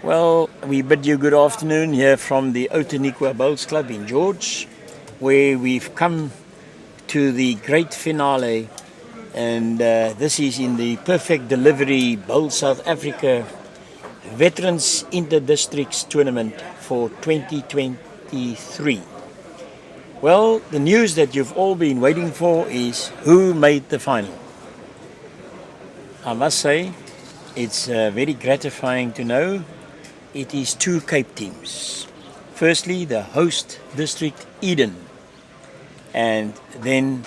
Well, we bid you good afternoon here from the Outeniqua Bowls Club in George, where we've come to the great finale, and this is in the Perfect Delivery Bowl South Africa Veterans Inter-Districts Tournament for 2023. Well, the news that you've all been waiting for is who made the final. I must say, it's very gratifying to know it is two Cape teams. Firstly, the host district Eden, and then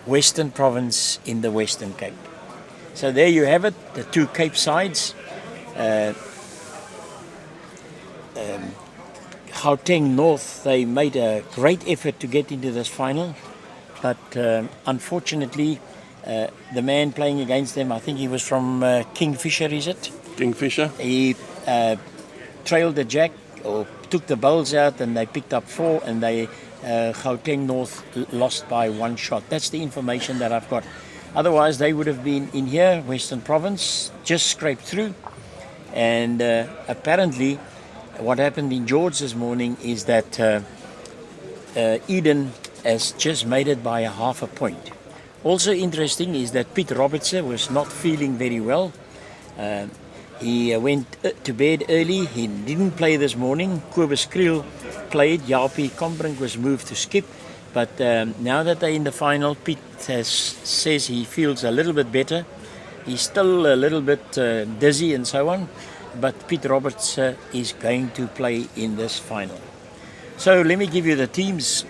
Western Province in the Western Cape. So there you have it, the two Cape sides. Gauteng North, they made a great effort to get into this final, but unfortunately, the man playing against them, I think he was from Kingfisher, is it? Kingfisher. He trailed the jack or took the bowls out, and they picked up 4, and they Gauteng North lost by 1 shot. That's the information that I've got. Otherwise, they would have been in here, Western Province, just scraped through. And apparently, what happened in George this morning is that Eden has just made it by a half a point. Also interesting is that Piet Robertson was not feeling very well. He went to bed early. He didn't play this morning. Kobus Kriel played. Japie Kombrink was moved to skip. But now that they're in the final, Piet says he feels a little bit better. He's still a little bit dizzy and so on. But Piet Robertson is going to play in this final. So let me give you the teams.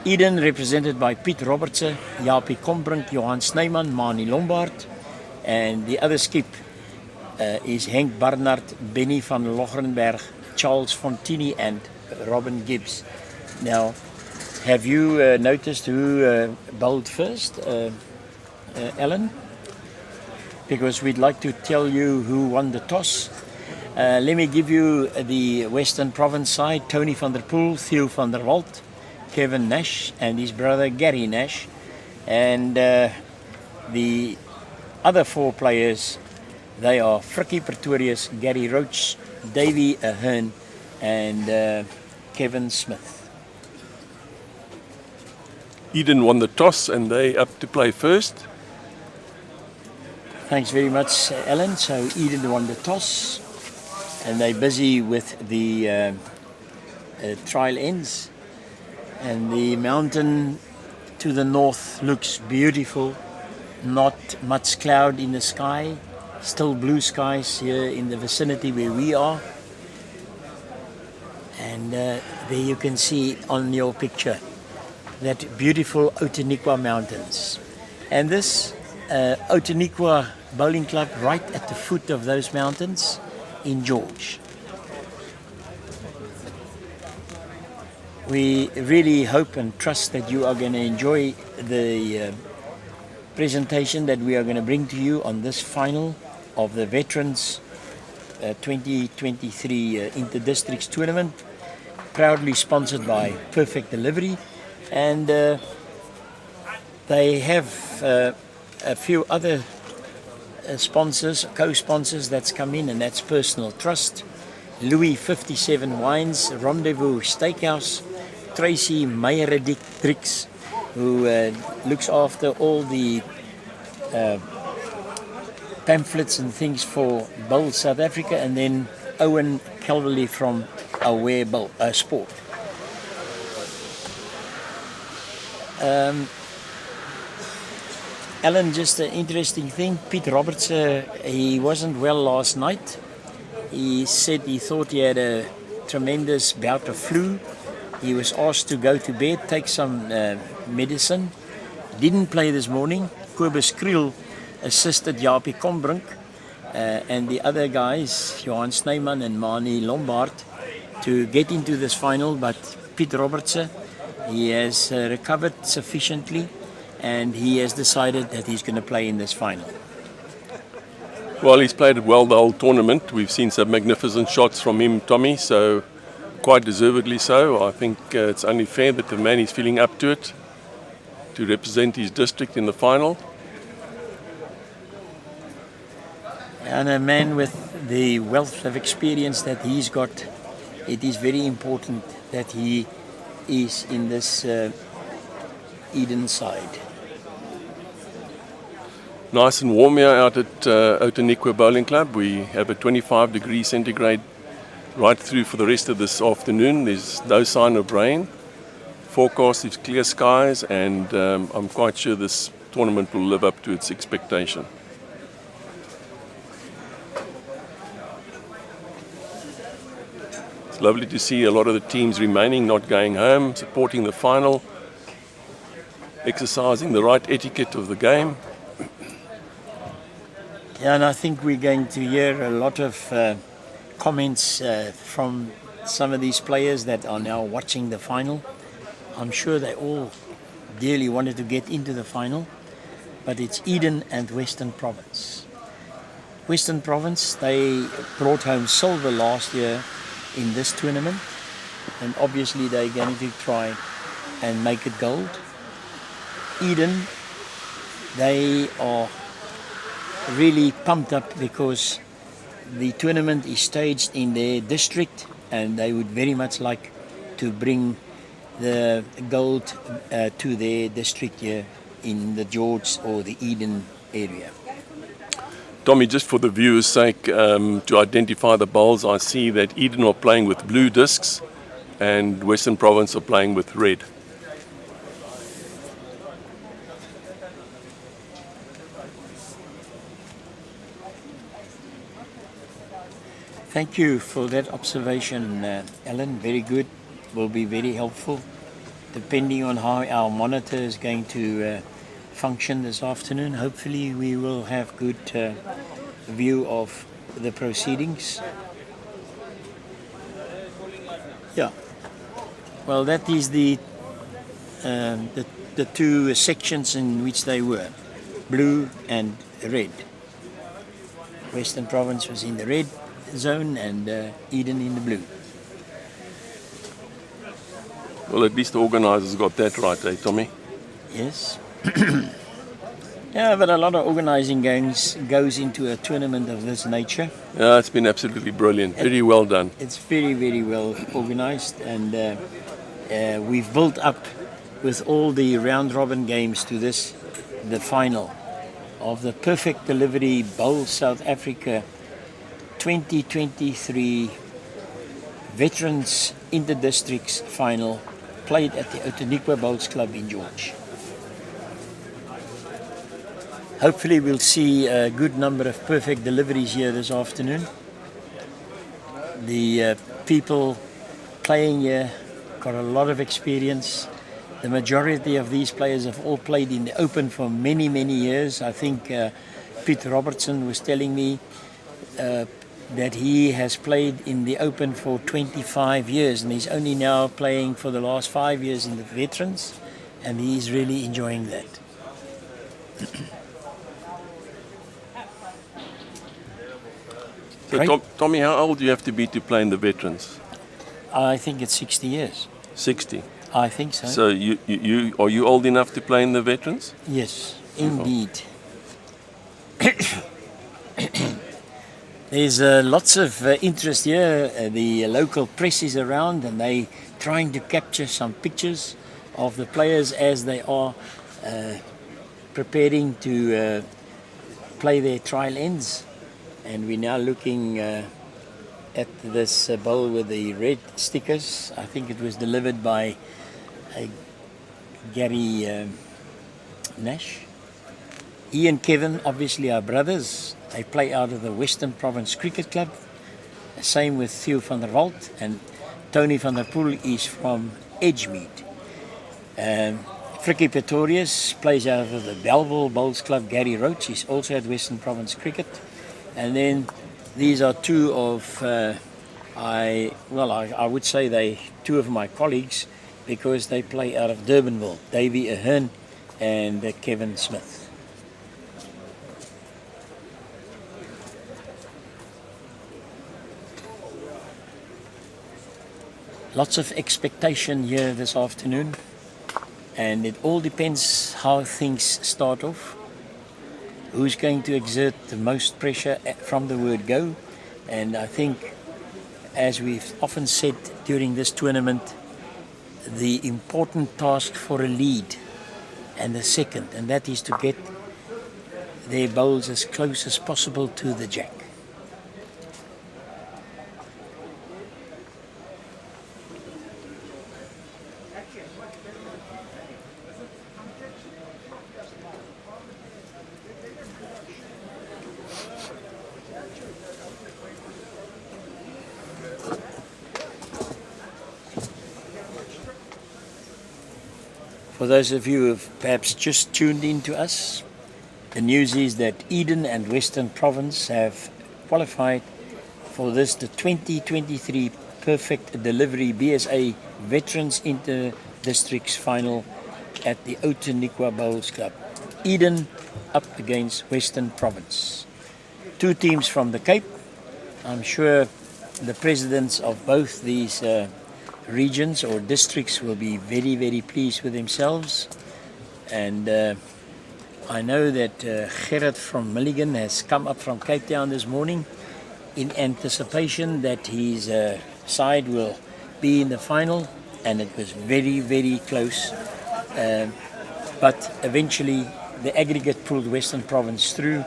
Eden represented by Piet Robertson, Japie Kombrink, Johan Snyman, Mani Lombard. And the other skip is Henk Barnard, Benny van Logrenberg, Charles Fontini and Robin Gibbs. Now, have you noticed who bowled first, Alan? Because we'd like to tell you who won the toss. Let me give you the Western Province side. Tony van der Poel, Theo van der Walt, Kevin Nash and his brother Gary Nash. And the other 4 players, they are Frikkie Pretorius, Gary Roach, Davy Ahern and Kevin Smith. Eden won the toss and they up to play first. Thanks very much, Alan. So Eden won the toss and they're busy with the trial ends. And the mountain to the north looks beautiful. Not much cloud in the sky. Still blue skies here in the vicinity where we are. And there you can see on your picture that beautiful Outeniqua mountains. And this Outeniqua Bowling Club right at the foot of those mountains in George. We really hope and trust that you are going to enjoy the presentation that we are going to bring to you on this final of the Veterans 2023 Inter-Districts Tournament, proudly sponsored by Perfect Delivery. And they have a few other sponsors, co-sponsors that's come in, and that's Personal Trust, Louis 57 Wines, Rendezvous Steakhouse, Tracy Meyeredix, who looks after all the pamphlets and things for Bowl South Africa, and then Owen Calverley from Aware Bowl Sport. Alan, just an interesting thing, Piet Robertson, he wasn't well last night. He said he thought he had a tremendous bout of flu. He was asked to go to bed, take some medicine. Didn't play this morning. Kobus Kriel assisted Japie Kombrink and the other guys, Johan Snyman and Mani Lombard, to get into this final. But Piet Robertson, he has recovered sufficiently and he has decided that he's going to play in this final. Well, he's played well the whole tournament. We've seen some magnificent shots from him, Tommy, so quite deservedly so. I think it's only fair that the man is feeling up to it to represent his district in the final. And a man with the wealth of experience that he's got, it is very important that he is in this Eden side. Nice and warm here out at Outeniqua Bowling Club. We have a 25 degrees centigrade right through for the rest of this afternoon. There's no sign of rain. Forecast is clear skies, and I'm quite sure this tournament will live up to its expectation. It's lovely to see a lot of the teams remaining, not going home, supporting the final, exercising the right etiquette of the game. Yeah, and I think we're going to hear a lot of comments from some of these players that are now watching the final. I'm sure they all dearly wanted to get into the final, but it's Eden and Western Province. Western Province, they brought home silver last year in this tournament, and obviously they're going to try and make it gold. Eden, they are really pumped up because the tournament is staged in their district, and they would very much like to bring the gold to their district here in the George or the Eden area. Tommy, just for the viewers' sake, to identify the bowls, I see that Eden are playing with blue discs and Western Province are playing with red. Thank you for that observation, Alan. Very good. Will be very helpful depending on how our monitor is going to function this afternoon. Hopefully we will have good view of the proceedings. Yeah. Well, that is the two sections in which they were, blue and red. Western Province was in the red zone and Eden in the blue. Well, at least the organisers got that right, eh, Tommy? Yes. Yeah, but a lot of organising goes into a tournament of this nature. Yeah, it's been absolutely brilliant. Very well done. It's very, very well organised, and we've built up with all the round-robin games to this, the final of the Perfect Delivery Bowl South Africa 2023 Veterans Inter-Districts Final, played at the Outeniqua Bowls Club in George. Hopefully we'll see a good number of perfect deliveries here this afternoon. The people playing here got a lot of experience. The majority of these players have all played in the Open for many, many years. I think Pete Robertson was telling me that he has played in the Open for 25 years, and he's only now playing for the last 5 years in the Veterans, and he's really enjoying that. So, Tommy, how old do you have to be to play in the Veterans? I think it's 60 years. 60. I think so. So are you old enough to play in the Veterans? Yes, indeed. There's lots of interest here. The local press is around, and they trying to capture some pictures of the players as they are preparing to play their trial ends. And we're now looking at this bowl with the red stickers. I think it was delivered by Gary Nash. He and Kevin obviously are brothers. They play out of the Western Province Cricket Club. Same with Theo van der Walt, and Tony van der Poel is from Edgemead. Frikkie Pretorius plays out of the Belleville Bowls Club. Gary Roach is also at Western Province Cricket. And then these are two of, I would say they two of my colleagues, because they play out of Durbanville, Davy Ahern and Kevin Smith. Lots of expectation here this afternoon, and it all depends how things start off. who's going to exert the most pressure from the word go. And I think, as we've often said during this tournament, the important task for a lead and the second, and that is to get their bowls as close as possible to the jack. For those of you who have perhaps just tuned in to us, the news is that Eden and Western Province have qualified for the 2023 Perfect Delivery BSA Veterans Inter-Districts Final at the Outeniqua Bowls Club. Eden up against Western Province. Two teams from the Cape. I'm sure the presidents of both these regions or districts will be very, very pleased with themselves. And I know that Gerrit from Milligan has come up from Cape Town this morning in anticipation that his side will be in the final, and it was very, very close. But eventually the aggregate pulled Western Province through,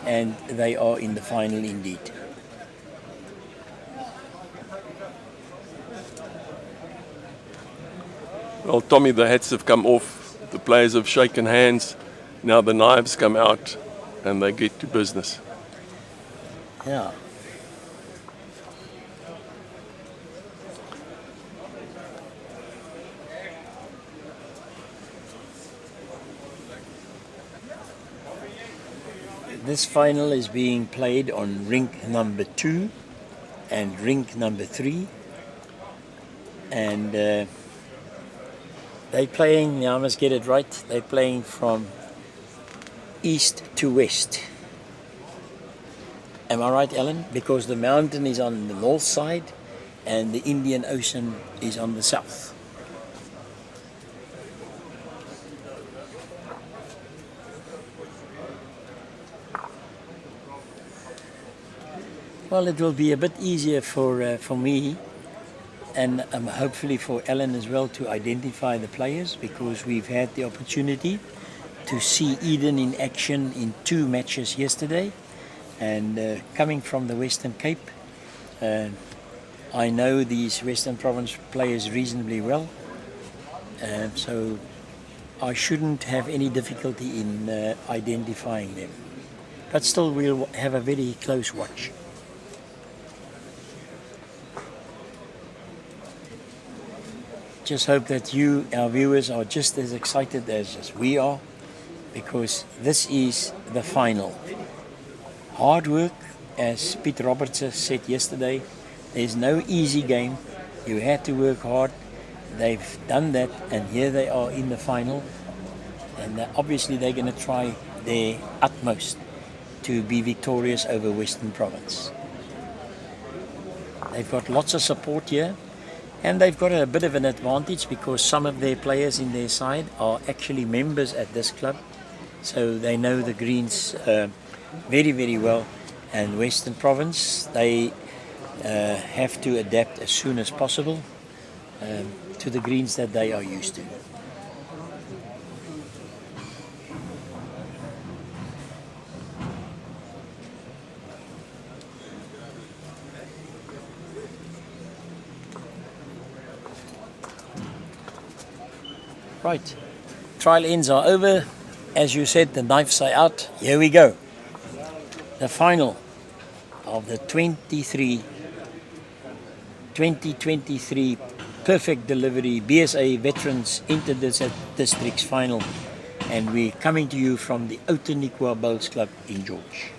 and they are in the final indeed. Well, Tommy, the hats have come off. The players have shaken hands. Now the knives come out and they get to business. Yeah. This final is being played on rink number 2 and rink number 3. And they're playing, now I must get it right, they're playing from east to west. Am I right, Alan? Because the mountain is on the north side and the Indian Ocean is on the south. Well, it will be a bit easier for me and hopefully for Alan as well to identify the players, because we've had the opportunity to see Eden in action in 2 matches yesterday. And coming from the Western Cape, I know these Western Province players reasonably well, so I shouldn't have any difficulty in identifying them. But still, we'll have a very close watch. Just hope that you, our viewers, are just as excited as we are, because this is the final. Hard work, as Pete Roberts said yesterday. There's no easy game. You had to work hard. They've done that, and here they are in the final. And obviously they're going to try their utmost to be victorious over Western Province. They've got lots of support here. And they've got a bit of an advantage because some of their players in their side are actually members at this club. So they know the greens very, very well. And Western Province, they have to adapt as soon as possible to the greens that they are used to. Right, trial ends are over. As you said, the knives are out. Here we go. The final of the 2023 Perfect Delivery BSA Veterans Inter-Districts Final. And we're coming to you from the Outeniqua Bowls Club in George.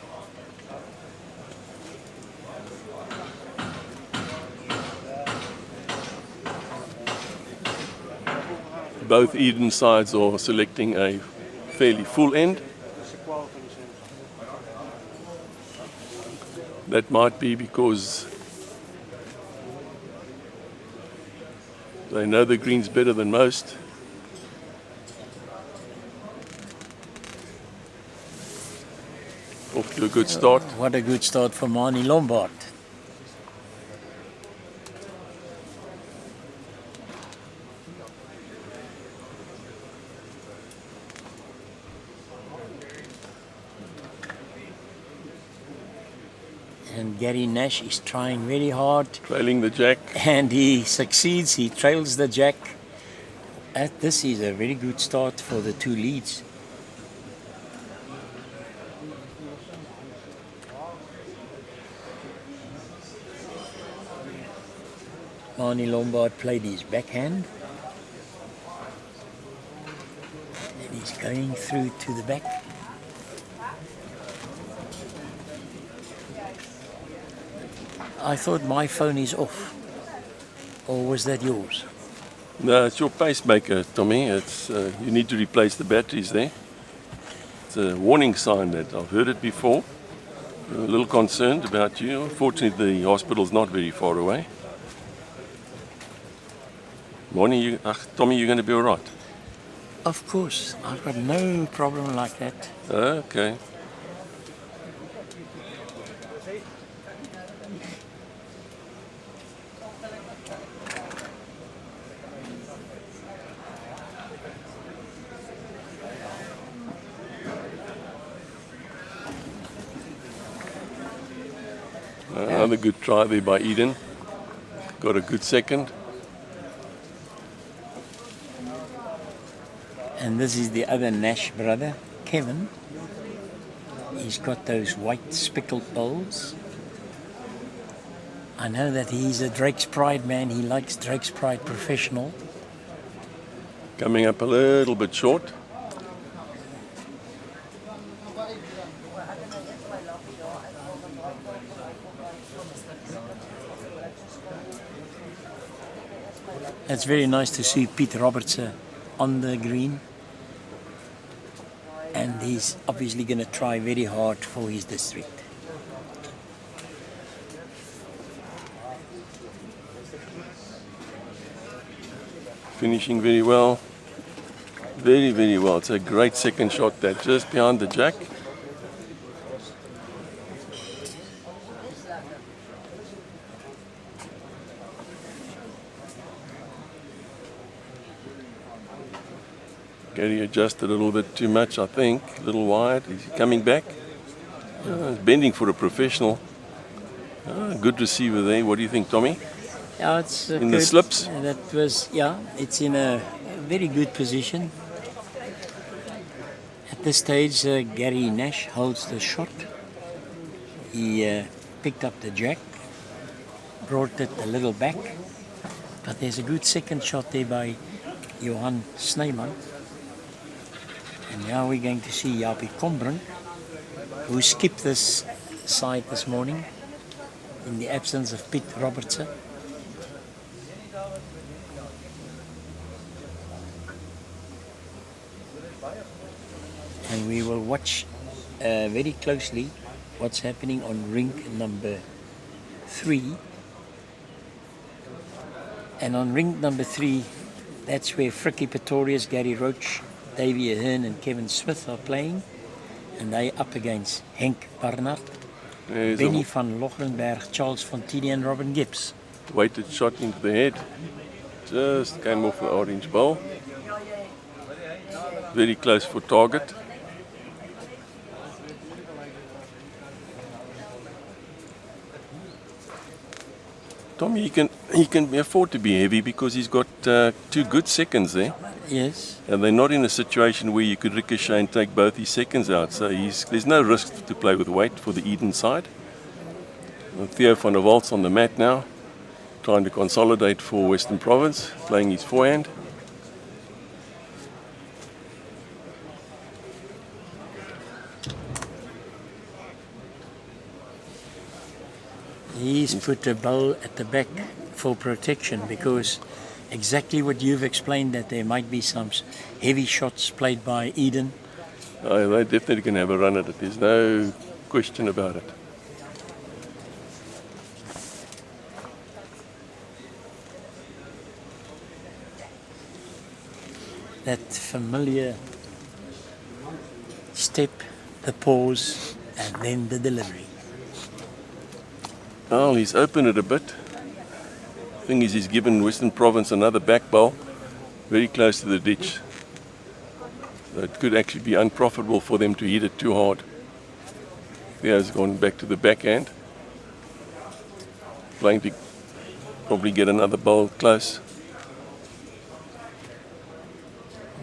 Both Eden sides are selecting a fairly full end. That might be because they know the greens better than most. Off to a good start. What a good start for Mani Lombard. And Gary Nash is trying very hard. Trailing the jack. And he succeeds, he trails the jack. This is a very good start for the two leads. Mani Lombard played his backhand. And he's going through to the back. I thought my phone is off. Or was that yours? No, it's your pacemaker, Tommy. It's you need to replace the batteries there. It's a warning sign that I've heard it before. I'm a little concerned about you. Fortunately, the hospital's not very far away. Morning, Tommy, you're going to be all right. Of course, I've got no problem like that. Okay. Another good try there by Eden. Got a good second. And this is the other Nash brother, Kevin. He's got those white speckled bowls. I know that he's a Drake's Pride man. He likes Drake's Pride Professional. Coming up a little bit short. It's very nice to see Pete Roberts on the green. And he's obviously going to try very hard for his district. Finishing very well. Very, very well. It's a great second shot there, just behind the jack. Gary adjusted a little bit too much, I think. A little wide. Is he coming back? He's bending for a professional. Good receiver there. What do you think, Tommy? Yeah, it's in good. The slips? That was, yeah, it's in a very good position. At this stage, Gary Nash holds the shot. He picked up the jack, brought it a little back. But there's a good second shot there by Johan Snyman. And now we're going to see Jaapie Kombrink, who skipped this side this morning in the absence of Pete Robertson. And we will watch very closely what's happening on rink number 3. And on rink number 3, that's where Frikkie Pretorius, Gary Roach, Davey Ahern and Kevin Smith are playing. And they up against Henk Barnard, Benny van Lochrenberg, Charles Fontini and Robin Gibbs. Weighted shot into the head. Just came off the orange ball. Very close for target. Tommy, he can afford to be heavy because he's got 2 good seconds there. Yes. And they're not in a situation where you could ricochet and take both his seconds out. So there's no risk to play with weight for the Eden side. And Theo van der Walt's on the mat now, trying to consolidate for Western Province, playing his forehand. He's put a bowl at the back for protection because exactly what you've explained, that there might be some heavy shots played by Eden. Oh, they're definitely going to have a run at it. There's no question about it. That familiar step, the pause, and then the delivery. Well, he's opened it a bit. Thing is, he's given Western Province another back bowl, very close to the ditch. So it could actually be unprofitable for them to hit it too hard. Theo's gone back to the backhand, playing to probably get another bowl close.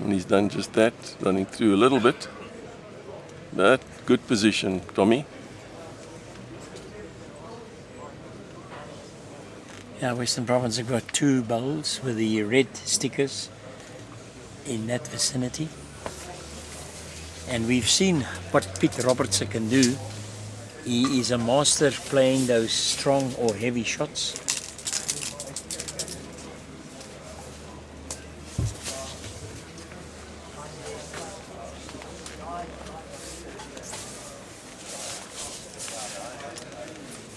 And he's done just that, running through a little bit. But good position, Tommy. Yeah, Western Province have got 2 bowls with the red stickers in that vicinity. And we've seen what Pete Robertson can do. He is a master playing those strong or heavy shots.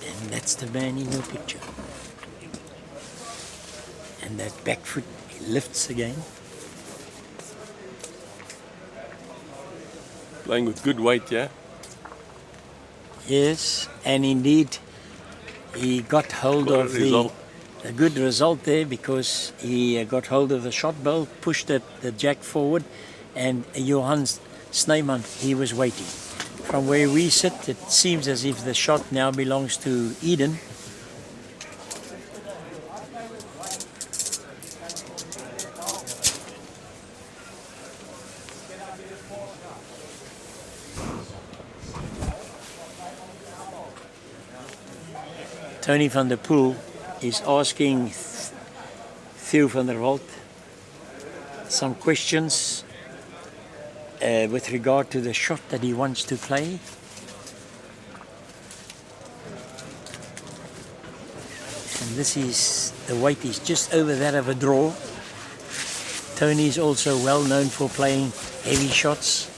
And that's the man in your picture. And that back foot lifts again. Playing with good weight, yeah? Yes, and indeed he got hold of a good result there, because he got hold of the shot bowl, pushed the jack forward, and Johan Snyman, he was waiting. From where we sit, it seems as if the shot now belongs to Eden. Tony van der Poel is asking Theo van der Walt some questions with regard to the shot that he wants to play. And this is, the weight is just over that of a draw. Tony is also well known for playing heavy shots.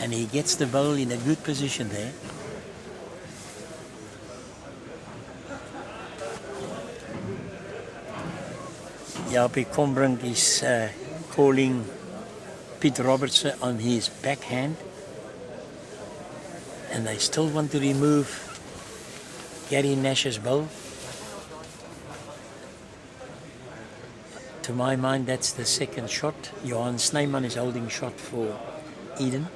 And he gets the bowl in a good position there. Japie Combrink is calling Pete Robertson on his backhand, and they still want to remove Gary Nash's bowl. To my mind, that's the second shot. Johan Snyman is holding shot for Eden.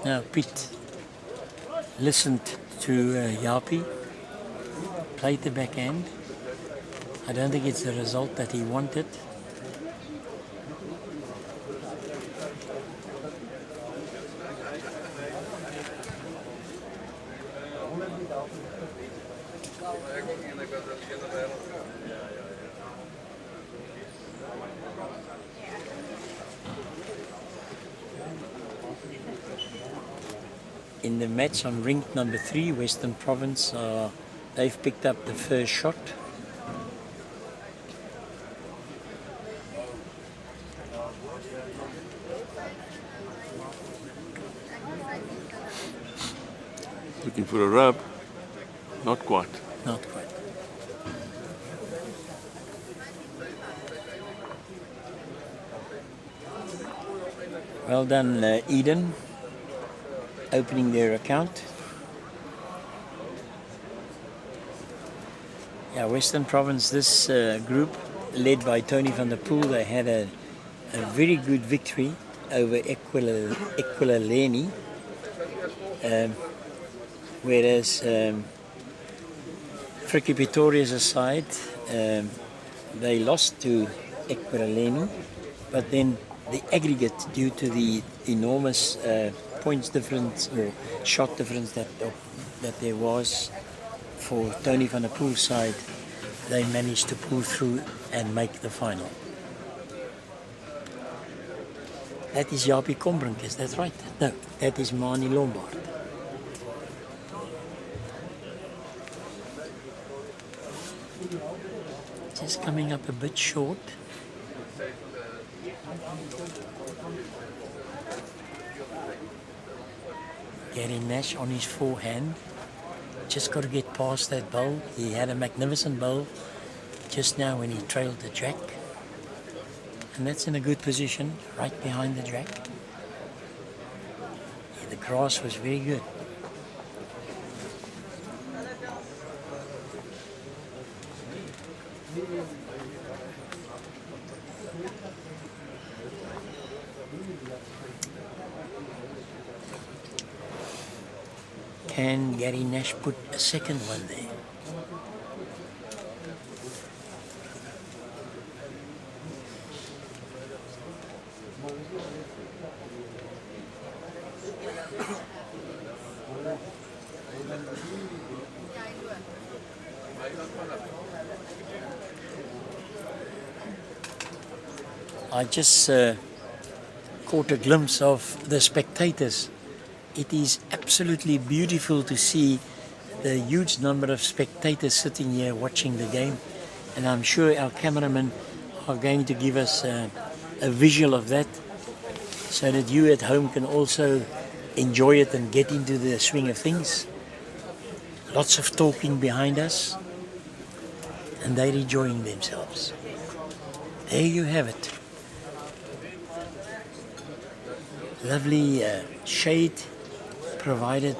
Now Pete listened to Japie, played the backhand. I don't think it's the result that he wanted. In the match on rink number 3, Western Province, they've picked up the first shot. Looking for a rub. Not quite. Not quite. Well done, Eden, opening their account. Yeah, Western Province, this group led by Tony van der Poel, they had a very good victory over Equilaleni, whereas Frikkie Pretoria's side, they lost to Equilaleni, but then the aggregate, due to the enormous points difference or shot difference that there was for Tony van der Poel's side, they managed to pull through and make the final. That is Japie Combrink, is that right? No, that is Mani Lombard. Just coming up a bit short. Gary Nash on his forehand. Just got to get past that bowl. He had a magnificent bowl just now when he trailed the jack. And that's in a good position, right behind the jack. Yeah, the grass was very good. Can Gary Nash put a second one there? I just caught a glimpse of the spectators. It is absolutely beautiful to see the huge number of spectators sitting here watching the game, and I'm sure our cameramen are going to give us a visual of that so that you at home can also enjoy it and get into the swing of things. Lots of talking behind us, and they're enjoying themselves. There you have it. Lovely shade provided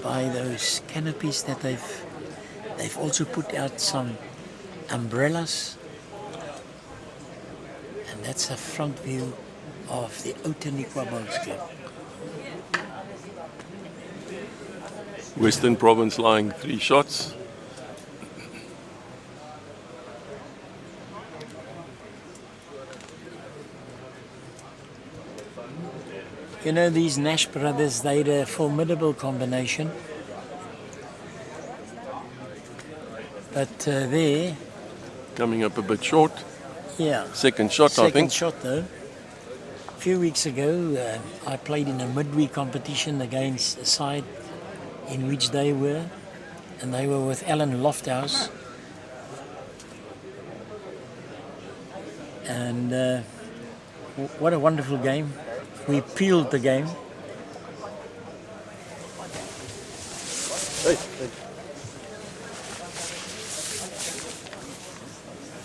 by those canopies that they've also put out some umbrellas, and that's a front view of the Outeniqua Bowls Club. Western Province lying 3 shots. You know, these Nash brothers, they're a formidable combination. But there... Coming up a bit short. Yeah. Second shot, I think. Second shot, though. A few weeks ago, I played in a midweek competition against a side in which they were. And they were with Alan Lofthouse. And what a wonderful game. We peeled the game.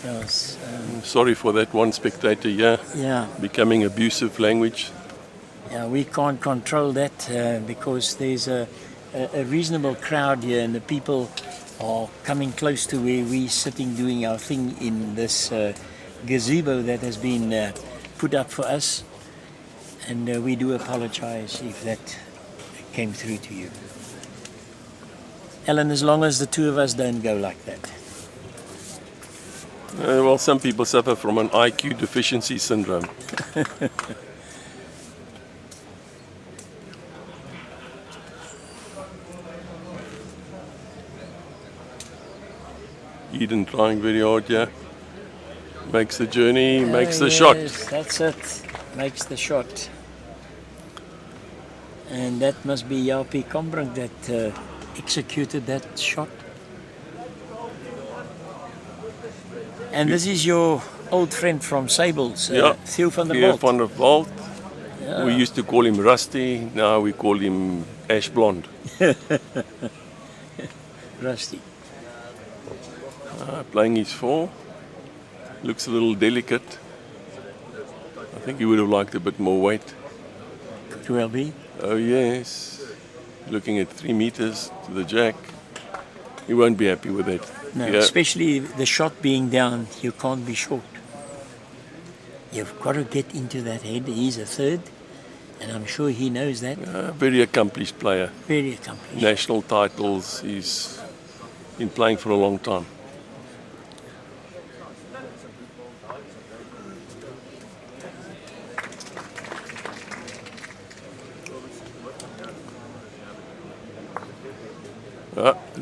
Yes, sorry for that one spectator here. Yeah. Becoming abusive language. Yeah, we can't control that because there's a reasonable crowd here and the people are coming close to where we're sitting doing our thing in this gazebo that has been put up for us. And we do apologize if that came through to you. Alan, as long as the two of us don't go like that. Well, some people suffer from an IQ deficiency syndrome. Eden trying very hard here. Makes the journey, makes the shot. That's it. Makes the shot. And that must be Japie Combrink that executed that shot. And this is your old friend from Sables, Theo van der Theo Walt. van der Walt. Yeah. We used to call him Rusty, now we call him Ash Blonde. Rusty. Playing his 4. Looks a little delicate. I think he would have liked a bit more weight. Could well be. Oh yes, looking at 3 meters to the jack. He won't be happy with that. No, Yeah. especially the shot being down, you can't be short. You've got to get into that head. He's a third, and I'm sure he knows that. Very accomplished player. Very accomplished. National titles. He's been playing for a long time.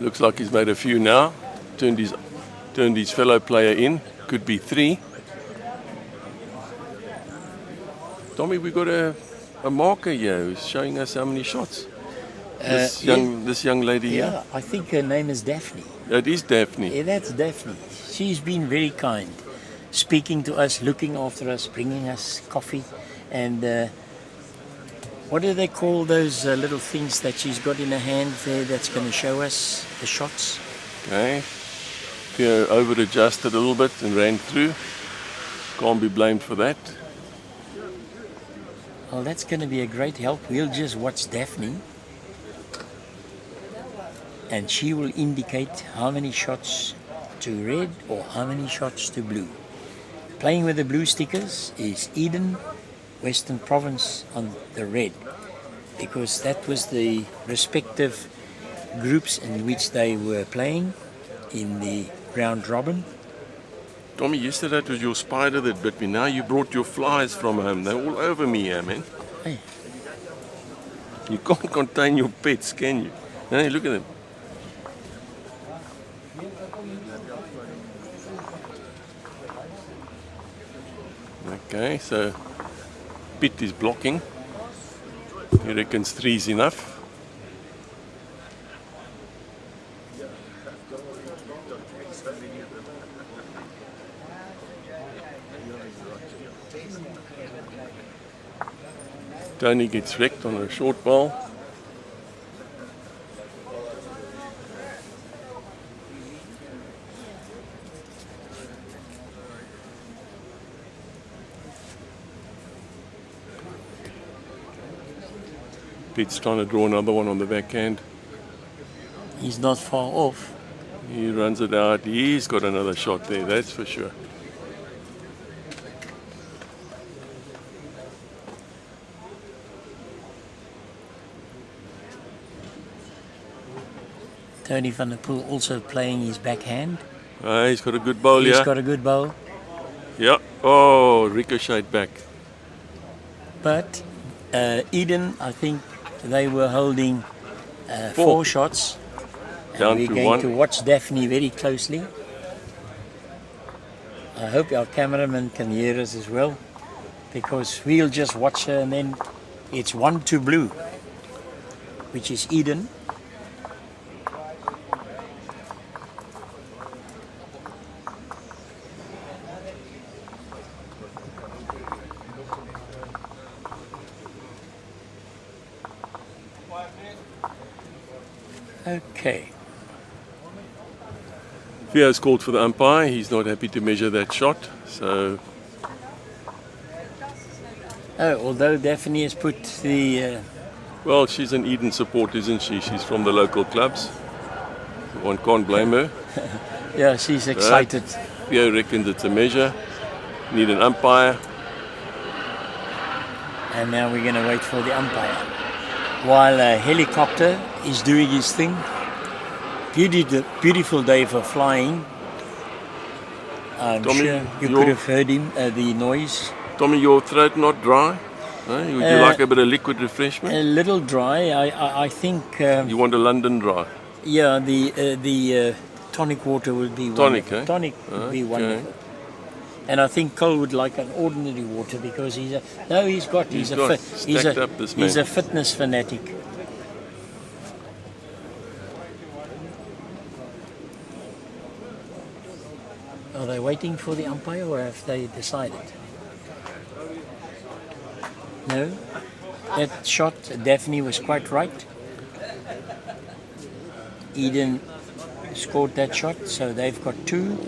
Looks like he's made a few now. Turned his fellow player in. Could be 3. Tommy, we got a marker here who's showing us how many shots. This young lady here. Yeah, I think her name is Daphne. That is Daphne. Yeah, that's Daphne. She's been very kind, speaking to us, looking after us, bringing us coffee. And What do they call those little things that she's got in her hand there that's going to show us the shots? Okay. Pierre over-adjusted a little bit and ran through. Can't be blamed for that. Well, that's going to be a great help. We'll just watch Daphne. And she will indicate how many shots to red or how many shots to blue. Playing with the blue stickers is Eden, Western Province on the red, because that was the respective groups in which they were playing in the round robin. Tommy, yesterday it was your spider that bit me. Now you brought your flies from home. They're all over me here, man. Hey. You can't contain your pets, can you? Hey, look at them. Okay, so Pitt is blocking. He reckons 3 is enough. Tony gets wrecked on a short ball. Pitt's trying to draw another one on the backhand. He's not far off. He runs it out. He's got another shot there, that's for sure. Tony van der Poel also playing his backhand. He's got a good bowl, He's yeah. got a good bowl. Yeah. Oh, ricocheted back. But Eden, I think they were holding 4 shots. And Down we're to going 1. to watch Daphne very closely. I hope our cameraman can hear us as well, because we'll just watch her and then it's 1 to blue, which is Eden. Okay. Theo's called for the umpire. He's not happy to measure that shot. So, Although Daphne has put the... well, she's an Eden support, isn't she? She's from the local clubs. One can't blame her. yeah, she's excited. Theo reckons it's a measure. Need an umpire. And now we're going to wait for the umpire. While a helicopter is doing his thing. Beautiful day for flying. I'm Tommy, sure you could have heard him, the noise. Tommy, your throat not dry? Would you like a bit of liquid refreshment? A little dry. I think... you want a London dry? Yeah, the tonic water would be Tonic, wonderful. eh? Tonic would be wonderful. And I think Cole would like an ordinary water because he's a fitness fanatic. Are they waiting for the umpire or have they decided? No? That shot, Daphne was quite right. Eden scored that shot, so they've got 2.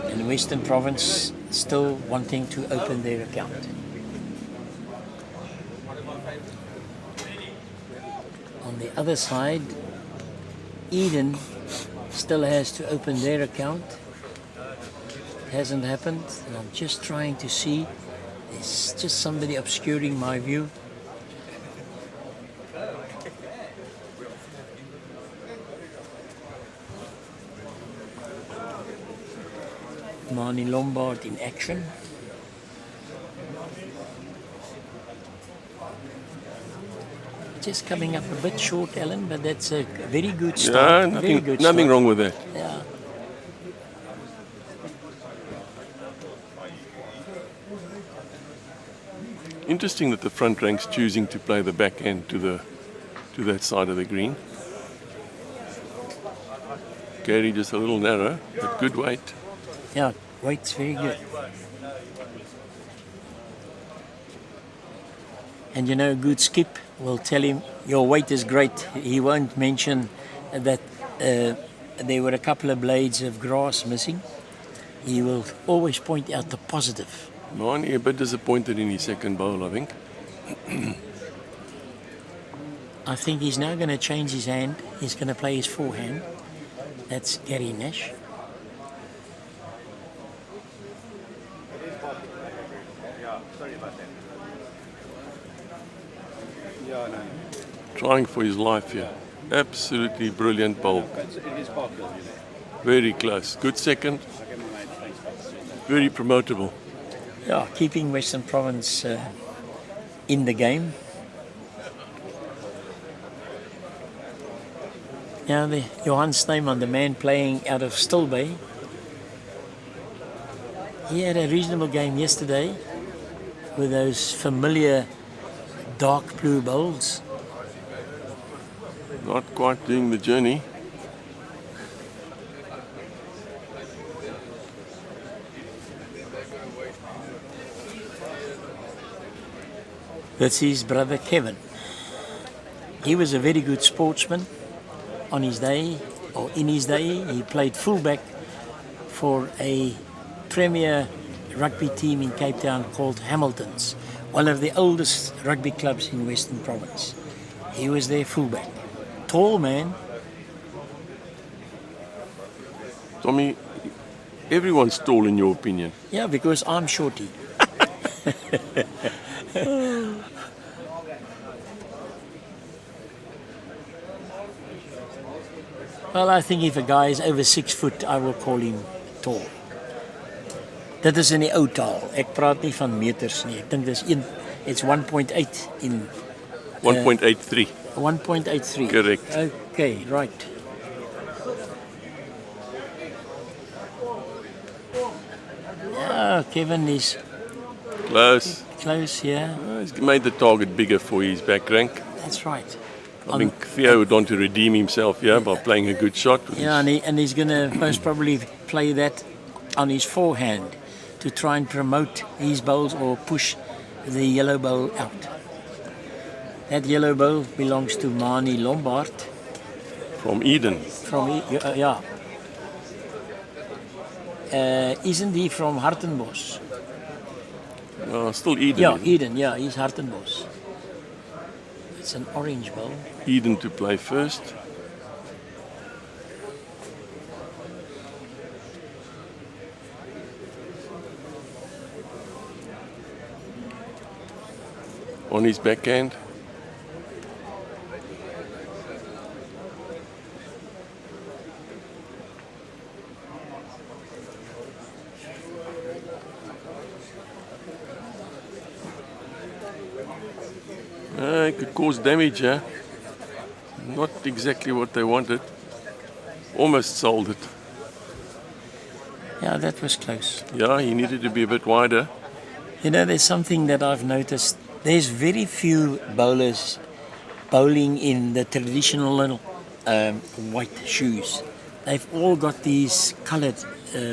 And Western Province still wanting to open their account. On the other side, Eden still has to open their account. It hasn't happened, and I'm just trying to see. There's just somebody obscuring my view. Marnie Lombard in action. Just coming up a bit short, Alan, but that's a very good start. Yeah, nothing wrong with that. Yeah. Interesting that the front rank's choosing to play the backhand to that side of the green. Gary just a little narrow, but good weight. Yeah, weight's very good. And you know, a good skip will tell him, your weight is great. He won't mention that there were a couple of blades of grass missing. He will always point out the positive. Mani a bit disappointed in his second bowl, I think. I think he's now going to change his hand. He's going to play his forehand. That's Gary Nash. Trying for his life here. Absolutely brilliant bowl. Very close. Good second. Very promotable. Yeah, keeping Western Province in the game. Now the Johan Snyman, the man playing out of Stilbay, he had a reasonable game yesterday with those familiar dark blue bowls. Not quite doing the journey. That's his brother Kevin. He was a very good sportsman on his day, or in his day. He played fullback for a premier rugby team in Cape Town called Hamilton's, one of the oldest rugby clubs in Western Province. He was their fullback. Tall man. Tommy, everyone's tall in your opinion. Yeah, because I'm shorty. Well, I think if a guy is over 6 foot, I will call him tall. Dit is in die ou taal. Ek praat nie van meters nie. Ek dink dis it's 1.8 in 1.83. 1.83. Correct. Okay, right. Yeah, Kevin is Close. close here. He's made the target bigger for his back rank. That's right. I think Theo would want to redeem himself here by playing a good shot. Yeah, and he's going to most probably play that on his forehand to try and promote his bowls or push the yellow bowl out. That yellow bowl belongs to Mani Lombard. From Eden. Yeah. Isn't he from Hartenbos? Still Eden. Yeah, Eden. Yeah, he's Hartenbos. It's an orange bowl. Eden to play first. On his backhand. It could cause damage, yeah. Not exactly what they wanted. Almost sold it. Yeah, that was close. Yeah, he needed to be a bit wider. You know, there's something that I've noticed. There's very few bowlers bowling in the traditional white shoes. They've all got these coloured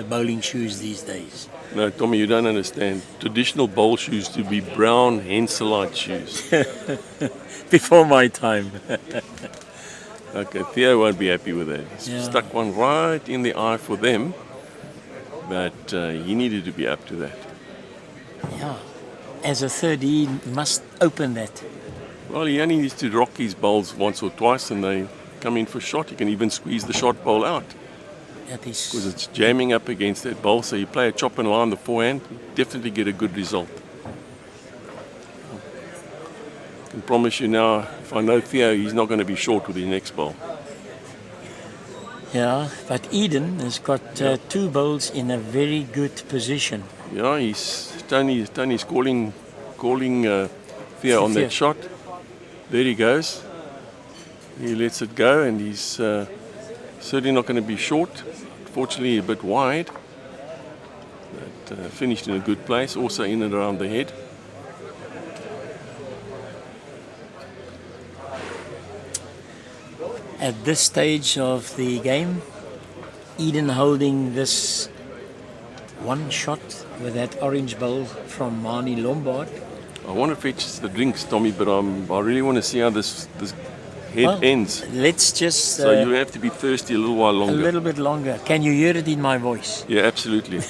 bowling shoes these days. No, Tommy, you don't understand. Traditional bowl shoes to be brown Henselite shoes. Before my time. Okay, Theo won't be happy with that. He's Yeah. stuck one right in the eye for them. But he needed to be up to that. Yeah. As a third, he must open that. Well, he only needs to rock his bowls once or twice and they come in for shot. He can even squeeze the shot bowl out. That is. Because it's jamming up against that bowl. So you play a chop and line on the forehand, you definitely get a good result. I can promise you now, if I know Theo, he's not going to be short with his next bowl. Yeah, but Eden has got two bowls in a very good position. Yeah, Tony's calling Theo on that shot. There he goes. He lets it go and he's certainly not going to be short. Fortunately a bit wide. But finished in a good place, also in and around the head. At this stage of the game, Eden holding this one shot with that orange bowl from Mani Lombard. I want to fetch the drinks, Tommy, but I really want to see how this head ends. Let's just So you have to be thirsty a little while a longer. little bit longer. Can you hear it in my voice? Yeah, absolutely.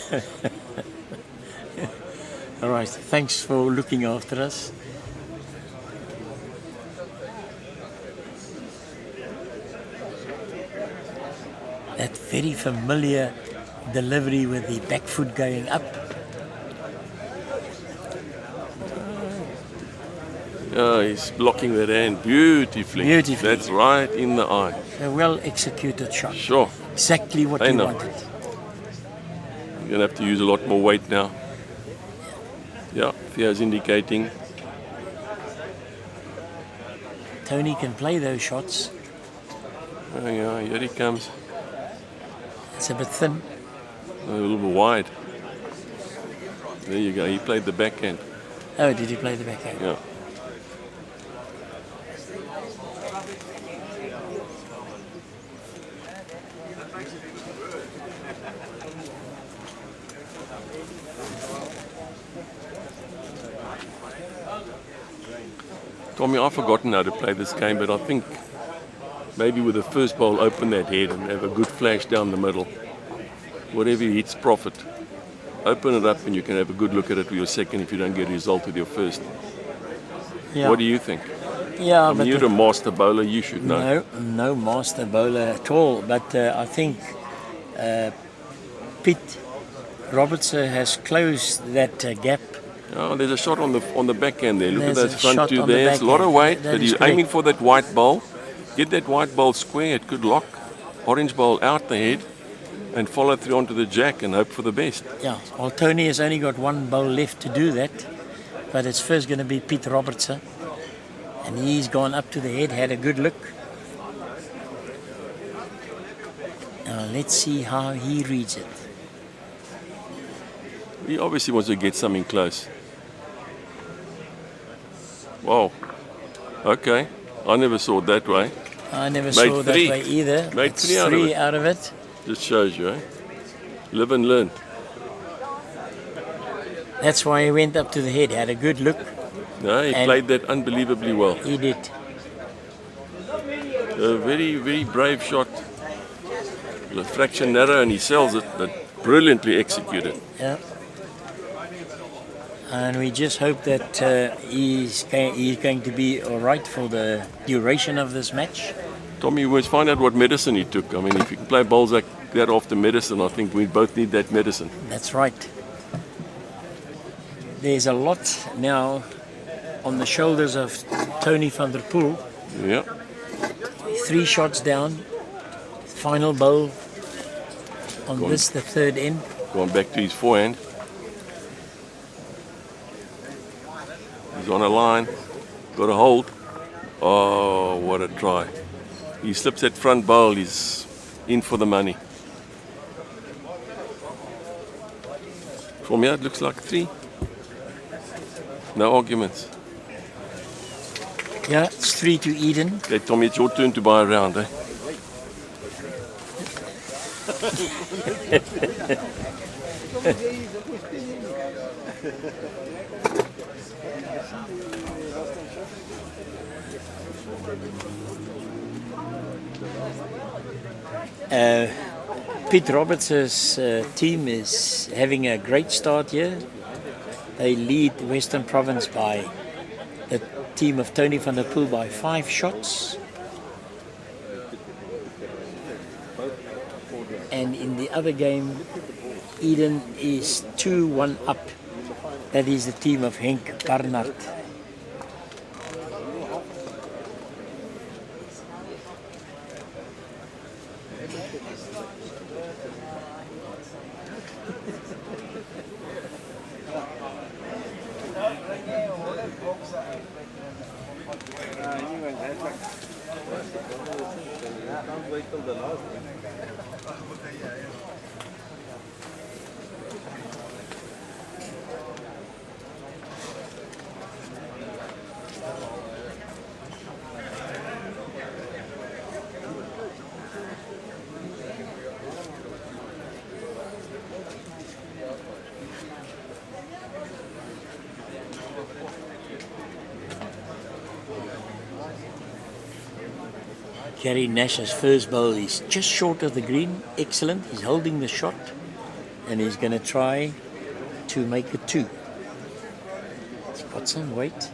All right. Thanks for looking after us. That very familiar delivery with the back foot going up. Yeah, he's blocking that hand beautifully. Beautifully. That's right in the eye. A well executed shot. Sure. Exactly what I you know. wanted. You're going to have to use a lot more weight now. Yeah, Theo's indicating. Tony can play those shots. Oh, yeah, here he comes. It's a bit thin. A little bit wide. There you go. He played the backhand. Oh, did he play the backhand? Yeah. Tommy, I've forgotten how to play this game, but I think maybe with the first bowl, open that head and have a good flash down the middle. Whatever hits, profit. Open it up and you can have a good look at it with your second if you don't get a result with your first. Yeah. What do you think? Yeah, I mean, but you're a master bowler, you should know. no master bowler at all. But I think Pete Robertson has closed that gap. Oh, there's a shot on the backhand there. Look There's at a that front shot two on the there. It's a lot of backhand. weight, That but is he's correct. aiming for that white ball. Get that white ball square, it could lock. Orange ball out the head and follow through onto the jack and hope for the best. Yeah, well, Tony has only got one bowl left to do that. But it's first going to be Pete Robertson. And he's gone up to the head, had a good look. Now let's see how he reads it. He obviously wants to get something close. Wow. Okay. I never saw it that way. I never Made saw three. that way either. Made It's three out of three it. out of it. Just shows you, eh? Live and learn. That's why he went up to the head, had a good look. No, he And- played that unbelievably well. He did. A very, very brave shot. A fraction narrow and he sells it, but brilliantly executed. Yeah. And we just hope that he's going to be all right for the duration of this match. Tommy, we must find out what medicine he took. I mean, if you can play bowls like that after medicine, I think we both need that medicine. That's right. There's a lot now on the shoulders of Tony van der Poel. Yeah. 3 shots down. Final bowl on this, the third end. Going back to his forehand. He's on a line. Got a hold. Oh, what a try. He slips that front bowl. He's in for the money. From here, it looks like 3. No arguments. Yeah, it's 3 to Eden. Okay, Tommy, it's your turn to buy a round, eh? Pete Roberts' team is having a great start here. They lead Western Province by the team of Tony van der Poel by 5 shots. And in the other game, Eden is 2-1 up. That is the team of Henk Barnard. Gary Nash's first bowl is just short of the green. Excellent. He's holding the shot and he's going to try to make it 2. He's got some weight.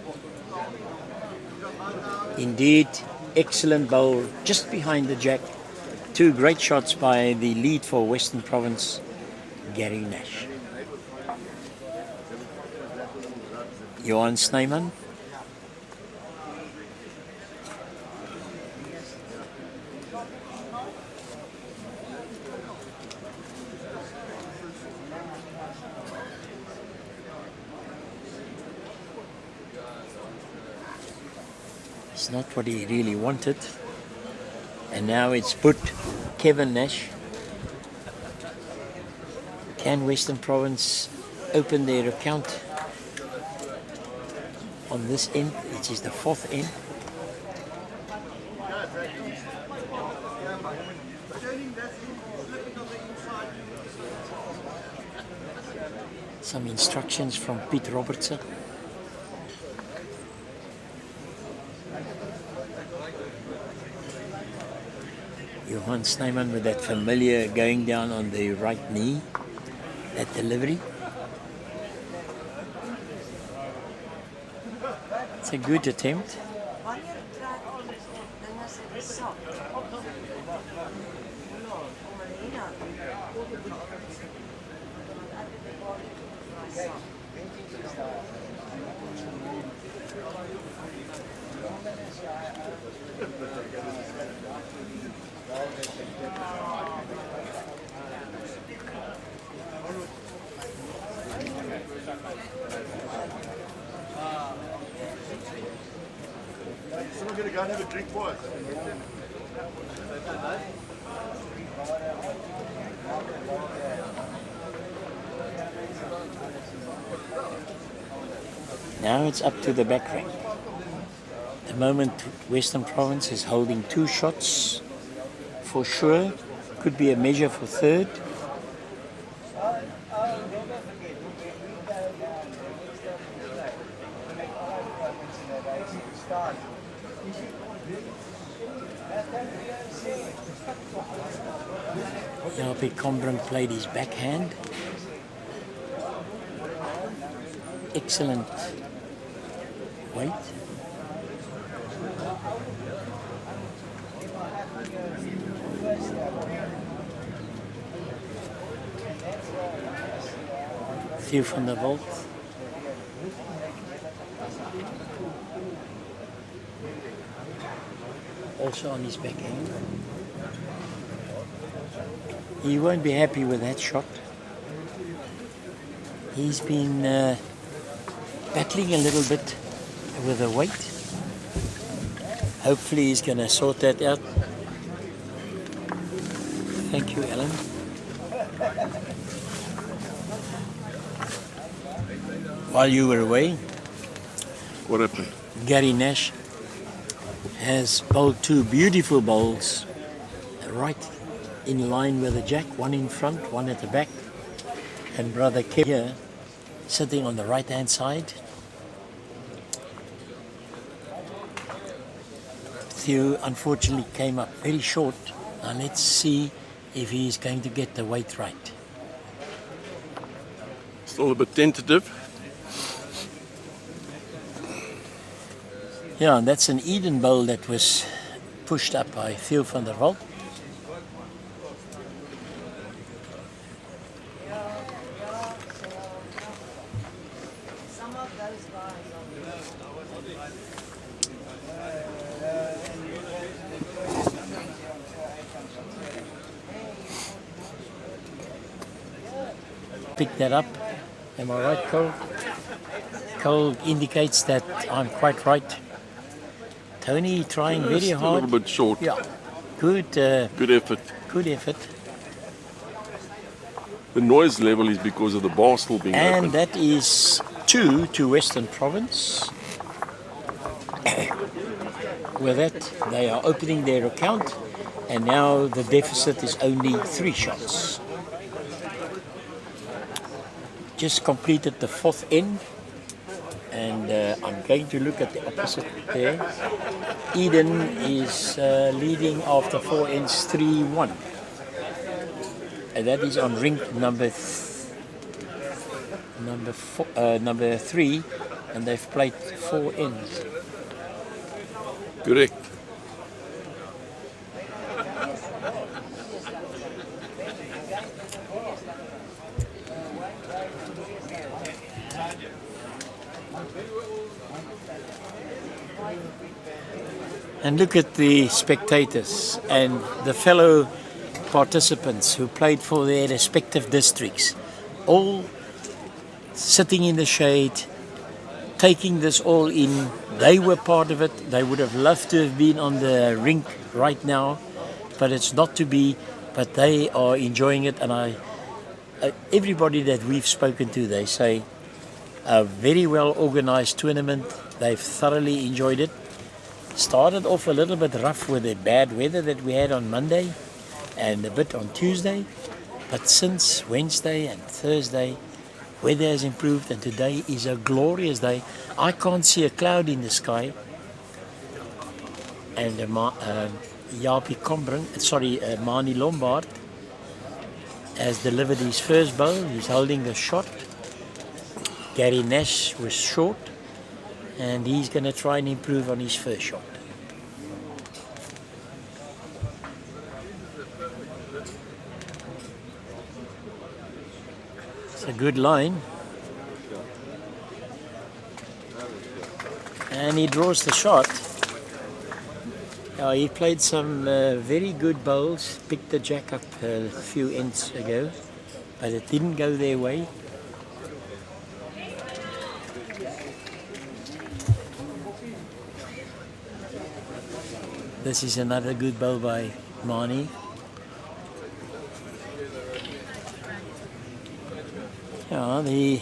Indeed, excellent bowl just behind the jack. 2 great shots by the lead for Western Province, Gary Nash. Johan Snyman. It's not what he really wanted. And now it's put Kevin Nash. Can Western Province open their account on this end? It is the 4th end. Some instructions from Pete Robertson. Johan Snyman with that familiar going down on the right knee, that delivery. It's a good attempt. Someone gonna go and have a drink for us. Now it's up to the back rank. At the moment, Western Province is holding 2 shots for sure. Could be a measure for 3rd. Now Combran played his backhand. Excellent weight. Theo van der Walt. Also on his backhand. He won't be happy with that shot. He's been battling a little bit with the weight. Hopefully he's going to sort that out. Thank you, Alan. While you were away, What happened? Gary Nash has bowled 2 beautiful bowls right in line with the jack, one in front, one at the back, and brother Kev here sitting on the right hand side. Theo unfortunately came up very short. Now let's see if he's going to get the weight right. Still a bit tentative. Yeah, and that's an Eden bowl that was pushed up by Theo van der Walt. Pick that up. Am I right, Cole? Cole indicates that I'm quite right. Tony trying very Still hard. a little bit short. Yeah, good Good effort. good effort. The noise level is because of the bar still being And open. that is 2 to Western Province. With that, they are opening their account, and now the deficit is only 3 shots. Just completed the 4th end, and I'm going to look at the opposite there. Eden is leading after 4 ends 3-1. And that is on rink number 3, and they've played 4 ends. Correct. And look at the spectators and the fellow participants who played for their respective districts, all sitting in the shade, taking this all in. They were part of it. They would have loved to have been on the rink right now, but it's not to be. But they are enjoying it, and everybody that we've spoken to, they say a very well organized tournament. They've thoroughly enjoyed it. Started off a little bit rough with the bad weather that we had on Monday and a bit on Tuesday, but since Wednesday and Thursday, weather has improved, and today is a glorious day. I can't see a cloud in the sky. And Mani Lombard has delivered his first bowl. He's holding the shot. Gary Nash was short, and he's going to try and improve on his first shot. It's a good line. And he draws the shot. He played some very good bowls, picked the jack up a few ends ago, but it didn't go their way. This is another good bowl by Mani. The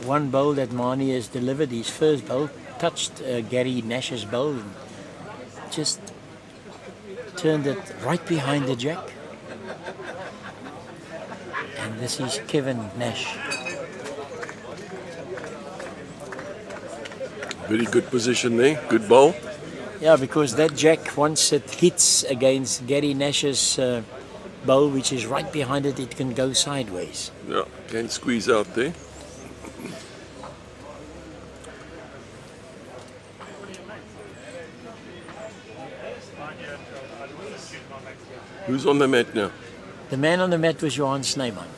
one bowl that Mani has delivered, his first bowl, touched Gary Nash's bowl and just turned it right behind the jack. And this is Kevin Nash. Very good position there, good bowl. Yeah, because that jack, once it hits against Gary Nash's bowl, which is right behind it, it can go sideways. Yeah, can squeeze out there. Who's on the mat now? The man on the mat was Johan Snyman.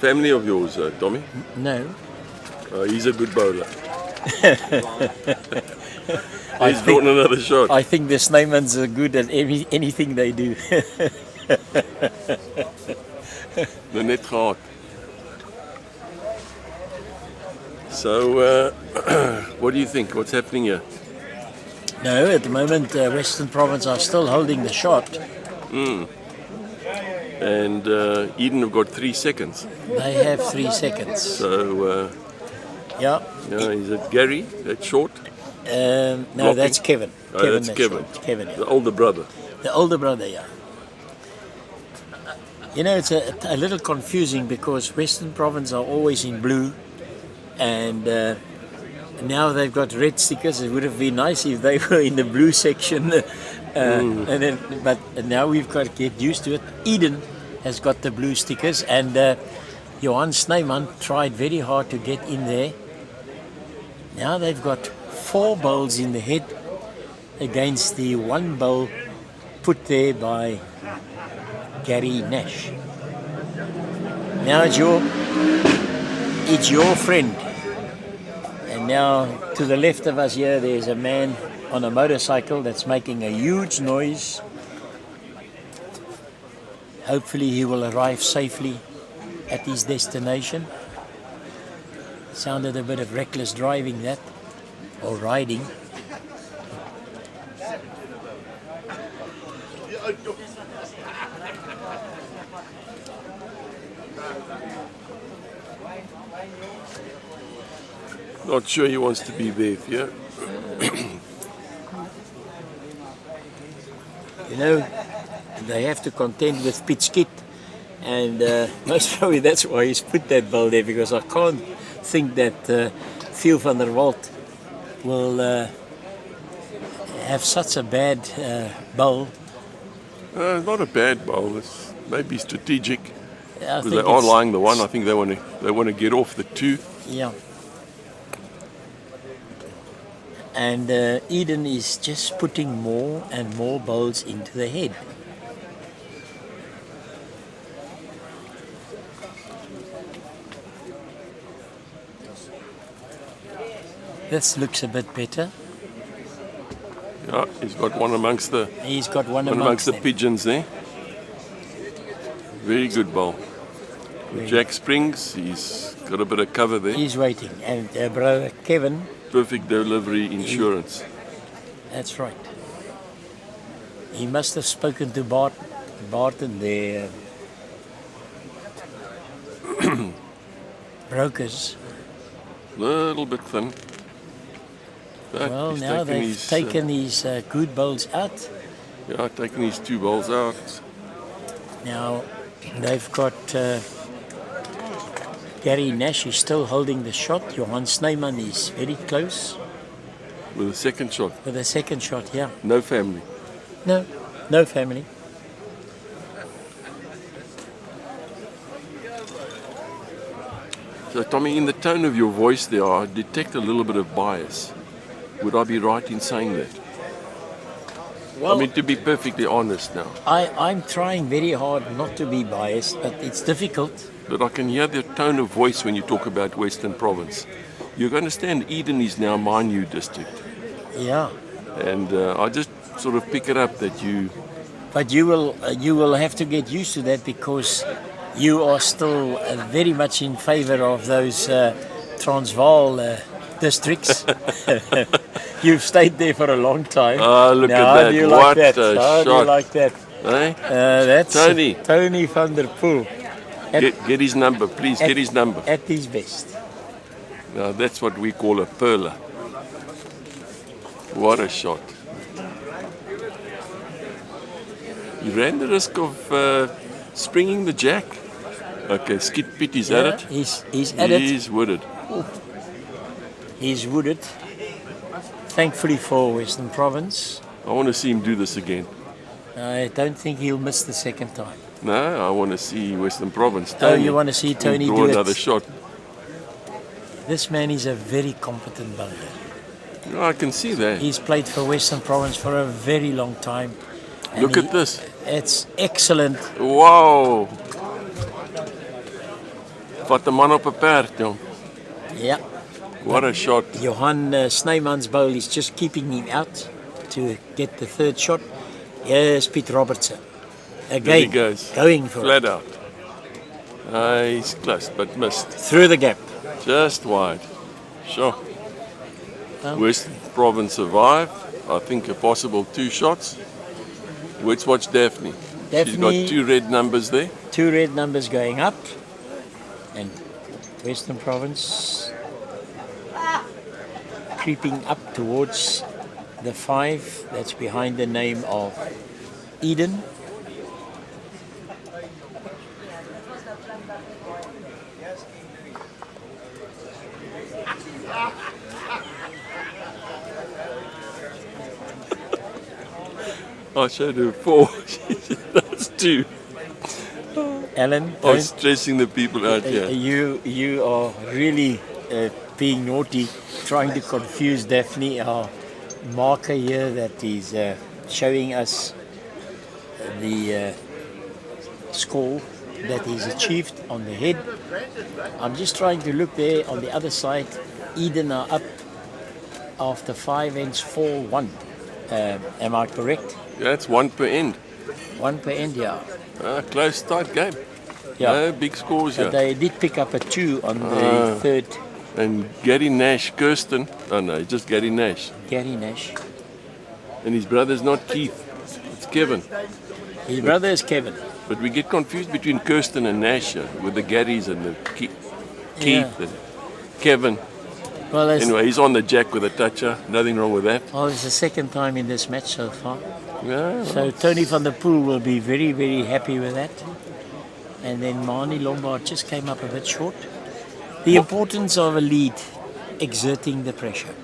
Family of yours, Tommy? No. He's a good bowler. He's brought another shot. I think the Snymans are good at anything they do. The net gehad. So, what do you think? What's happening here? No, at the moment, Western Province are still holding the shot. And Eden have got 3 seconds. They have 3 seconds. So, yeah. Is it Gary that's short? No, Blocking? that's Kevin. That's Kevin. Short. Kevin, yeah. The older brother. The older brother, yeah. You know, it's a little confusing because Western Province are always in blue, and now they've got red stickers. It would have been nice if they were in the blue section, but now we've got to get used to it. Eden has got the blue stickers, and Johan Snyman tried very hard to get in there. Now they've got 4 bowls in the head against the 1 bowl put there by Gary Nash. Now it's your friend. And now to the left of us here, there's a man on a motorcycle that's making a huge noise. Hopefully he will arrive safely at his destination. Sounded a bit of reckless driving, that, or riding. Not sure he wants to be there, yeah. You know, they have to contend with pitch kit, and most probably that's why he's put that bowl there, because I can't think that Phil van der Walt will have such a bad bowl. Not a bad bowl. It's maybe strategic. I Because think they are it's- lying the one. I think they want to get off the two. Yeah. And Eden is just putting more and more bowls into the head. This looks a bit better. Yeah, he's got one amongst the He's got one amongst the them. pigeons there. Very good bowl. With Jack Springs, he's got a bit of cover there. He's waiting. And brother Kevin, Perfect delivery insurance. that's right. He must have spoken to Barton, their brokers. Little bit thin. But Well, he's now taken they've his, taken his good bowls out. yeah, taken his two bowls out. Now they've got Gary Nash is still holding the shot. Johan Snyman is very close With a second shot. with the second shot. Yeah, No family. no family. So, Tommy, in the tone of your voice there, I detect a little bit of bias. Would I be right in saying that? Well, I mean, to be perfectly honest now. I'm trying very hard not to be biased, but it's difficult. But I can hear the tone of voice when you talk about Western Province. You understand Eden is now my new district. Yeah, And I just sort of pick it up that you... but you will have to get used to that because you are still very much in favour of those Transvaal districts. You've stayed there for a long time. Ah, look now, at how that. do you What like that? a How do you shot. like that? Eh? That's Tony. Tony van der Poel Get his number, please. Get his number. at his best. Now, that's what we call a perler. What a shot. He ran the risk of springing the jack. Okay, Skit Pitt is at it. He's at it. He's wooded. He's wooded. Thankfully for Western Province, I want to see him do this again. I don't think he'll miss the second time. No, I want to see Western Province. Oh, you want to see Tony draw do another it? shot. This man is a very competent bowler. No, I can see that. He's played for Western Province for a very long time. and Look he- at this. It's excellent. Wow. Vat 'n man op 'n perd, jong. Yeah. What a shot. Johan Snyman's bowl is just keeping him out to get the third shot. Here's Pete Robertson. There Again, he goes. going for it. Flat out. He's close, but missed. Through the gap. Just wide. Sure. Oh. Western Province survive. I think a possible 2 shots. Let's watch Daphne. She's got Daphne- 2 red numbers there. 2 red numbers going up. And Western Province creeping up towards the 5 that's behind the name of Eden. I showed her 4. That's 2. Alan, I was stressing the people out here. you are really being naughty, trying to confuse Daphne, our marker here that is showing us the score that is achieved on the head. I'm just trying to look there on the other side. Eden are up after 5 ends 4-1. Am I correct? That's 1 per end. 1 per end, yeah. Close, tight game. Yeah. No big scores But here. they did pick up a 2 on the third. And Gary Nash, Kirsten. Oh no, just Gary Nash. Gary Nash. And his brother's not Keith. It's Kevin. His brother is Kevin. But we get confused between Kirsten and Nash here, with the Garys and the Keith Yeah. and Kevin. Well, it's, Anyway, he's on the jack with a toucher. Nothing wrong with that. well, it's the second time in this match so far. Yeah. So Tony van der Poel will be very, very happy with that. And then Marnie Lombard just came up a bit short. The importance of a lead exerting the pressure.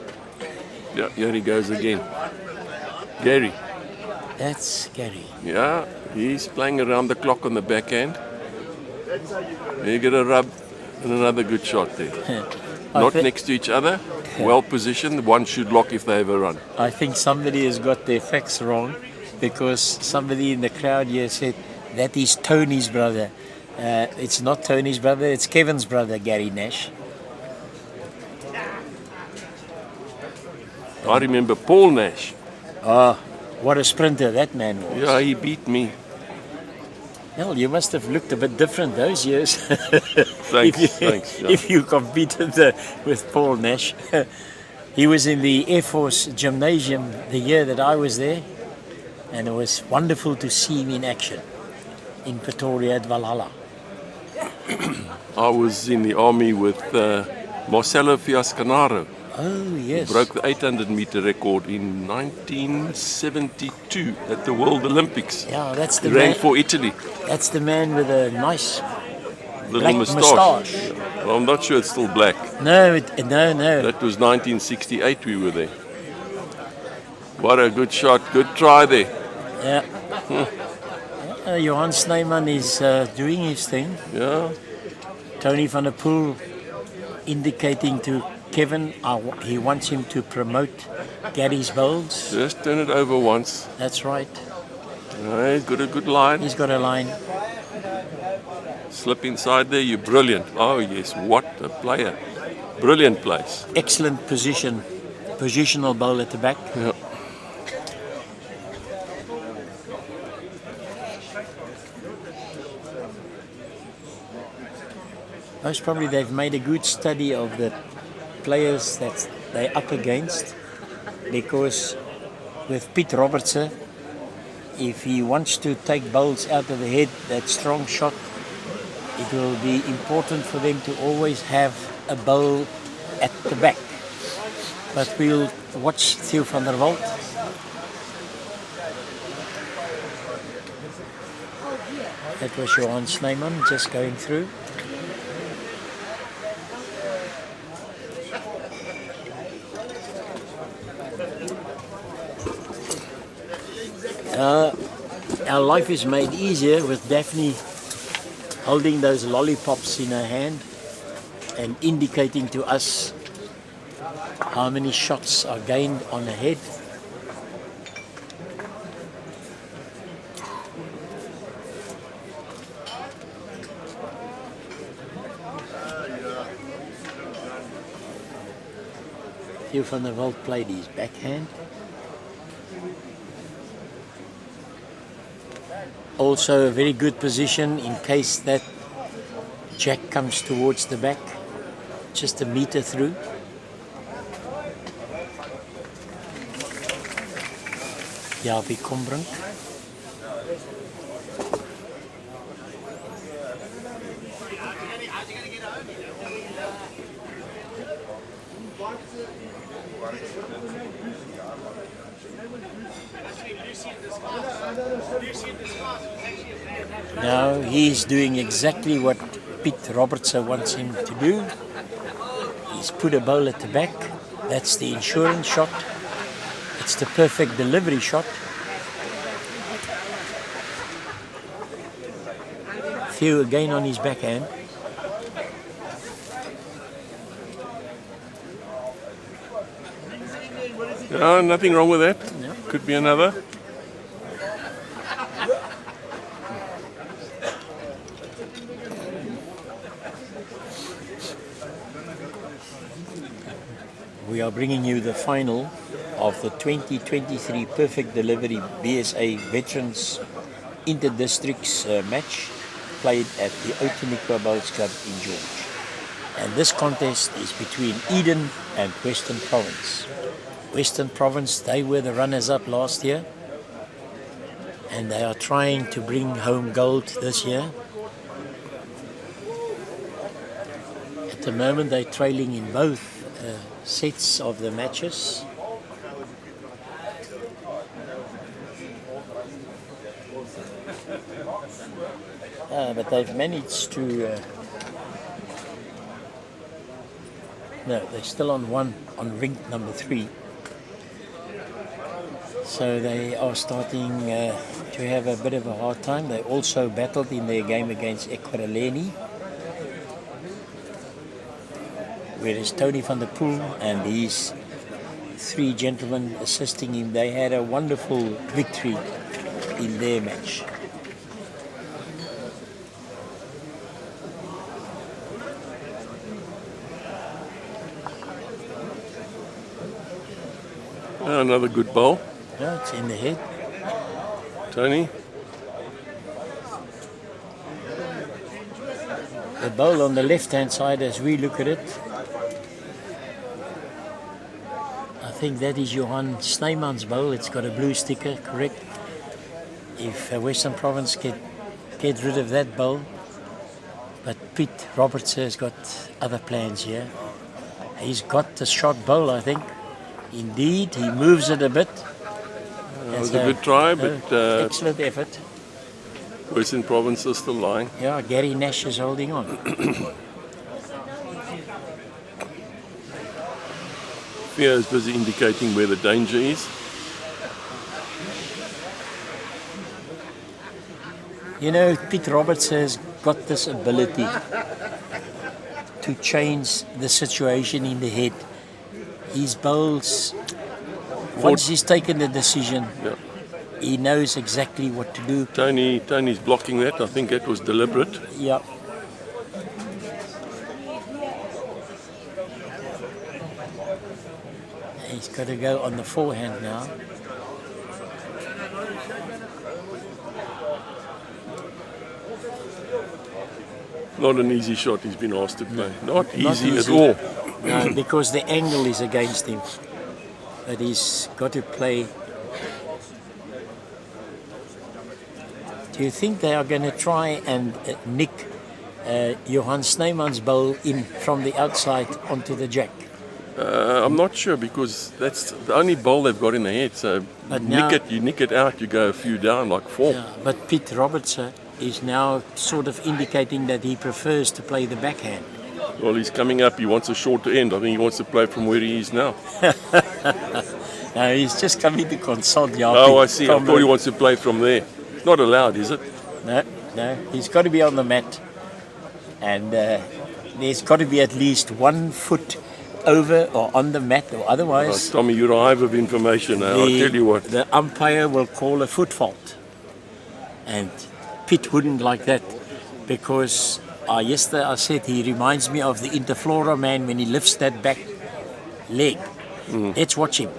Yeah, here he goes again. Gary. That's Gary. Yeah, he's playing around the clock on the backhand. You get a rub and another good shot there. Not next to each other, well positioned. One should lock if they have a run. I think somebody has got their facts wrong, because somebody in the crowd here said that is Tony's brother. It's not Tony's brother, it's Kevin's brother, Gary Nash. I remember Paul Nash. What a sprinter that man was. Yeah, he beat me. Well, you must have looked a bit different those years. Thanks. Yeah. If you competed with Paul Nash. He was in the Air Force gymnasium the year that I was there, and it was wonderful to see him in action in Pretoria at Valhalla. I was in the army with Marcelo Fiascanaro. Oh, yes. Broke the 800-meter record in 1972 at the World Olympics. Yeah, that's the Ran man. for Italy. That's the man with a nice Little black moustache. moustache. Well, I'm not sure it's still black. No. That was 1968 we were there. What a good shot. Good try there. Yeah. Johan Snyman is doing his thing. Yeah. Tony van der Poel indicating to Kevin he wants him to promote Gary's bowls. Just turn it over once. That's right. He's got a good line. He's got a line. Slip inside there, you're brilliant. Oh yes, what a player. Brilliant place. Excellent positional bowl at the back. Yeah. Most probably they've made a good study of the players that they're up against, because with Piet Robertson, if he wants to take bowls out of the head, that strong shot, it will be important for them to always have a bowl at the back. But we'll watch Theo van der Walt. That was Johan Snyman just going through. Our life is made easier with Daphne holding those lollipops in her hand and indicating to us how many shots are gained on the head. Theo van der Walt played his backhand. Also a very good position in case that jack comes towards the back, just a meter through. Jaapie Kombrink. Now he's doing exactly what Piet Robertson wants him to do. He's put a bowl at the back. That's the insurance shot. It's the perfect delivery shot. Theo again on his backhand. No, nothing wrong with that. No. Could be another. We are bringing you the final of the 2023 Perfect Delivery BSA Veterans Inter-Districts match played at the Outeniqua Bowls Club in George. And this contest is between Eden and Western Province. Western Province, they were the runners-up last year, and they are trying to bring home gold this year. At the moment, they're trailing in both sets of the matches. But they've managed to... no, they're still on one, on ring number 3. So they are starting to have a bit of a hard time. They also battled in their game against Equaraleni. Whereas Tony van der Poel and his 3 gentlemen assisting him, they had a wonderful victory in their match. Another good bowl. Yeah, it's in the head. Tony. The bowl on the left-hand side, as we look at it, I think that is Johan Snyman's bowl. It's got a blue sticker, correct? If Western Province get rid of that bowl, but Pete Roberts has got other plans here. He's got the short bowl, I think. Indeed, he moves it a bit. It was a good try, but excellent effort. Western Province is still lying. Yeah, Gary Nash is holding on. Theo is busy indicating where the danger is. You know, Pete Roberts has got this ability to change the situation in the head. His bowls, once he's taken the decision, he knows exactly what to do. Tony's blocking that. I think that was deliberate. Yeah. He's got to go on the forehand now. Not an easy shot he's been asked to play. Not easy at all. No, because the angle is against him. But he's got to play. Do you think they are going to try and nick Johan Snyman's bowl in from the outside onto the jack? I'm not sure, because that's the only bowl they've got in the head. So you nick it out, you go a few down, like 4. Yeah, but Pete Roberts is now sort of indicating that he prefers to play the backhand. Well, he's coming up. He wants a shorter end. I think he wants to play from where he is now. No, he's just coming to consult Yapi. Oh, I see. I thought he wants to play from there. It's not allowed, is it? No. He's got to be on the mat. And there's got to be at least 1 foot over or on the mat, or otherwise... Tommy, you're a hive of information now. I'll tell you what. The umpire will call a foot fault. And Pitt wouldn't like that, because yesterday I said he reminds me of the Interflora man when he lifts that back leg. Let's watch him.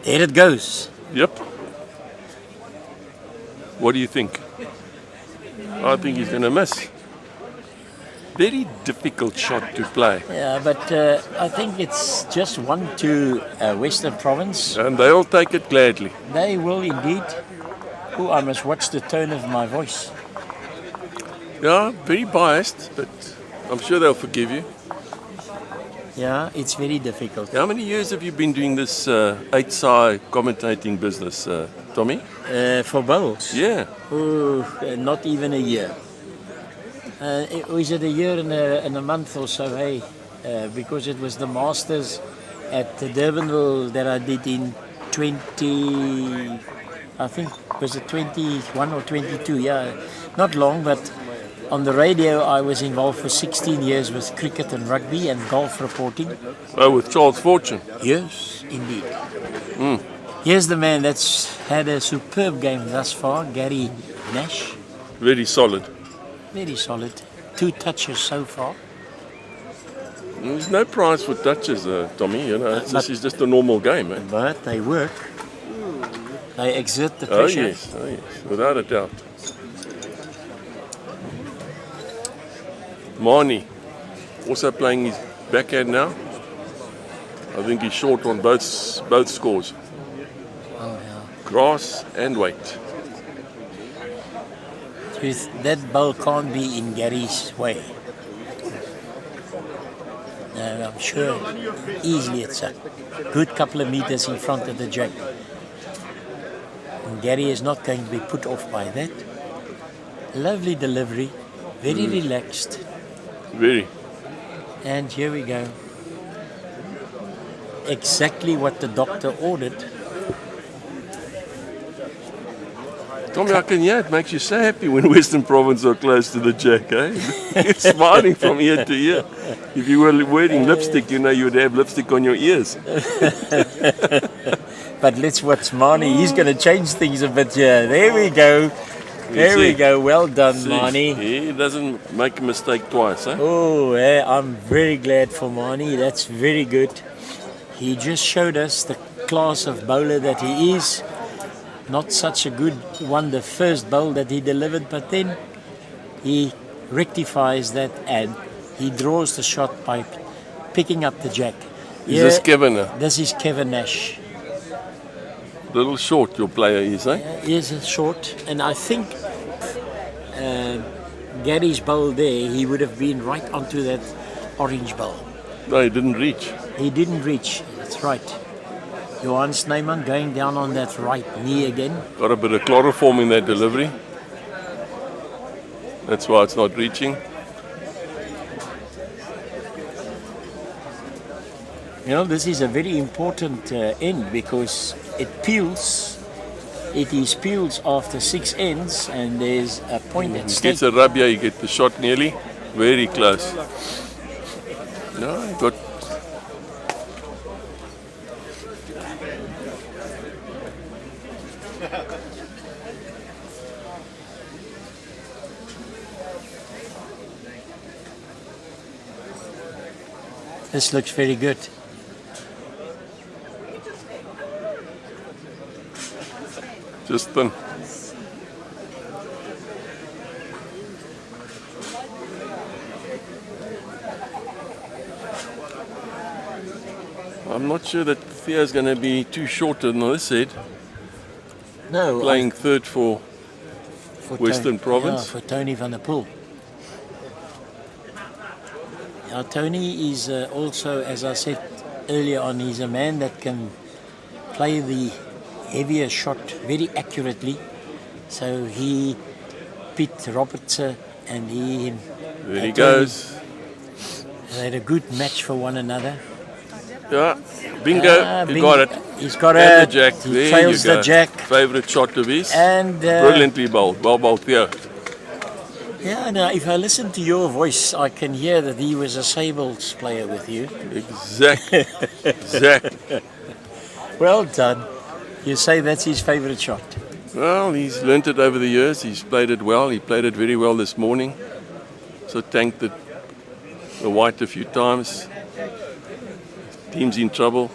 There it goes. Yep. What do you think? I think he's going to miss. Very difficult shot to play. Yeah, but I think it's just 1 to Western Province. And they'll take it gladly. They will indeed. Oh, I must watch the tone of my voice. Yeah, very biased, but I'm sure they'll forgive you. Yeah, it's very difficult. How many years have you been doing this 8-side commentating business, Tommy? For bowls? Yeah. Oh, not even a year. Was it a year and a month or so, hey? Because it was the Masters at Durbanville that I did in 20... I think, was it 21 or 22? Yeah, not long, but on the radio I was involved for 16 years with cricket and rugby and golf reporting. Oh, with Charles Fortune? Yes, indeed. Here's the man that's had a superb game thus far, Gary Nash. Very solid. Very solid. 2 touches so far. There's no prize for touches, Tommy. You know, this is just a normal game, eh? But they work. They exert the pressure. Oh yes, without a doubt. Marnie, also playing his backhand now. I think he's short on both scores. Oh, yeah. Grass and weight. That ball can't be in Gary's way. No, I'm sure easily it's a good couple of meters in front of the jack. And Gary is not going to be put off by that. Lovely delivery, very relaxed. Very. And here we go. Exactly what the doctor ordered. Tommy, I can hear it makes you so happy when Western Province are close to the jack, eh? You're smiling from ear to ear. If you were wearing lipstick, you know you would have lipstick on your ears. But let's watch Marnie. He's going to change things a bit here. There we go. There we go. Well done, Marnie. He doesn't make a mistake twice, eh? Oh, I'm very glad for Marnie. That's very good. He just showed us the class of bowler that he is. Not such a good one, the first bowl that he delivered, but then he rectifies that and he draws the shot by picking up the jack. Is this Kevin? This is Kevin Nash. Little short, your player is, eh? He is short, and I think Gary's bowl there, he would have been right onto that orange bowl. No, he didn't reach. He didn't reach, that's right. Johan Snyman going down on that right knee again. Got a bit of chloroform in that delivery. That's why it's not reaching. You know, this is a very important end because it peels. It is peels after 6 ends and there's a point at He stake. gets a rub here, you get the shot nearly. Very close. No, he got... This looks very good. Just thin. I'm not sure that Theo's going to be too short on this head. No, Playing third for Western Tony, Province. Yeah, for Tony van der Poel. Now, Tony is also, as I said earlier on, he's a man that can play the heavier shot very accurately. So he, Pete Robertson and he... There he goes. They had a good match for one another. Yeah, bingo, you got it. He's got And it. the jack, He there trails you go. the jack. Favourite shot of his. And Brilliantly bowled, well bowled Theo. yeah, now if I listen to your voice, I can hear that he was a Sables player with you. Exactly, exactly. Well done. You say that's his favourite shot. Well, he's learnt it over the years. He's played it well. He played it very well this morning. So tanked the white a few times. Team's in trouble.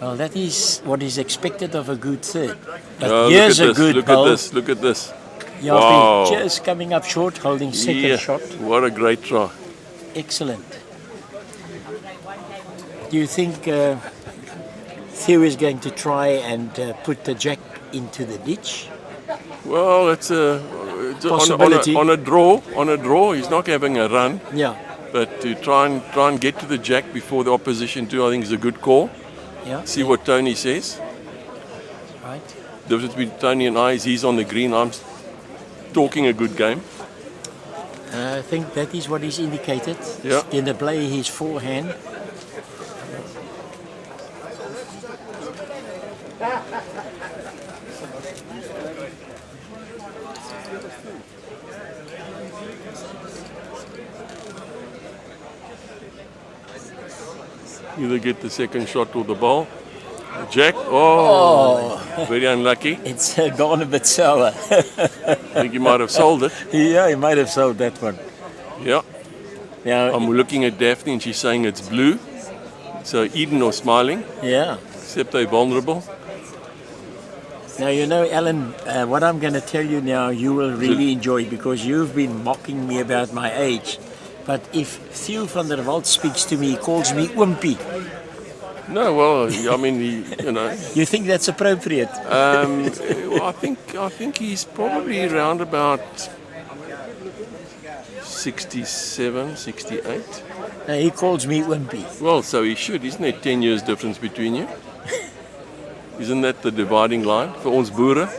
Well, that is what is expected of a good third. But Oh, here's a look at this, good look bowl. at this, look at this. Yapi Wow. just coming up short, holding second Yeah, shot. what a great try. Excellent. Do you think Theo is going to try and put the jack into the ditch? Well, it's Possibility. on a draw. He's not having a run, Yeah, but to try and get to the jack before the opposition do, I think is a good call. yeah, See what Tony says. right. The difference between Tony and I is he's on the green. I'm talking a good game. I think that is what is indicated. Yeah. He's going to play his forehand. Either get the second shot or the ball. Jack, oh, very unlucky. It's gone a bit sour. I think he might have sold it. Yeah, he might have sold that one. Yeah, Now, I'm looking at Daphne and she's saying it's blue. So Eden or smiling, yeah. except they're vulnerable. Now, you know, Alan, what I'm going to tell you now, you will really enjoy because you've been mocking me about my age. But if Theo van der Walt speaks to me, he calls me Oompie. No, well, I mean, you know, You think that's appropriate? well, I think he's probably around about 67, 68. He calls me Wimpy. Well, so he should. Isn't there 10 years difference between you? Isn't that the dividing line vir ons boere?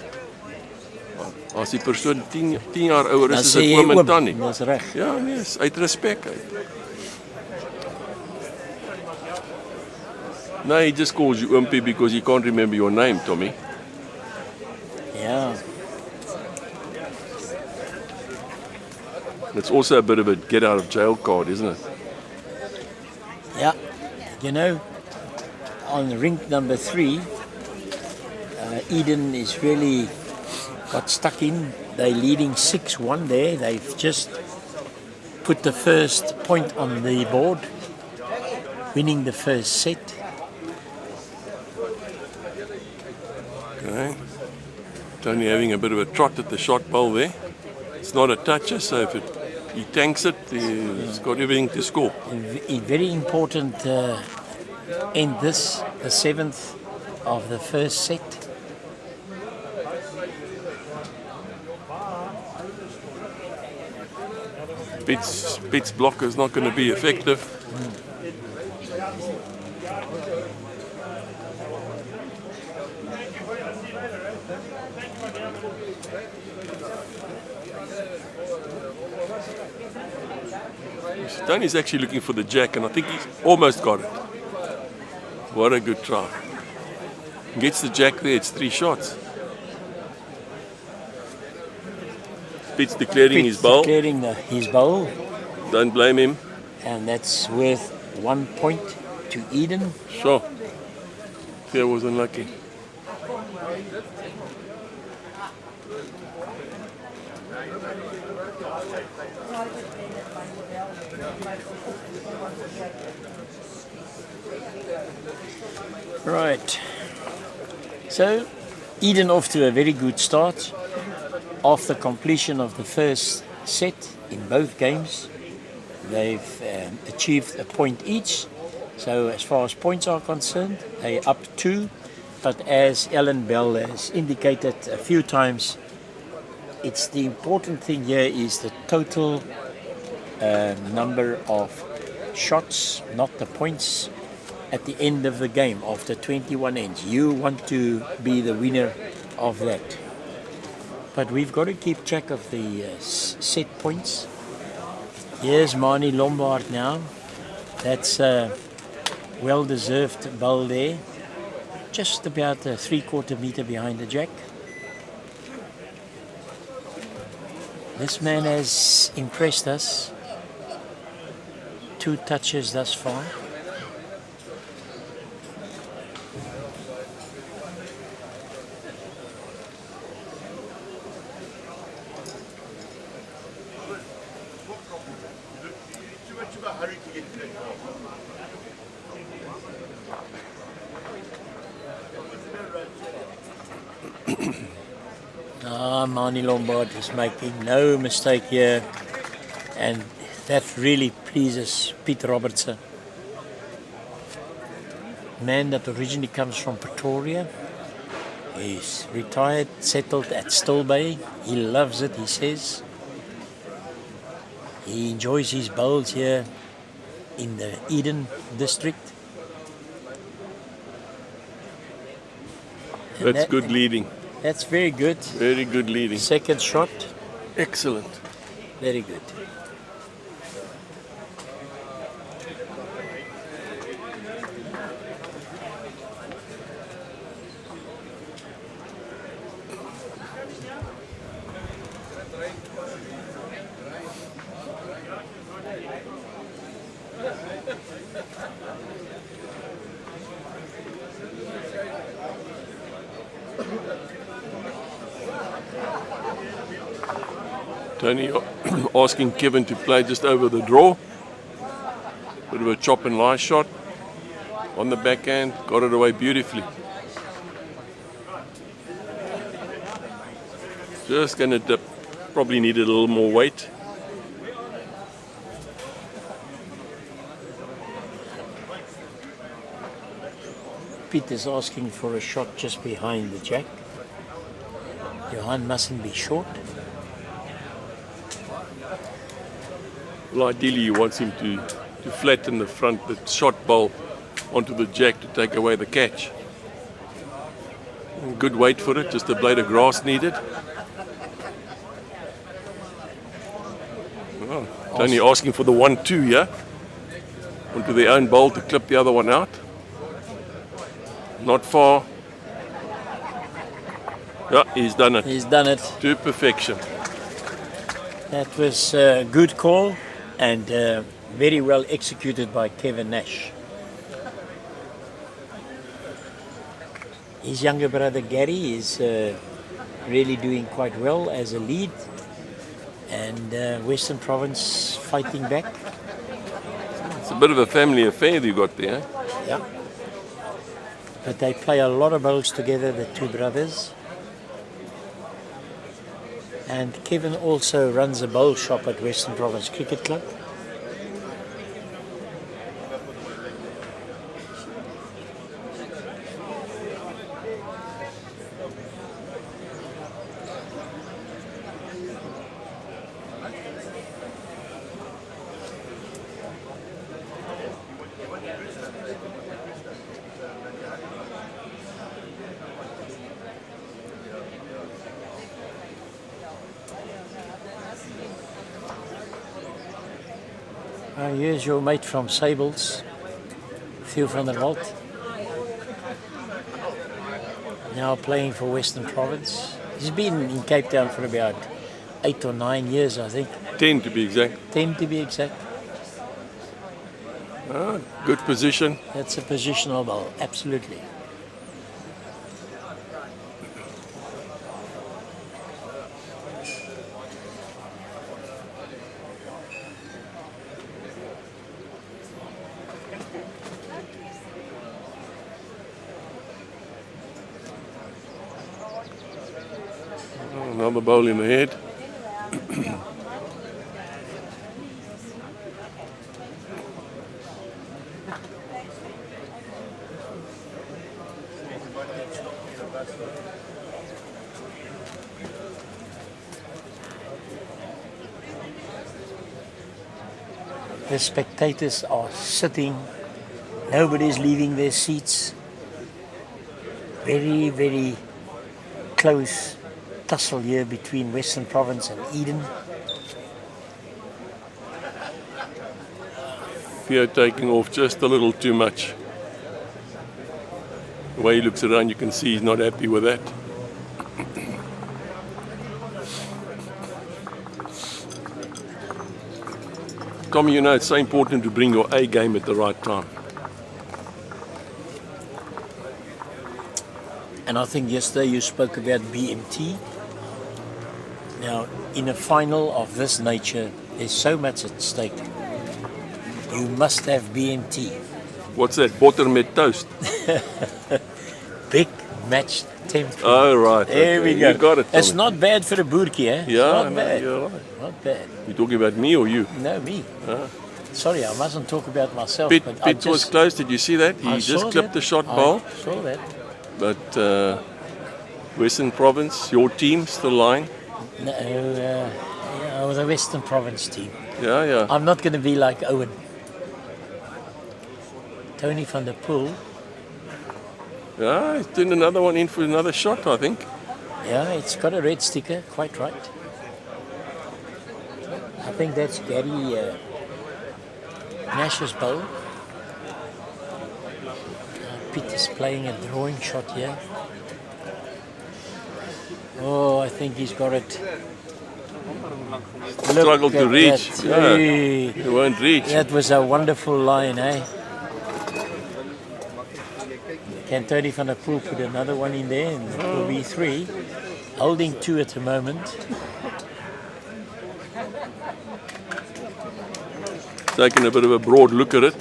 As die persoon 10 jaar ouer is, is dit oom en tannie. Dis reg. Ja, nee, uit respek uit. No, he just calls you Oompie because he can't remember your name, Tommy. Yeah. It's also a bit of a get out of jail card, isn't it? Yeah. You know, on rink number 3, Eden is really got stuck in. They're leading 6-1 there. They've just put the first point on the board, winning the first set. Okay. Tony having a bit of a trot at the shot bowl there. It's not a toucher, so if he tanks it, he's got everything to score. A very important end this, the 7th of the first set. Pitt's blocker is not going to be effective. Tony's actually looking for the jack, and I think he's almost got it. What a good try. Gets the jack there, it's 3 shots. Pitt's declaring his bowl. Declaring his bowl. Don't blame him. And that's worth 1 point to Eden. Sure. Pierre was unlucky. Right. So, Eden off to a very good start. After completion of the first set in both games, they've achieved a point each. So as far as points are concerned, they're up 2. But as Ellen Bell has indicated a few times, it's the important thing here is the total number of shots, not the points at the end of the game after 21 ends. You want to be the winner of that. But we've got to keep track of the set points. Here's Mani Lombard now. That's a well-deserved bowl there. Just about 3/4 meter behind the jack. This man has impressed us. 2 touches thus far. Mani Lombard is making no mistake here, and that really pleases Piet Robertson. Man that originally comes from Pretoria. He's retired, settled at Still Bay. He loves it, he says. He enjoys his bowls here in the Eden district. That's good leading. That's very good. Very good leading. Second shot. Excellent. Very good. Tony asking Kevin to play just over the draw. Bit of a chop and lie shot on the backhand. Got it away beautifully. Just going to dip. Probably needed a little more weight. Piet is asking for a shot just behind the jack. Johan mustn't be short. Well, ideally he wants him to flatten the front, the shot bowl onto the jack to take away the catch. Good weight for it, just a blade of grass needed. Oh, Tony asking for the 1-2, yeah? Onto their own bowl to clip the other one out. Not far. Yeah, he's done it He's done it. to perfection. That was a good call and very well executed by Kevin Nash. His younger brother Gary is really doing quite well as a lead, and Western Province fighting back. It's a bit of a family affair you got there. Yeah. But they play a lot of bowls together, the two brothers. And Kevin also runs a bowl shop at Western Province Cricket Club. Here's your mate from Sables, Theo van der Walt. Now playing for Western Province. He's been in Cape Town for about 8 or 9 years, I think. 10 to be exact. 10 to be exact. Good position. That's a positional bowl, absolutely. Another bowl in the head. The spectators are sitting, nobody's leaving their seats. Very, very close tussle here between Western Province and Eden. Theo taking off just a little too much. The way he looks around, you can see he's not happy with that. Tommy, you know it's so important to bring your A game at the right time. And I think yesterday you spoke about BMT. Now, in a final of this nature, there's so much at stake. You must have BMT. What's that? Butter met toast? Big match tempo. Oh, right. There okay. we go. You got it, Tommy. It's not bad for a boertjie, eh? Yeah, It's not bad. you're right. Not bad. You talking about me or you? No, me. Sorry, I mustn't talk about myself. Pitt but I was just, close. Did you see that? He I just saw clipped that. the shot I ball. saw that. But Western Province, your team still lying? No, yeah, the Western Province team. Yeah, yeah. I'm not going to be like Owen. Tony van der Poel. Yeah, he's doing another one in for another shot, I think. Yeah, it's got a red sticker, quite right. I think that's Gary Nash's bowl. Pitt is playing a drawing shot here. Oh, I think he's got it. Struggled to reach. That. Yeah, Hey, he won't reach. that was a wonderful line, eh? Can Tony van der Poel put another one in there, and it will be 3. Holding 2 at the moment. Taking a bit of a broad look at it.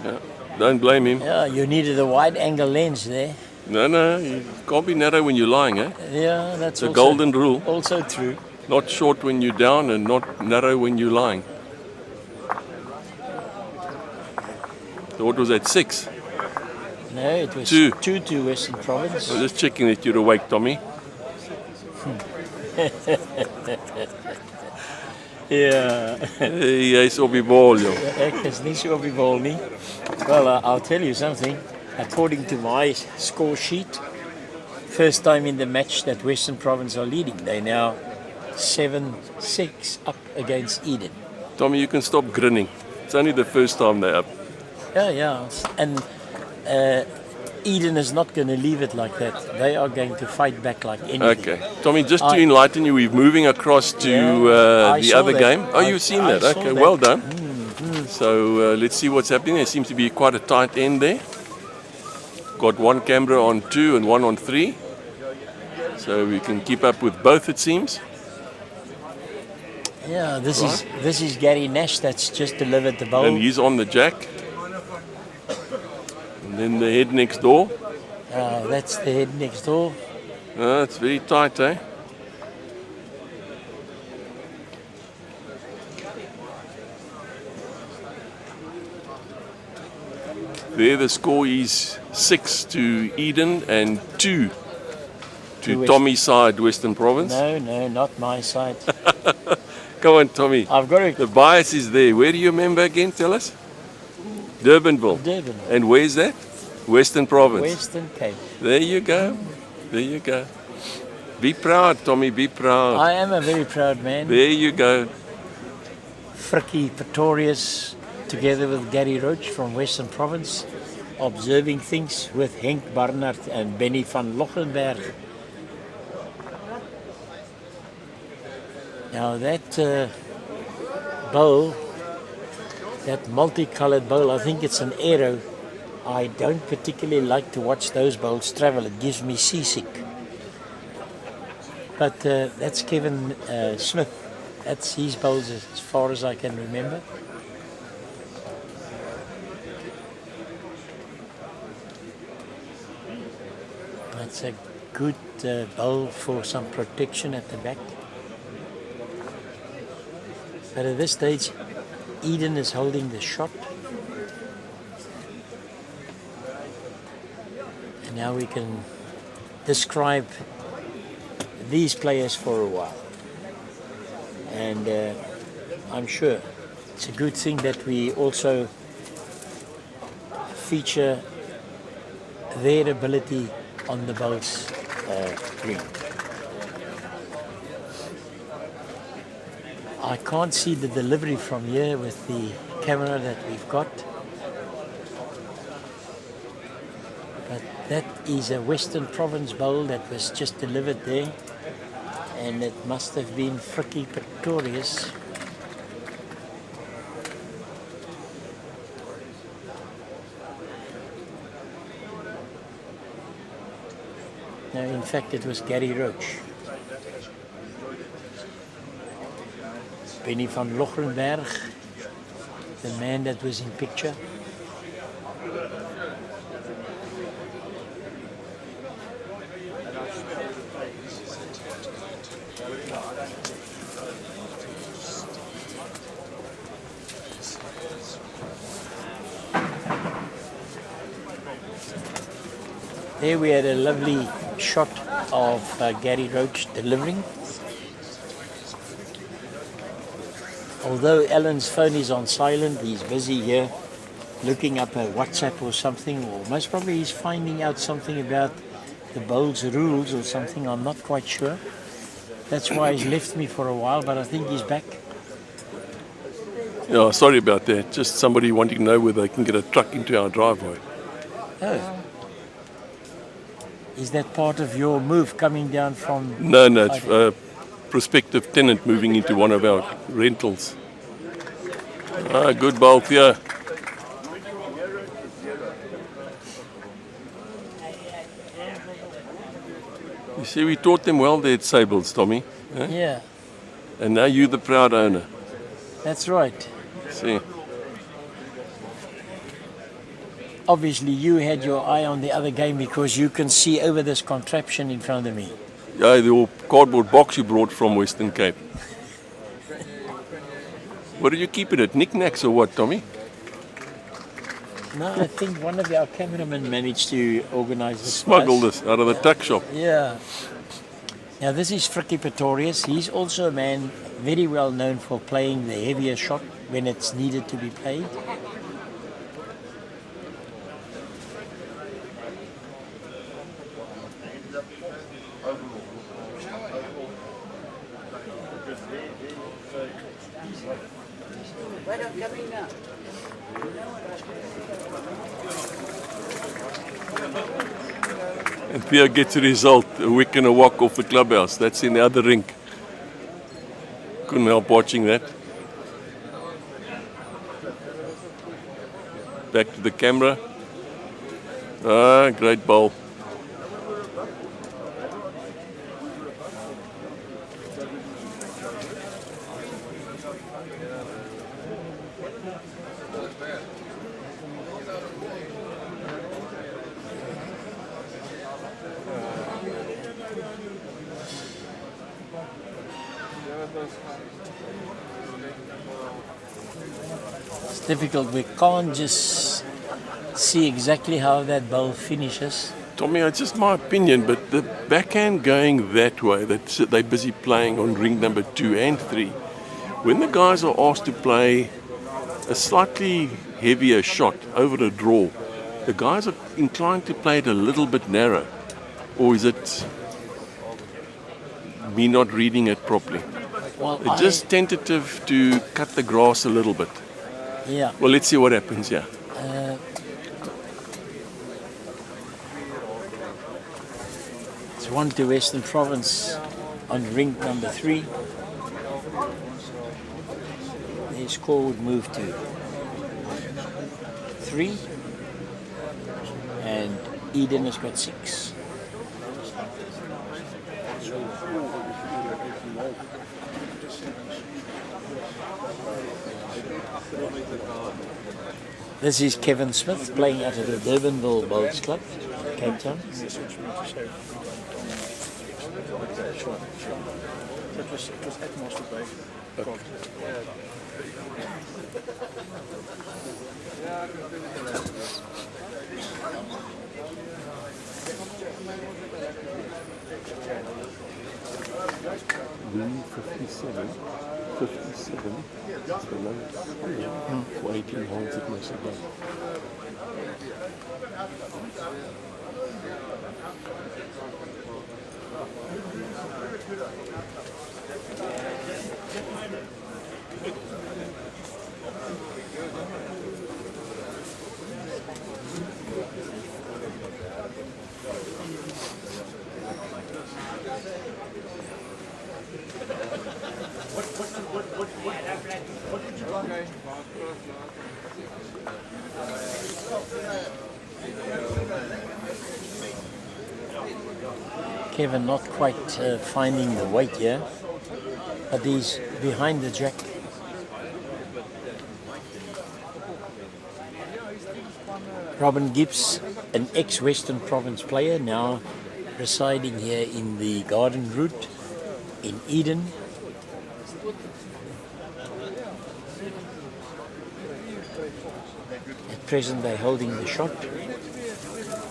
Yeah, don't blame him. Yeah, you needed a wide angle lens there. No, you can't be narrow when you're lying, eh? Yeah, that's It's a also, golden rule. also true. Not short when you're down and not narrow when you're lying. So what was that, 6? No, it was 2. 2 to Western Province. I'm just checking that you're awake, Tommy. Yeah. Jy's op die bal, joh. Ek is nie so op die bal nie. Well, I'll tell you something. According to my score sheet, first time in the match that Western Province are leading. They're now 7-6 up against Eden. Tommy, you can stop grinning. It's only the first time they're up. Yeah. And Eden is not going to leave it like that. They are going to fight back like anything. Okay. Tommy, just to enlighten you, we're moving across to I the saw other that. game. Oh, you've seen I that. saw Okay, that. well done. So let's see what's happening. There seems to be quite a tight end there. Got one camera on 2 and one on 3. So we can keep up with both, it seems. Yeah, this is Gary Nash that's just delivered the bowl. And he's on the jack. And then the head next door. That's the head next door. It's very tight, eh? There the score is 6 to Eden and 2 to Tommy's side, Western Province. No, not my side. Come on, Tommy. I've got The bias is there. Where do you remember again? Tell us. Durbanville. Durban. And where's that? Western Province. Western Cape. There you go. There you go. Be proud, Tommy. Be proud. I am a very proud man. There you go. Frikkie Pretorius, together with Gary Roach from Western Province, observing things with Henk Barnard and Benny van Lochenberg. Now that bowl, that multicolored bowl, I think it's an arrow. I don't particularly like to watch those bowls travel. It gives me seasick. But that's Kevin Smith. That's his bowls as far as I can remember. That's a good bowl for some protection at the back. But at this stage, Eden is holding the shot. And now we can describe these players for a while. And I'm sure it's a good thing that we also feature their ability on the bowls green. I can't see the delivery from here with the camera that we've got. But that is a Western Province bowl that was just delivered there. And it must have been Frikkie Pretorius. No, in fact it was Gary Roach. Benny van Lochenberg, the man that was in picture. There we had a lovely shot of Gary Roach delivering. Although Alan's phone is on silent, he's busy here looking up a WhatsApp or something, or most probably he's finding out something about the bowl's rules or something. I'm not quite sure. That's why he's left me for a while, but I think he's back. Yeah, sorry about that. Just somebody wanting to know whether they can get a truck into our driveway. Oh. Is that part of your move coming down from... No, it's a prospective tenant moving into one of our rentals. Good bowl here. You see, we taught them well there at Sables, Tommy. Eh? Yeah, And now you're the proud owner. that's right. See. Obviously, you had your eye on the other game because you can see over this contraption in front of me. Yeah, the old cardboard box you brought from Western Cape. What did you keep it at? Knickknacks or what, Tommy? No, I think one of our cameramen managed to organize this. Smuggle this out of the tuck shop. Yeah. Now, this is Frikkie Pretorius. He's also a man very well known for playing the heavier shot when it's needed to be played. Coming up. And Theo gets a result, a wick and a walk off the clubhouse. That's in the other rink. Couldn't help watching that. Back to the camera. Ah, great ball. It's difficult. We can't just see exactly how that ball finishes. Tommy, it's just my opinion, but the backhand going that way, that they're busy playing on ring number 2 and 3, when the guys are asked to play a slightly heavier shot over a draw, the guys are inclined to play it a little bit narrow. Or is it me not reading it properly? Well, It's just tentative to cut the grass a little bit. yeah. Well, let's see what happens here. It's 1 to Western Province on ring number 3. Their score would move to 3, and Eden has got 6. This is Kevin Smith playing out of the Durbanville Bowls Club, Cape Town. Win 57. 57. That's the lowest. For 18 holes it must have done. Kevin not quite finding the weight here, but he's behind the jack. Robin Gibbs, an ex-Western Province player, now residing here in the Garden Route in Eden. At present they're holding the shot.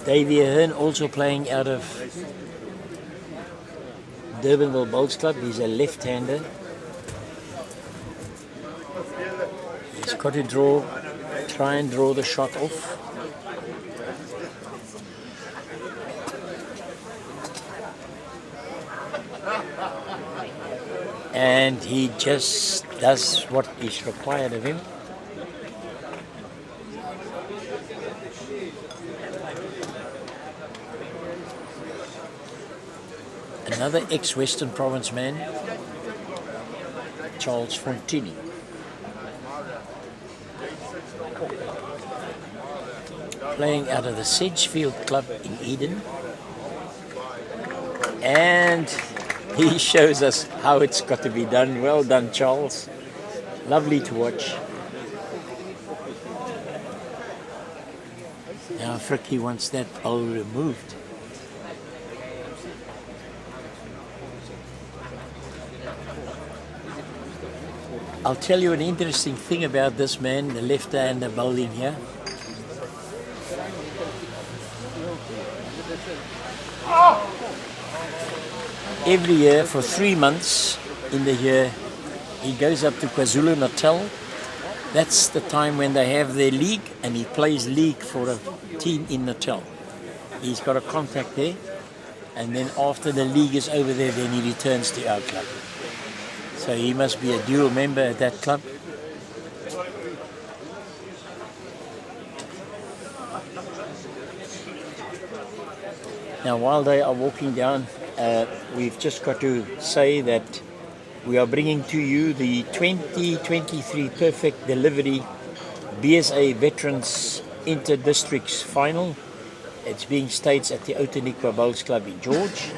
Davey Ahern also playing out of Durbanville Bowls Club. He's a left-hander. He's got to try and draw the shot off. And he just does what is required of him. Another ex-Western Province man, Charles Fontini. Playing out of the Sedgefield Club in Eden. And he shows us how it's got to be done. Well done, Charles. Lovely to watch. Now Frikkie wants that bowl removed. I'll tell you an interesting thing about this man, the left-hander bowling here. Every year for 3 months in the year, he goes up to KwaZulu-Natal. That's the time when they have their league, and he plays league for a team in Natal. He's got a contact there, and then after the league is over there, then he returns to our club. So he must be a dual member at that club. Now, while they are walking down, we've just got to say that we are bringing to you the 2023 Perfect Delivery BSA Veterans Inter-Districts Final. It's being staged at the Outeniqua Bowls Club in George.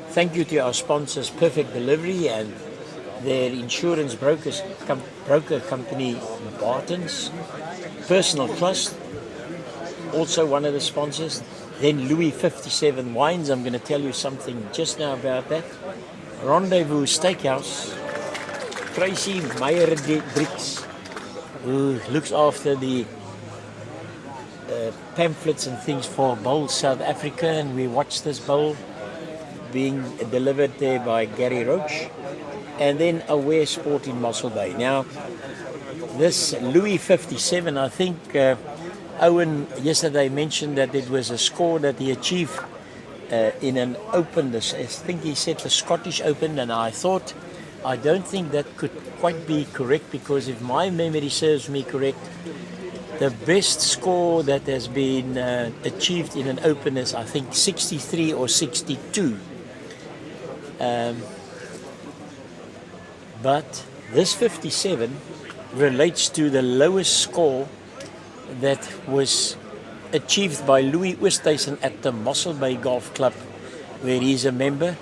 Thank you to our sponsors, Perfect Delivery, and their insurance broker company, Barton's. Personal Trust, also one of the sponsors. Then Louis 57 Wines. I'm going to tell you something just now about that. Rendezvous Steakhouse. Tracy Meyer-Drix, who looks after the pamphlets and things for Bowls South Africa, and we watched this bowl being delivered there by Gary Roach. And then Aware Sport in Mossel Bay. Now, this Louis 57, I think Owen yesterday mentioned that it was a score that he achieved in an Open. I think he said the Scottish Open, and I don't think that could quite be correct, because if my memory serves me correct, the best score that has been achieved in an Open is, I think, 63 or 62. But this 57 relates to the lowest score that was achieved by Louis Oosthuizen at the Mossel Bay Golf Club, where he's a member.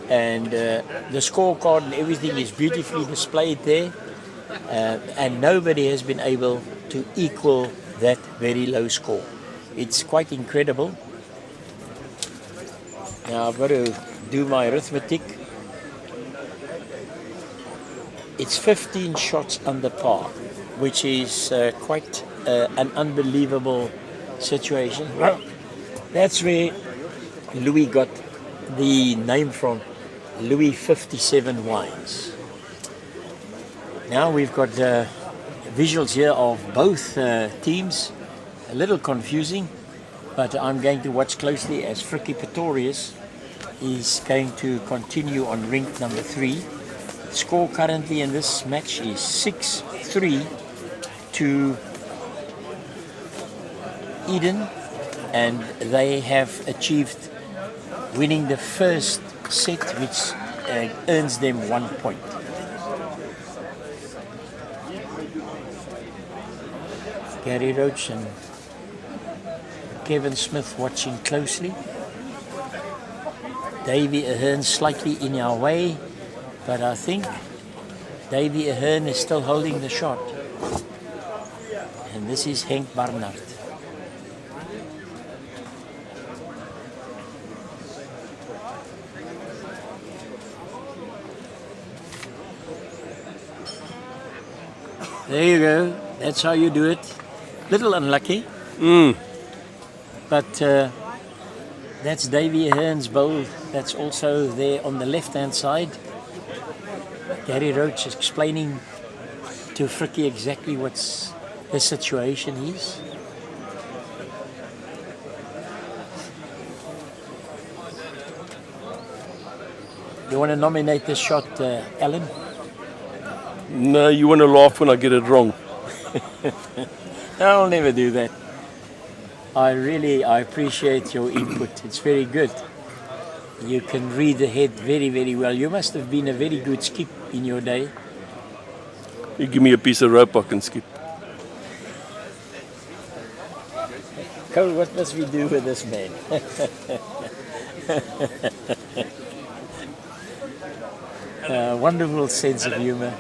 And the scorecard and everything is beautifully displayed there. And nobody has been able to equal that very low score. It's quite incredible. Now I've got to do my arithmetic. It's 15 shots under par, which is quite an unbelievable situation. Well, that's where Louis got the name from, Louis 57 Wines. Now we've got visuals here of both teams. A little confusing, but I'm going to watch closely as Frikkie Pretorius is going to continue on rink number 3. Score currently in this match is 6-3 to Eden, and they have achieved winning the first set, which earns them 1 point. Gary Roach and Kevin Smith watching closely. Davy Ahern slightly in our way, but I think Davy Ahern is still holding the shot. And this is Henk Barnard. There you go. That's how you do it. Little unlucky. But that's Davy Ahern's bowl. That's also there on the left-hand side. Gary Roach is explaining to Frikkie exactly what's the situation is. You want to nominate this shot, Alan? No, you want to laugh when I get it wrong. I'll never do that. I appreciate your input. It's very good. You can read ahead very, very well. You must have been a very good skip in your day. You give me a piece of rope, I can skip. Cole, what must we do with this man? Wonderful sense of humor.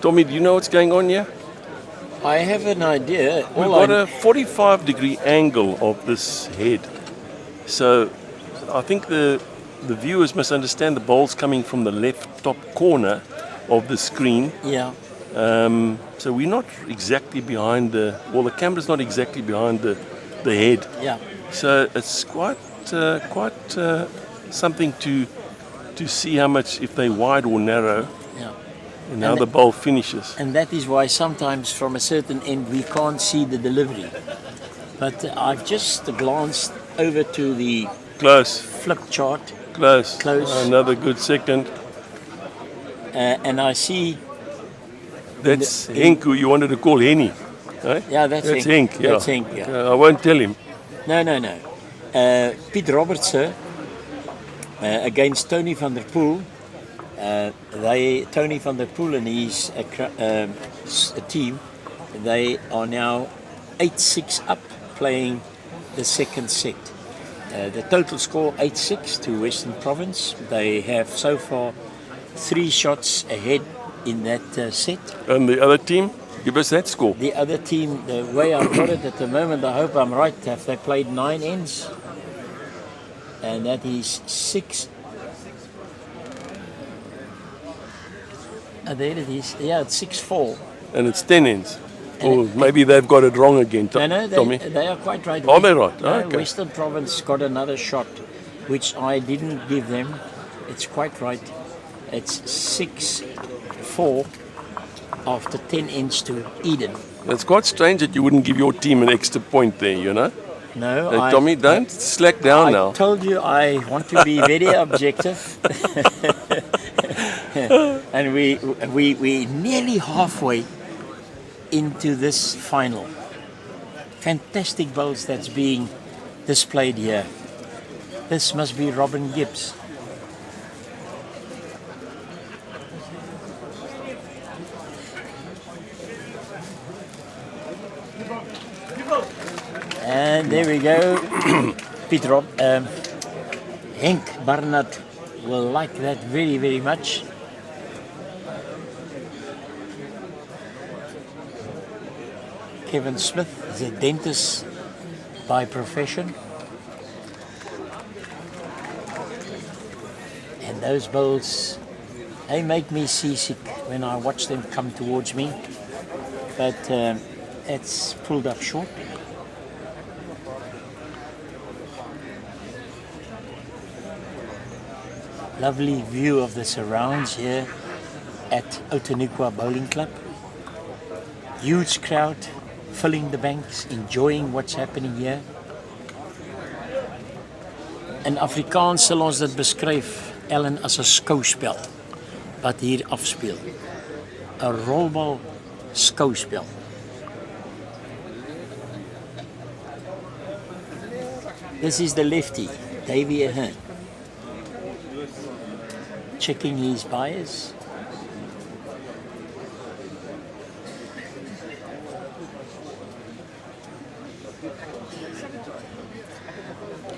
Tommy, do you know what's going on here? I have an idea. We've got a 45-degree angle of this head. So I think the viewers must understand the ball's coming from the left top corner of the screen. Yeah. So we're not exactly behind the camera's not exactly behind the head. Yeah. So it's quite something to see how much, if they're wide or narrow. Yeah. And now the bowl finishes. And that is why sometimes from a certain end we can't see the delivery. But I've just glanced over to the Close, flip chart close. Close. Another good second. and I see, That's Henk, who you wanted to call Henny. Eh? yeah, that's Henk. Yeah. That's Henk, yeah. I won't tell him. No. Piet Robertson against Tony van der Poel. Tony van der Poel and his a team, they are now 8-6 up, playing the second set. The total score 8-6 to Western Province. They have so far 3 shots ahead in that set. And the other team, give us that score. The other team, the way I've got it at the moment, I hope I'm right, have they played 9 ends? And that is 6. There it is. Yeah, it's 6-4. And it's 10 ends. Or maybe they've got it wrong again, No, Tommy. they are quite right. Are they right? No, Okay. Western Province got another shot, which I didn't give them. It's quite right. It's 6-4 after 10 ends to Eden. It's quite strange that you wouldn't give your team an extra point there, you know. No, Hey, Tommy, don't slack down I now. told you I want to be very objective. And we nearly halfway into this final. Fantastic bowls that's being displayed here. This must be Robin Gibbs. And there we go. Henk Barnard will like that very, very much. Kevin Smith is a dentist by profession. And those bowls, they make me seasick when I watch them come towards me. But it's pulled up short. Lovely view of the surrounds here at Outeniqua Bowling Club. Huge crowd filling the banks, enjoying what's happening here. In Afrikaans sal ons dit beskryf, Ellen, as 'n skouspel wat hier afspeel. 'n Rolbal skouspel. This is the lefty, Davy Ahern, checking his bias.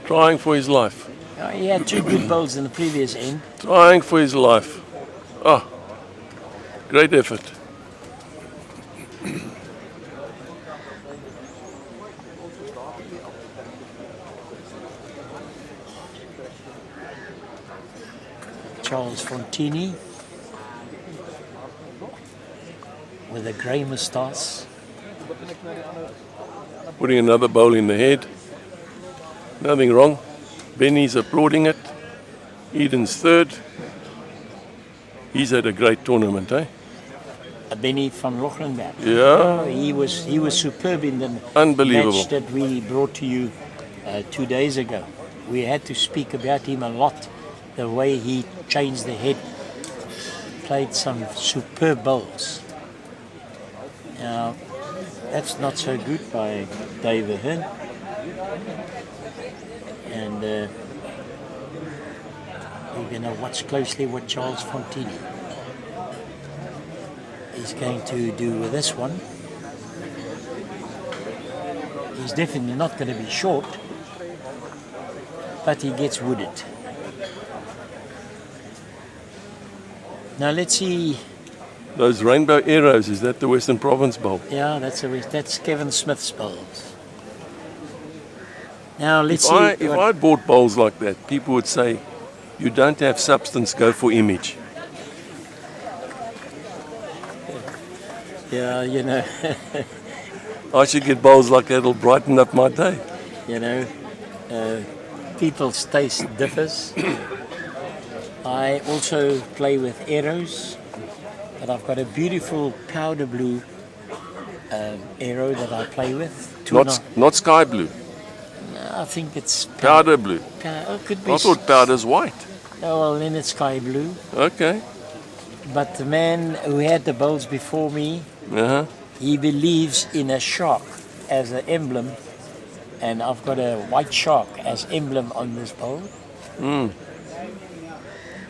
Trying for his life. He had 2 good bowls in the previous end. Trying for his life. Oh, great effort. Charles Fontini with a grey moustache. Putting another bowl in the head. Nothing wrong. Benny's applauding it. Eden's third. He's had a great tournament, eh? Benny van Lochenberg. Yeah. He was superb in the Unbelievable. match that we brought to you 2 days ago. We had to speak about him a lot. The way he changed the head, played some superb bowls. Now, that's not so good by Dave Ahern. And we're going to watch closely what Charles Fontini is going to do with this one. He's definitely not going to be short, but he gets wooded. Now let's see. Those rainbow arrows, is that the Western Province bowl? Yeah, that's Kevin Smith's bowls. Now let's If I bought bowls like that, people would say, you don't have substance, go for image. Yeah, you know, I should get bowls like that, it'll brighten up my day. you know, people's taste differs. I also play with arrows, But I've got a beautiful powder blue arrow that I play with. Not sky blue, I think it's powder blue. Could be. I thought powder's white. Oh, well, then it's sky blue. Okay. But the man who had the bowls before me, Uh-huh. he believes in a shark as an emblem, and I've got a white shark as emblem on this bowl. Are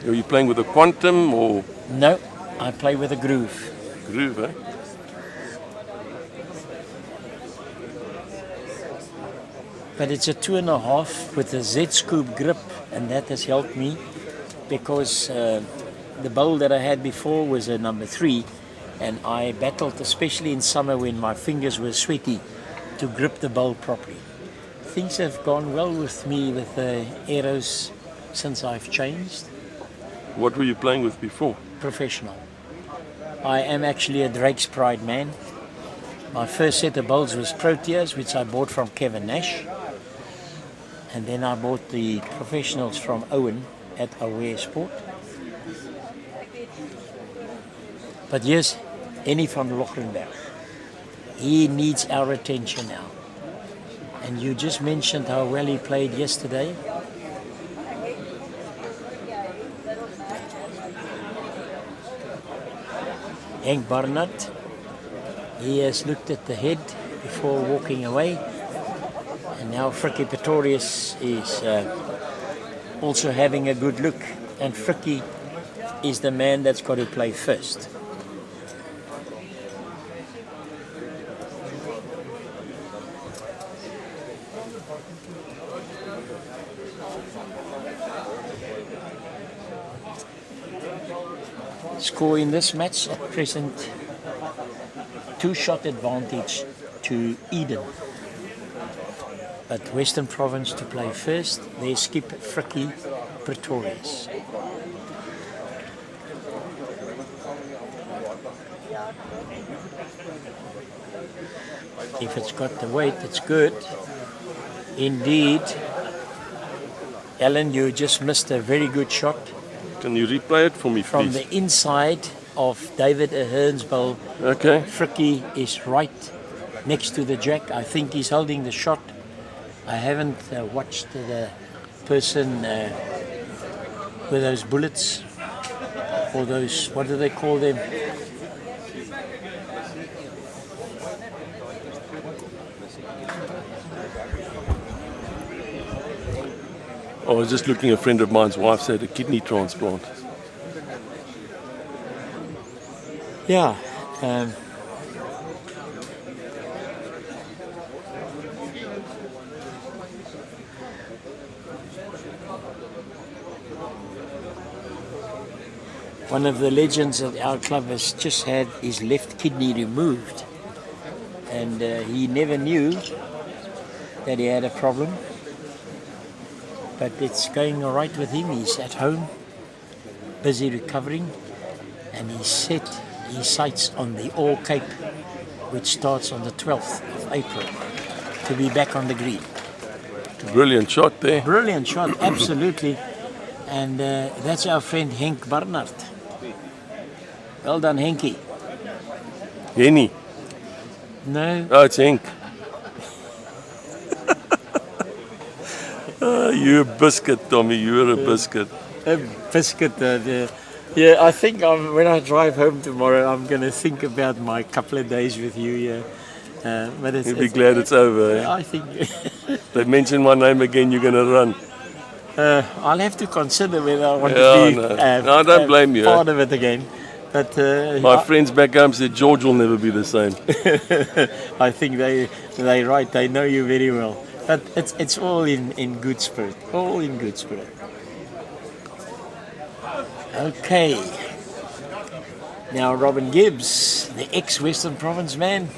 you playing with a quantum or No, I play with a groove. groove, eh? But it's a 2.5 with a Z-scoop grip, and that has helped me because the bowl that I had before was a number 3, and I battled, especially in summer when my fingers were sweaty, to grip the bowl properly. Things have gone well with me with the arrows since I've changed. What were you playing with before? Professional. I am actually a Drake's Pride man. My first set of bowls was Proteas, which I bought from Kevin Nash. And then I bought the professionals from Owen at Aware Sport. But yes, Henny van Lochrenberg, he needs our attention now. And you just mentioned how well he played yesterday. Henk Barnard, he has looked at the head before walking away. And now Frikkie Pretorius is also having a good look. And Frikkie is the man that's got to play first. Score in this match at present, 2-shot advantage to Eden. But Western Province to play first. They skip Frikkie Pretorius. If it's got the weight, it's good. Indeed. Alan, you just missed a very good shot. Can you replay it for me, From please? the inside of David Ahern's bowl. Okay. Frikkie is right next to the jack. I think he's holding the shot. I haven't watched the person with those bullets, or those, what do they call them? I was just looking, a friend of mine's wife's had a kidney transplant. Yeah. One of the legends at our club has just had his left kidney removed, and he never knew that he had a problem. But it's going all right with him. He's at home, busy recovering, and he set his sights on the All Cape, which starts on the 12th of April, to be back on the green. Brilliant shot there. Brilliant shot, absolutely. And that's our friend Henk Barnard. Well done, Henkie. Henny. No, Oh, it's Henk. You're a biscuit, Tommy. You're a biscuit. a biscuit. Yeah, I think when I drive home tomorrow, I'm going to think about my couple of days with you. Yeah, but You'll be glad it's over. Eh? I think They mention my name again, you're going to run. I'll have to consider whether I want Yeah, to be no. I don't blame you. part of it again. But My friends back home said George will never be the same. I think they're right. They know you very well. But it's all in good spirit. All in good spirit. Okay. Now Robin Gibbs, the ex-Western Province man,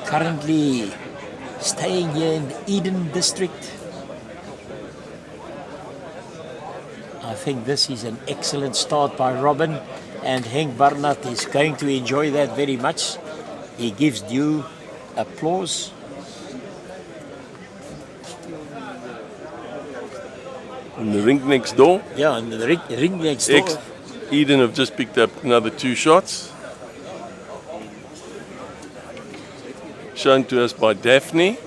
currently staying here in the Eden district. I think this is an excellent start by Robin, and Henk Barnard is going to enjoy that very much. He gives due applause. In the rink next door, Yeah, and the ring next door. Eden have just picked up another 2 shots. Shown to us by Daphne.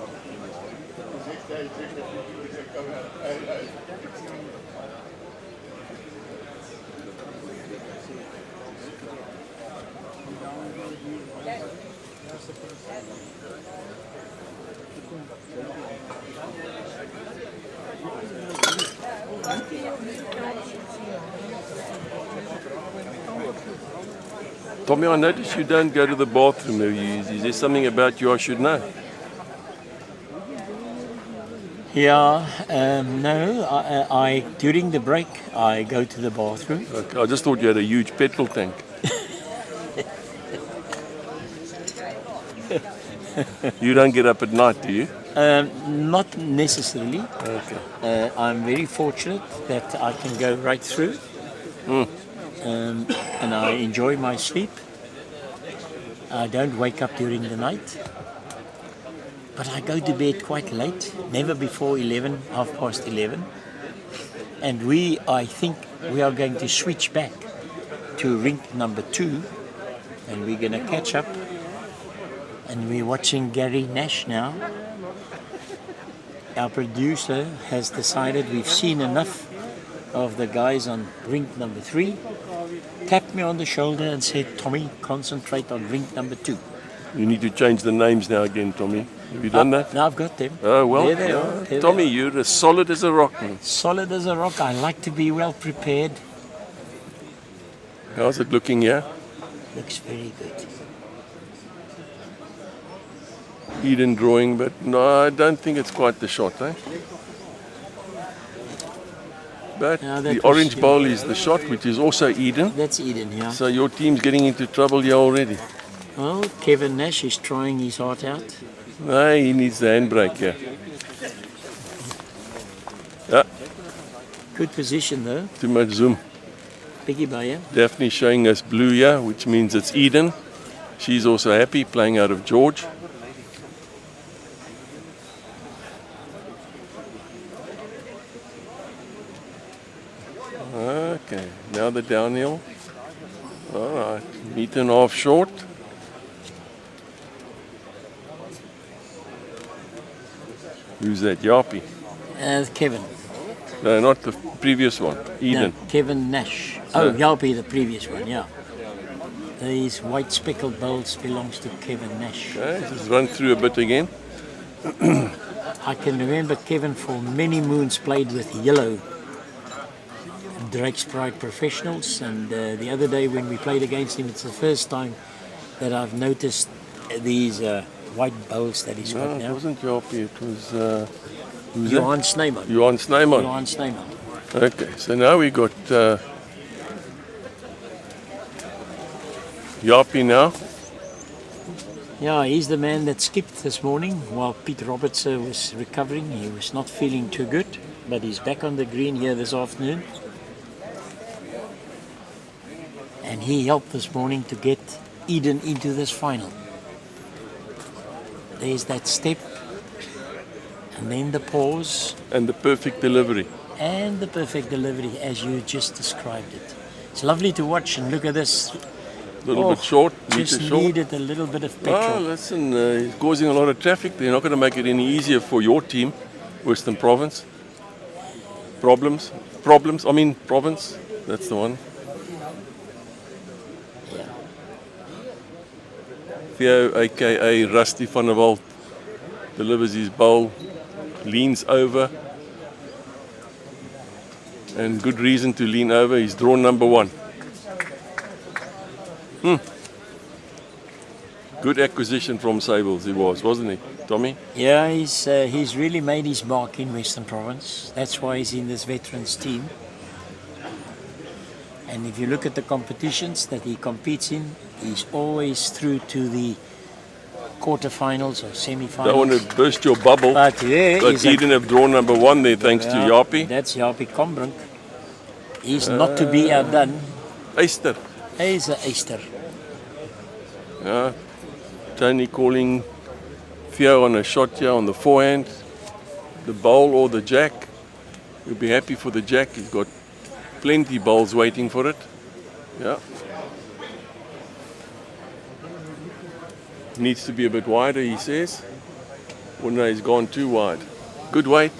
Tommy, I noticed you don't go to the bathroom. Is there something about you I should know? Yeah, no, I during the break I go to the bathroom. Okay, I just thought you had a huge petrol tank. You don't get up at night, do you? Not necessarily. Okay. I'm very fortunate that I can go right through, and I enjoy my sleep. I don't wake up during the night, but I go to bed quite late, never before 11, 11:30. And I think we are going to switch back to rink number 2, and we're going to catch up. And we're watching Gary Nash now. Our producer has decided we've seen enough of the guys on rink number 3. Tapped me on the shoulder and said, Tommy, concentrate on rink number 2. You need to change the names now again, Tommy. Have you done that? Now I've got them. Oh, well. There they are. There Tommy, they you're as solid as a rock, man. are. Solid as a rock. I like to be well prepared. How's it looking here? Looks very good. Eden drawing, but no, I don't think it's quite the shot, eh? But No, that the was- orange bowl is the shot, which is also Eden. That's Eden, yeah. So your team's getting into trouble here already. Well, Kevin Nash is trying his heart out. No, he needs the handbrake here. Yeah, Good position though. too much zoom. Biggie Bayer. Daphne showing us blue here, which means it's Eden. She's also happy playing out of George. Okay, now the downhill. All right, meter and a half short. Who's that? Yapi? Kevin. No, not the previous one. Eden. No, Kevin Nash. Oh, Yalpi, the previous one, yeah. These white speckled bowls belongs to Kevin Nash. Okay, just run through a bit again. I can remember Kevin for many moons played with yellow Drake's Pride professionals, and the other day when we played against him, it's the first time that I've noticed these white bowls that he's got No, it now. wasn't Yapi, it was who's Johan Snyman. that? Johan Snyman. Johan Snyman. Okay, so now we got Yapi now. Yeah, he's the man that skipped this morning while Pete Robertson was recovering. He was not feeling too good, but he's back on the green here this afternoon. And he helped this morning to get Eden into this final. There's that step, and then the pause, And the perfect delivery. and the perfect delivery as you just described it. It's lovely to watch, and look at this. A little bit short, meter Just short. needed a little bit of Oh, petrol. listen, he's causing a lot of traffic. They're not going to make it any easier for your team, Western Province. Province. That's the one. Yeah. Theo, aka Rusty van der Walt, delivers his bowl, leans over, and good reason to lean over. He's drawn number 1. Good acquisition from Sables, he was, wasn't he, Tommy? Yeah, he's really made his mark in Western Province. That's why he's in this veterans team. And if you look at the competitions that he competes in, he's always through to the quarterfinals or semi-finals. Don't want to burst your bubble, But there but is a- Eden have drawn number 1 there thanks to Yeah, Yapi. That's Yapi Combrink. He's not to be outdone. Easter. He's an Easter. Yeah. Tony calling Theo on a shot here on the forehand. The bowl or the jack. We'll be happy for the jack. He's got plenty bowls waiting for it. Yeah. Needs to be a bit wider, he says. Well, no, he's gone too wide. Good weight.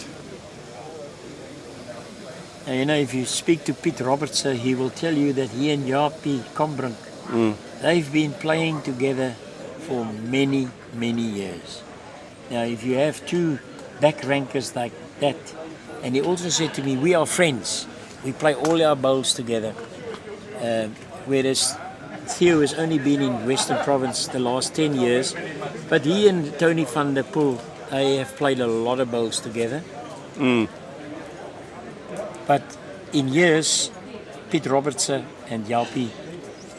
Now, you know, if you speak to Piet Robertson, he will tell you that he and Jaapie Kombrink, they've been playing together for many, many years. Now, if you have two back rankers like that, and he also said to me, we are friends. We play all our bowls together. Whereas Theo has only been in Western Province the last 10 years, but he and Tony van der Poel, they have played a lot of bowls together. But in years, Piet Robertson and Jaapie,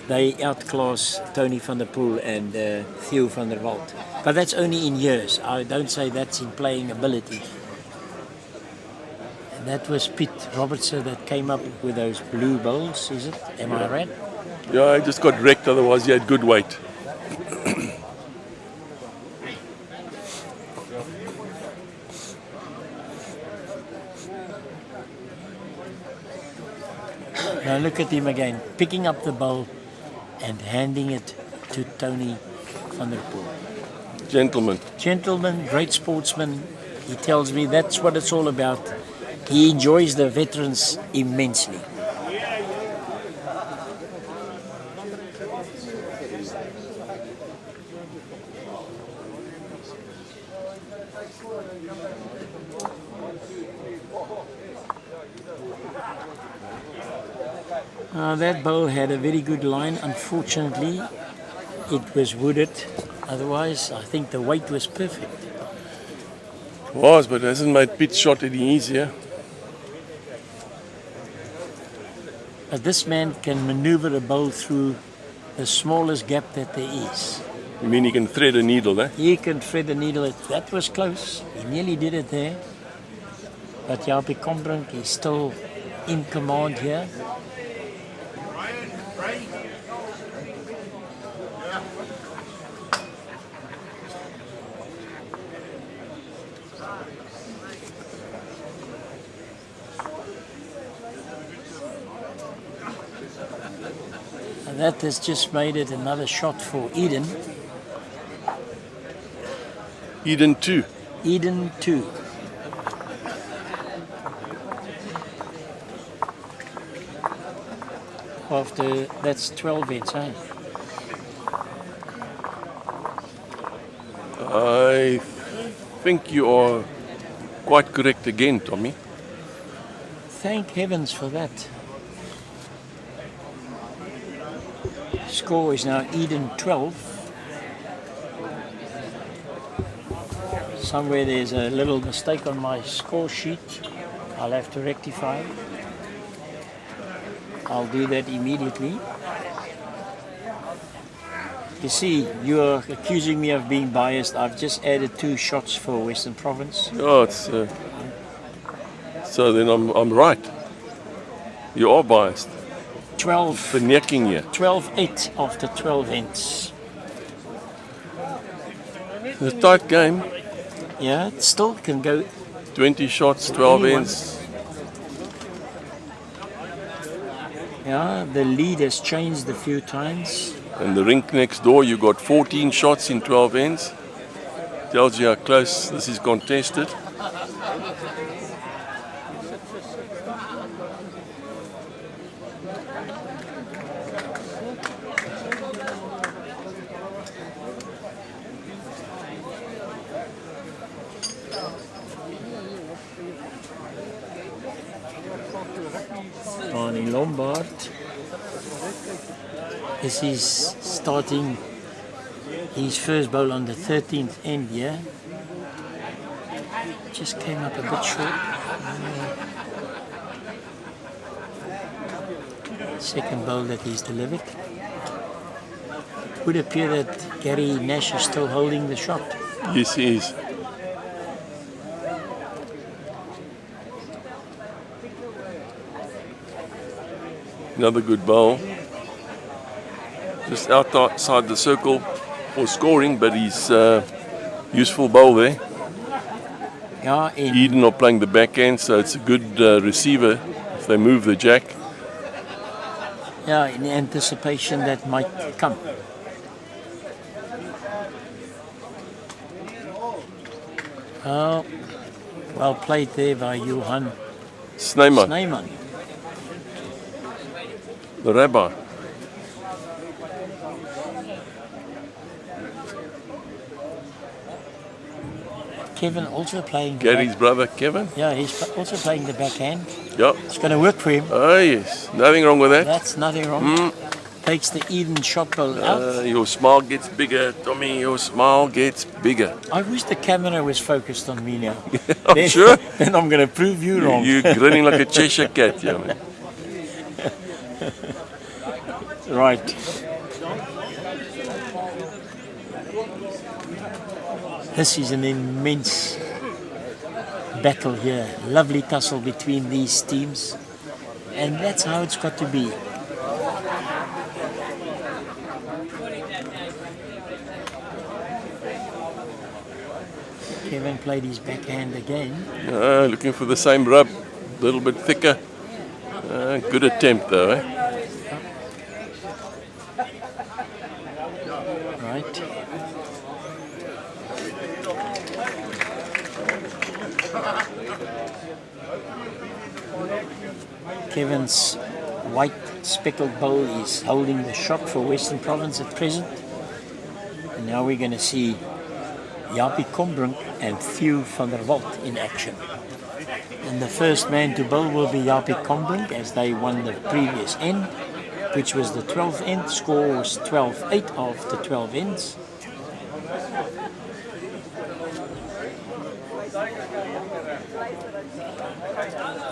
they outclass Tony van der Poel and Theo van der Walt. But that's only in years. I don't say that's in playing ability. And that was Piet Robertson that came up with those blue bowls, is it? Am I right? Yeah, I just got wrecked, otherwise he had good weight. Now look at him again, picking up the bowl and handing it to Tony van der Poel. Gentleman. Gentleman, great sportsman. He tells me that's what it's all about. He enjoys the veterans immensely. That bowl had a very good line. Unfortunately, it was wooded. Otherwise, I think the weight was perfect. Was, but it hasn't made Piet's shot any easier. But this man can maneuver a bowl through the smallest gap that there is. You mean he can thread a needle, eh? He can thread the needle. That was close. He nearly did it there. But Jaapie Kombrink is still in command here. And that has just made it another shot for Eden. Eden 2. Eden 2. After, that's 12 hits, eh? I think you are quite correct again, Tommy. Thank heavens for that. Score is now Eden 12. Somewhere there's a little mistake on my score sheet. I'll have to rectify. I'll do that immediately. You see, you're accusing me of being biased. I've just added 2 shots for Western Province. Oh, it's so then I'm right. You are biased. 12. Vernekking you. 12-8 after 12 ends. It's a tight game. Yeah, it still can go. 20 shots, 12 anyone. ends. Yeah, the lead has changed a few times. And the rink next door, you got 14 shots in 12 ends. Tells you how close this is contested. On Lombard, this is starting his first bowl on the 13th end here. Just came up a bit short. Second bowl that he's delivered. Would appear that Gary Nash is still holding the shot. Yes, he is. Another good bowl. Just outside the circle for scoring, but he's useful bowl there. Yeah, Eden are playing the backhand, so it's a good receiver if they move the jack. Yeah, in anticipation that might come. Oh, well played there by Johan Snyman, Snyman. the rabbi. Kevin also playing. Gary's brother Kevin. Yeah, he's also playing the backhand. Yeah. It's going to work for him. Oh yes, nothing wrong with that. That's nothing wrong. Takes the Eden shot ball out. Your smile gets bigger, Tommy. Your smile gets bigger. I wish the camera was focused on me now. I'm sure. Then I'm going to prove you wrong. You're grinning like a Cheshire cat, yeah, man. Right. This is an immense battle here. Lovely tussle between these teams. And that's how it's got to be. Kevin played his backhand again. Looking for the same rub, a little bit thicker. Good attempt though, eh? Right. Kevin's white speckled bowl is holding the shot for Western Province at present. And now we're going to see Japie Kombrink and Theo van der Walt in action. And the first man to bowl will be Japie Kombrink, as they won the previous end, which was the 12th end. Score was 12-8 after 12 ends.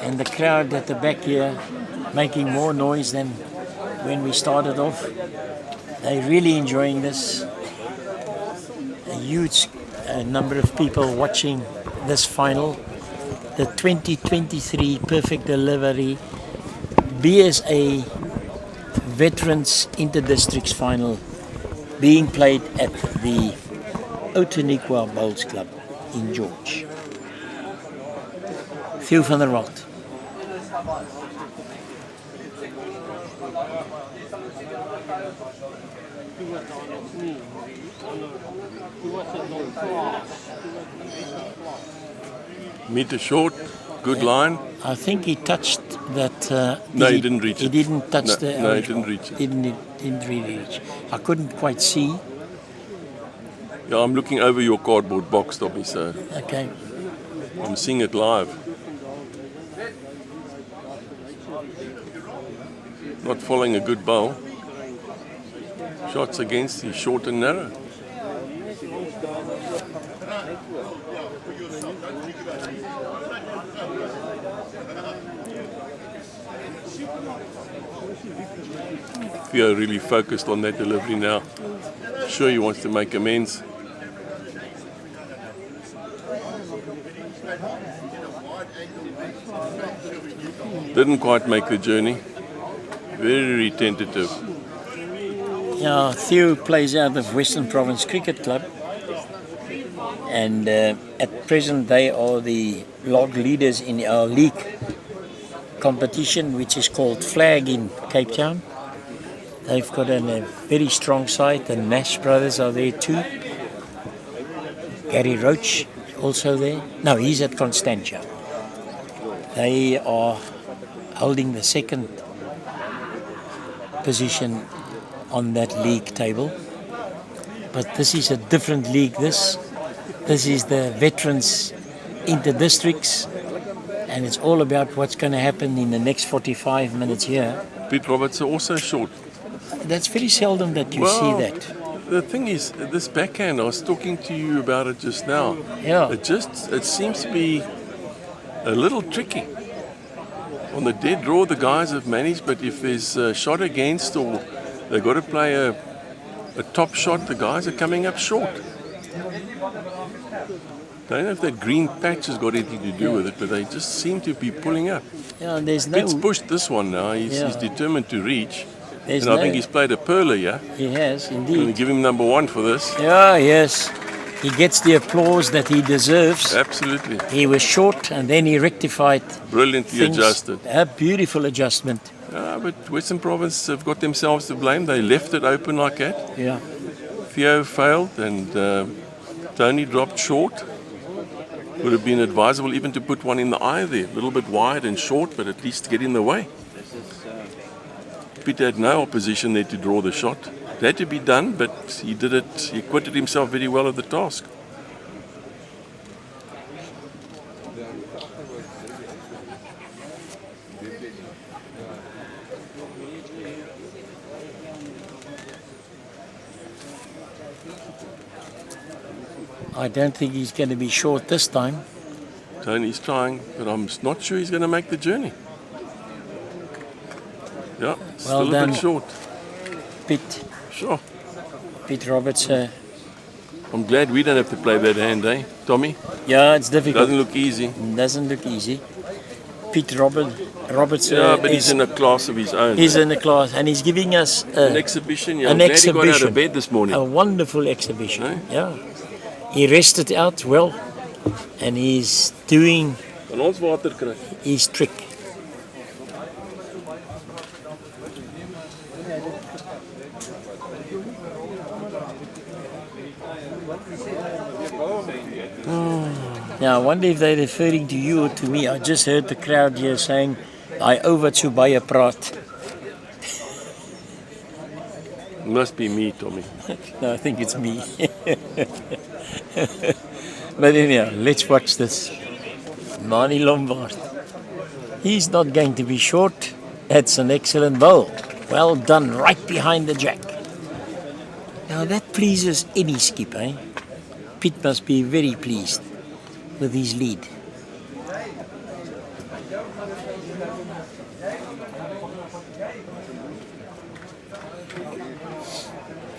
And the crowd at the back here making more noise than when we started off. They're really enjoying this. A huge number of people watching this final. The 2023 Perfect Delivery BSA Veterans Inter-Districts Final being played at the Outeniqua Bowls Club in George. Theo van der Walt. Meter short, good line. I think he touched that. No, he didn't reach He it. didn't touch No, the. no, he didn't reach it. Didn't really reach. I couldn't quite see. Yeah, I'm looking over your cardboard box, Tommy, so Okay. I'm seeing it live. Not following a good bowl. Shots against, he's short and narrow. Theo really focused on that delivery now. Sure, he wants to make amends. Didn't quite make the journey. Very tentative. Yeah, Theo plays out of Western Province Cricket Club, and at present they are the log leaders in our league competition, which is called Flag in Cape Town. They've got a very strong side. The Nash brothers are there too. Gary Roach also there. No, he's at Constantia. They are holding the second position on that league table. But this is a different league. This is the Veterans Inter-Districts, and it's all about what's going to happen in the next 45 minutes here. Pete Roberts are also short. That's very seldom that you see that. The thing is, this backhand, I was talking to you about it just now. Yeah. It seems to be a little tricky. On the dead draw, the guys have managed, but if there's a shot against or they've got to play a top shot, the guys are coming up short. I don't know if that green patch has got anything to do with it, but they just seem to be pulling up. Yeah, and there's no. Pitt's pushed this one now. He's determined to reach. There's and I think he's played a perler, yeah? He has, Going to indeed. give him number one for this. Yeah, yes. He gets the applause that he deserves. Absolutely. He was short and then he rectified Brilliantly things. adjusted. A beautiful adjustment. But Western Province have got themselves to blame. They left it open like that. Yeah. Theo failed and Tony dropped short. Would have been advisable even to put one in the eye there, a little bit wide and short, but at least get in the way. Peter had no opposition there to draw the shot. It had to be done, but he did it. He acquitted himself very well of the task. I don't think he's going to be short this time. Tony's trying, but I'm not sure he's going to make the journey. Yeah, still a bit short. Pete. Sure. Pete Roberts. I'm glad we don't have to play that hand, eh, Tommy? Yeah, it's difficult. Doesn't look easy. Doesn't look easy. Pete Roberts. Yeah, but he's in a class of his own. He's in a class, and he's giving us an exhibition. Yeah, an I'm glad exhibition. he got out of bed this morning. A wonderful exhibition. Eh? Yeah. He rested out well, and he's doing his trick. Now, I wonder if they're referring to you or to me. I just heard the crowd here saying, "I over to baie praat." Must be me, Tommy. No, I think it's me. But anyhow, let's watch this. Mani Lombard. He's not going to be short. It's an excellent bowl. Well done, right behind the jack. Now that pleases any skipper. Eh? Pete must be very pleased with his lead.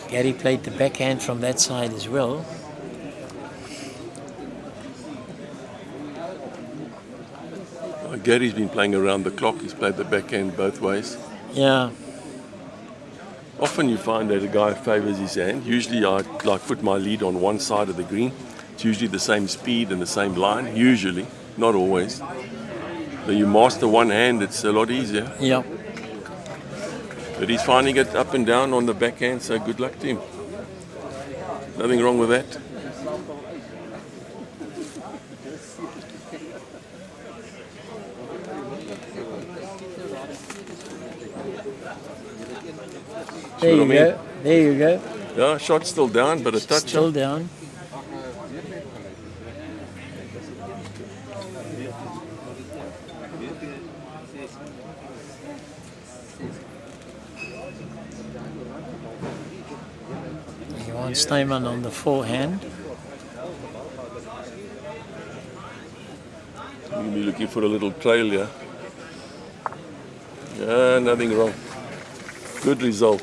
Gary played the backhand from that side as well. Gary's been playing around the clock. He's played the backhand both ways. Yeah. Often you find that a guy favours his hand. Usually I put my lead on one side of the green. It's usually the same speed and the same line. Usually, not always. When you master one hand, it's a lot easier. Yeah. But he's finding it up and down on the backhand, so good luck to him. Nothing wrong with that. There you go. There you go. Yeah, shot's still down, but a touch. Still down. Johan Snyman on the forehand. You'll be looking for a little trail here. Yeah, nothing wrong. Good result.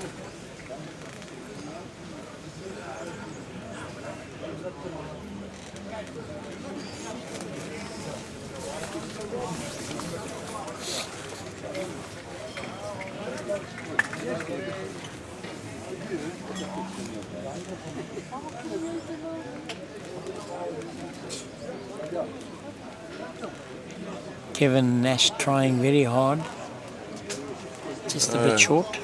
Kevin Nash trying very hard. Just a bit short.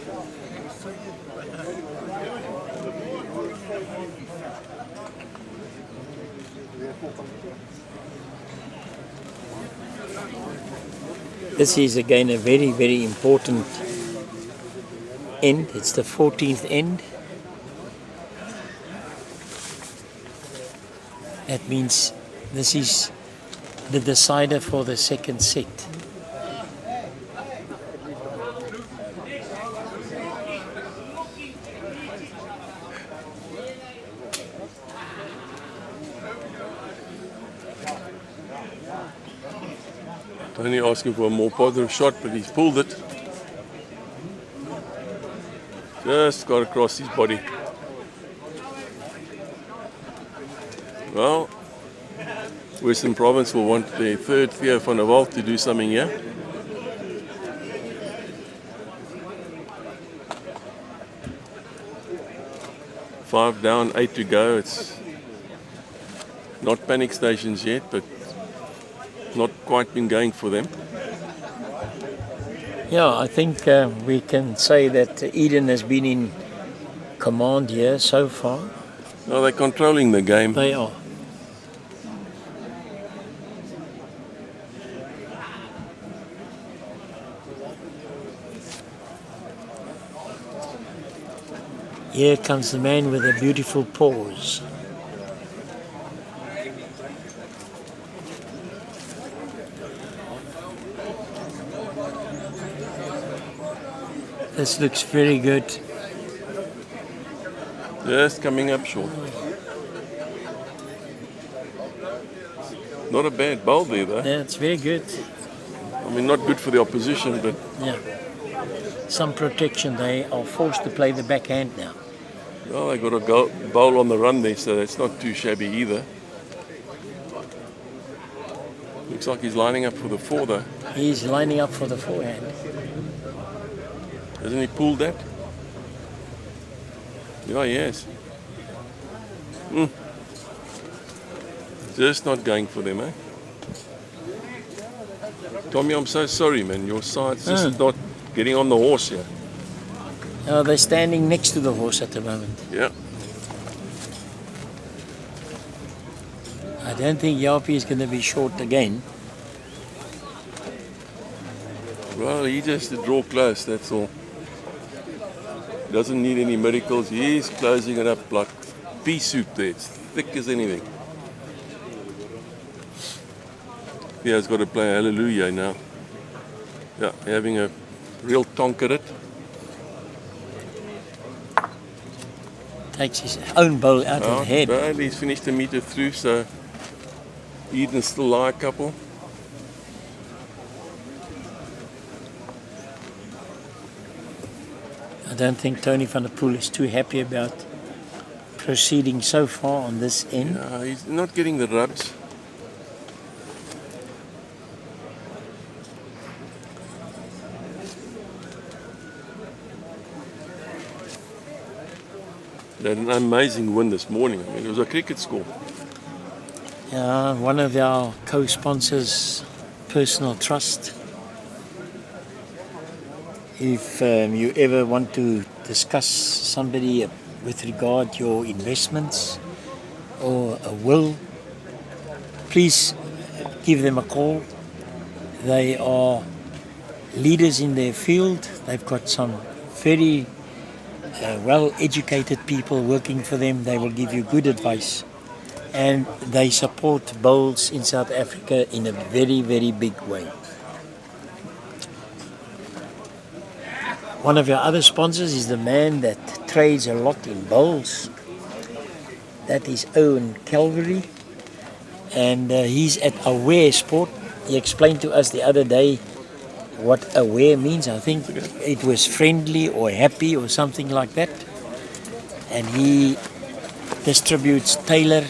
This is again a very, very important end. It's the 14th end. That means this is the decider for the second set. Only asking for a more positive shot, but he's pulled it. Just got across his body. Well, Western Province will want the third Theo van der Walt to do something here. Five down, 8 to go. It's not panic stations yet, but not quite been going for them. Yeah, I think we can say that Eden has been in command here so far. No, they're controlling the game. They are. Here comes the man with a beautiful pause. This looks very good. Just coming up short. Not a bad bowl there, though. Yeah, it's very good. I mean, not good for the opposition, but Yeah. Some protection. They are forced to play the backhand now. well, they got a bowl on the run there, so that's not too shabby either. Looks like he's lining up for the 4, though. He's lining up for the forehand. Hasn't he pulled that? Yeah, he has. Just not going for them, eh? Tommy, I'm so sorry, man. Your side's just not getting on the horse here. They're standing next to the horse at the moment. Yeah. I don't think Yapi is going to be short again. Well, he just to draw close, that's all. Doesn't need any miracles. He's closing it up like pea soup there. It's thick as anything. Yeah, he's got to play Hallelujah now. Yeah, having a real tonk at it. Takes his own bowl out of the head. But he's finished a meter through, so Eden's still lie a couple. I don't think Tony van der Poel is too happy about proceeding so far on this end. He's not getting the rubs. They had an amazing win this morning. I mean, it was a cricket score. One of our co-sponsors, Personal Trust. If you ever want to discuss somebody with regard to your investments or a will, please give them a call. They are leaders in their field. They've got some very well-educated people working for them. They will give you good advice. And they support bowls in South Africa in a very, very big way. One of our other sponsors is the man that trades a lot in bowls. That is Owen Calvary. And he's at Aware Sport. He explained to us the other day what aware means. I think it was friendly or happy or something like that. And he distributes Taylor,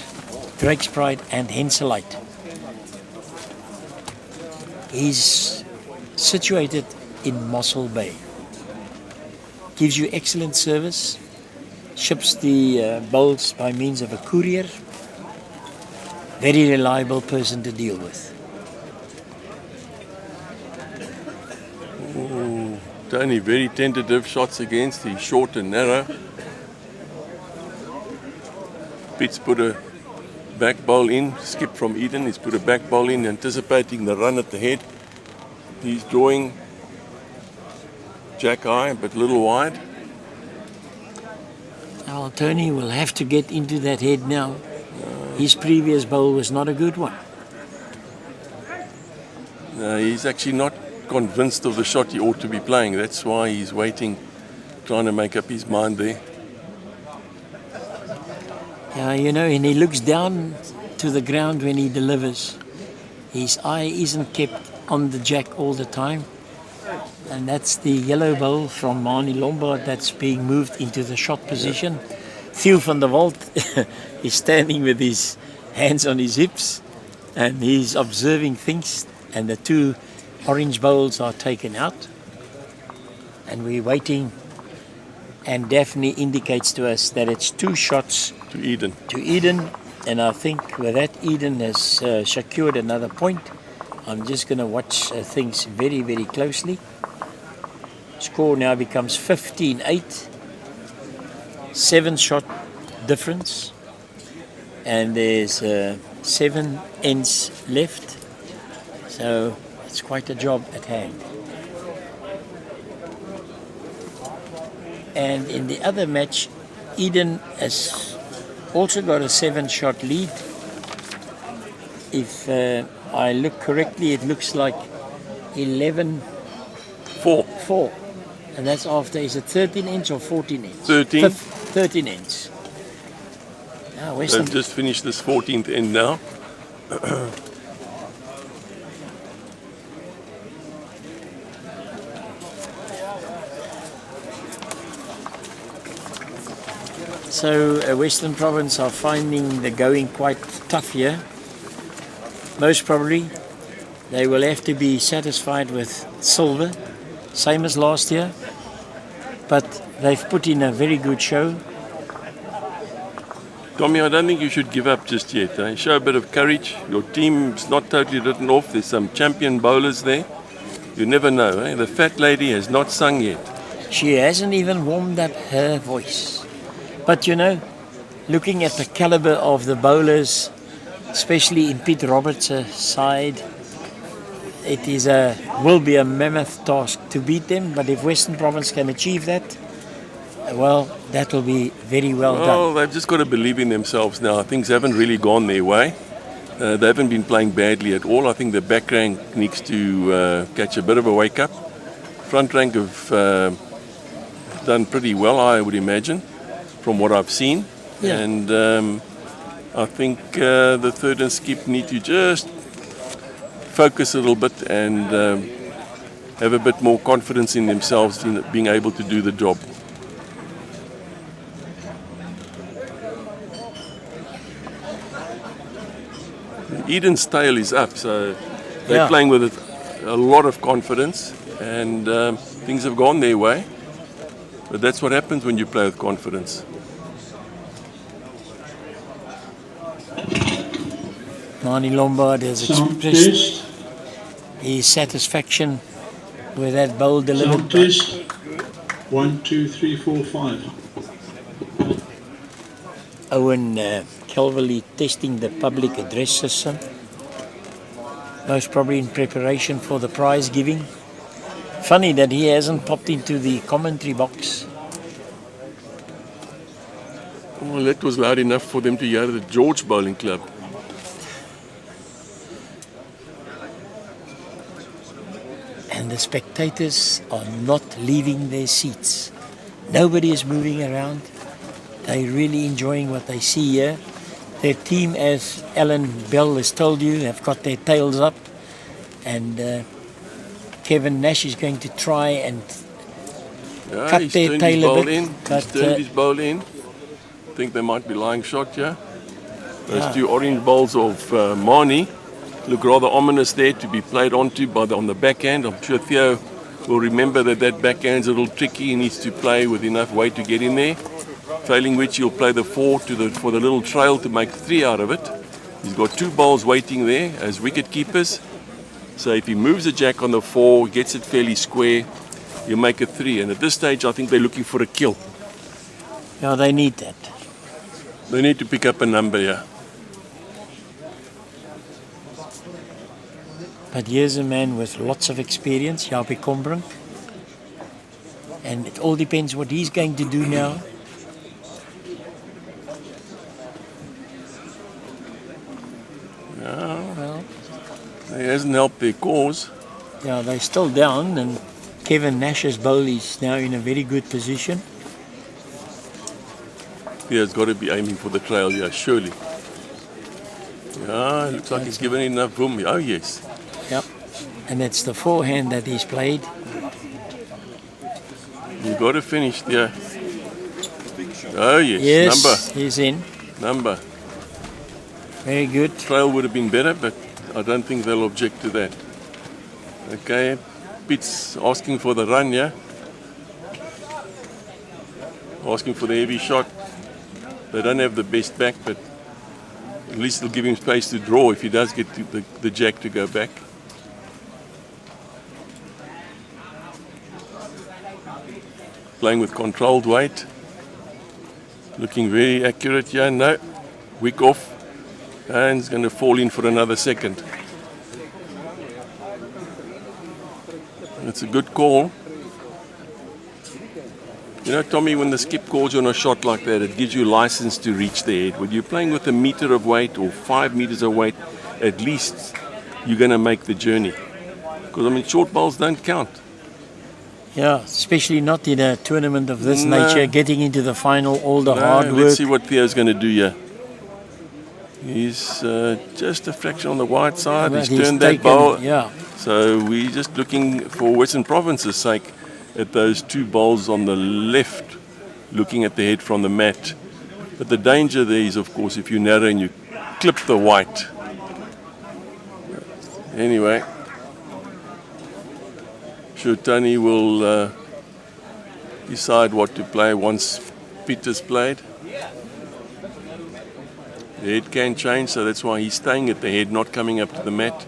Drake's Pride and Henselite. He's situated in Mossel Bay. Gives you excellent service, ships the bowls by means of a courier. Very reliable person to deal with. Tony, very tentative shots against. He's short and narrow. Pitt's put a back bowl in, skip from Eden. He's put a back bowl in, anticipating the run at the head. He's drawing jack high, but a little wide. Now Tony will have to get into that head now. His previous bowl was not a good one. He's actually not convinced of the shot he ought to be playing. That's why he's waiting, trying to make up his mind there. Yeah, you know, and he looks down to the ground when he delivers. His eye isn't kept on the jack all the time. And that's the yellow bowl from Mani Lombard that's being moved into the shot position. Theo van der Walt is standing with his hands on his hips and he's observing things, and the two orange bowls are taken out and we're waiting, and Daphne indicates to us that it's 2 shots To Eden. And I think with that Eden has secured another point. I'm just going to watch things very, very closely. Score now becomes 15-8. 7-shot difference. And there's 7 ends left. So it's quite a job at hand. And in the other match, Eden has also got a 7-shot lead. If I look correctly, it looks like 11-4. And that's after, is it 13 ends or 14 ends? 13. 13 ends. Now, Western They've just finished this 14th end now. So Western Province are finding the going quite tough here. Most probably they will have to be satisfied with silver, same as last year. But they've put in a very good show. Tommy, I don't think you should give up just yet. Eh? Show a bit of courage. Your team's not totally written off. There's some champion bowlers there. You never know. Eh? The fat lady has not sung yet. She hasn't even warmed up her voice. But you know, looking at the caliber of the bowlers, especially in Pete Roberts' side, it is will be a mammoth task to beat them. But if Western Province can achieve that, well, that will be very well done. They've just got to believe in themselves now. Things haven't really gone their way. They haven't been playing badly at all. I think the back rank needs to catch a bit of a wake-up. Front rank have done pretty well, I would imagine, from what I've seen. Yeah. And I think the third and skip need to just focus a little bit and have a bit more confidence in themselves in being able to do the job. Eden's tail is up, so they're playing with it a lot of confidence, and things have gone their way. But that's what happens when you play with confidence. Marnie Lombard has expressed his satisfaction with that bowl delivered. 1, 2, 3, 4, 5. Owen Calverley testing the public address system, most probably in preparation for the prize giving. Funny that he hasn't popped into the commentary box. Well, that was loud enough for them to hear the George Bowling Club. And the spectators are not leaving their seats. Nobody is moving around. They're really enjoying what they see here. Their team, as Alan Bell has told you, have got their tails up. And Kevin Nash is going to try and cut their tail a bit. He's turned his bowl in. I think they might be lying shot here. Those two orange bowls of Marnie look rather ominous there to be played onto on the backhand. I'm sure Theo will remember that backhand's a little tricky. He needs to play with enough weight to get in there. Failing which, he'll play the 4 for the little trail to make 3 out of it. He's got 2 bowls waiting there as wicket keepers. So if he moves the jack on the 4, gets it fairly square, he'll make a 3. And at this stage, I think they're looking for a kill. Yeah, they need that. They need to pick up a number here. But here's a man with lots of experience, Japie Combrink. And it all depends what he's going to do now. Well, it hasn't helped their cause. Yeah, they're still down, and Kevin Nash's bowl is now in a very good position. Yeah, it's got to be aiming for the trail, yeah, surely. Yeah, it looks like he's given enough room. Oh, yes. Yep. And it's the forehand that he's played. You've got to finish there. Oh, yes. Yes, Number. he's in. Number. Very good. Trail would have been better, but I don't think they'll object to that. Okay, Pete's asking for the run, yeah? Asking for the heavy shot. They don't have the best back, but at least it'll give him space to draw if he does get the jack to go back. playing with controlled weight. Looking very accurate here. No, wick off. And he's going to fall in for another second. It's a good call. You know, Tommy, when the skip calls you on a shot like that, it gives you license to reach the head. When you're playing with a meter of weight or 5 meters of weight, at least you're going to make the journey. Because, I mean, short bowls don't count. Yeah, especially not in a tournament of this nature, getting into the final, all the hard work. Let's see what Theo's going to do here. He's just a fraction on the wide side. But he's turned that bowl. Yeah. So we're just looking, for Western Province's sake, at those 2 bowls on the left, looking at the head from the mat. But the danger there is, of course, if you narrow and you clip the white. Anyway, sure Tony will decide what to play once Peter's played. The head can change, so that's why he's staying at the head, not coming up to the mat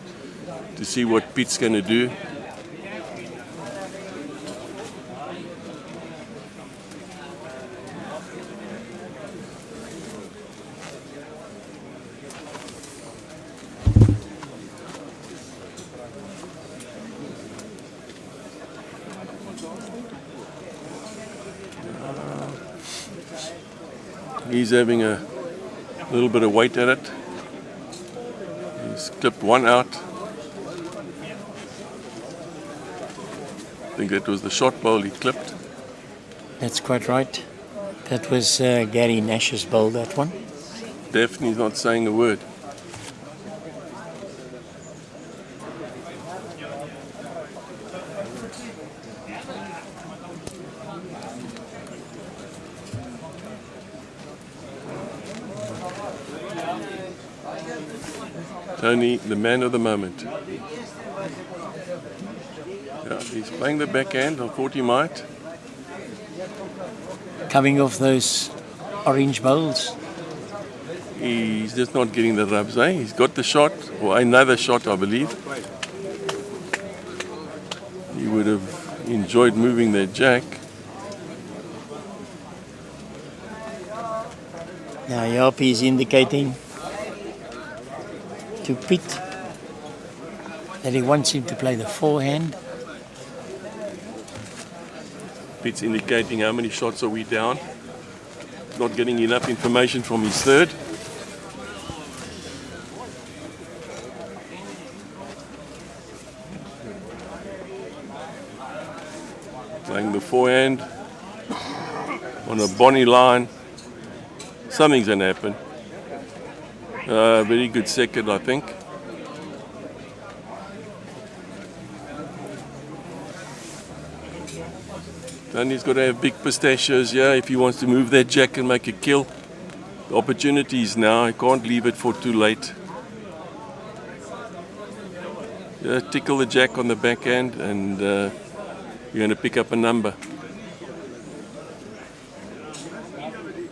to see what Pete's going to do. He's having a little bit of weight at it. He's clipped one out. I think that was the short bowl he clipped. That's quite right. That was Gary Nash's bowl, that one. Daphne's not saying a word. Tony, the man of the moment. Yeah, he's playing the backhand. I thought he might. Coming off those orange bowls. He's just not getting the rubs, eh? He's got the shot, or another shot, I believe. He would have enjoyed moving that jack. Now Yapi is indicating to Pete that he wants him to play the forehand. Pete's indicating how many shots are we down. Not getting enough information from his third. Playing the forehand on a bonny line. Something's going to happen. Very good second, I think. Then he's got to have big pistachios, yeah, if he wants to move that jack and make a kill. The opportunity is now. He can't leave it for too late. Yeah, tickle the jack on the backhand and you're going to pick up a number.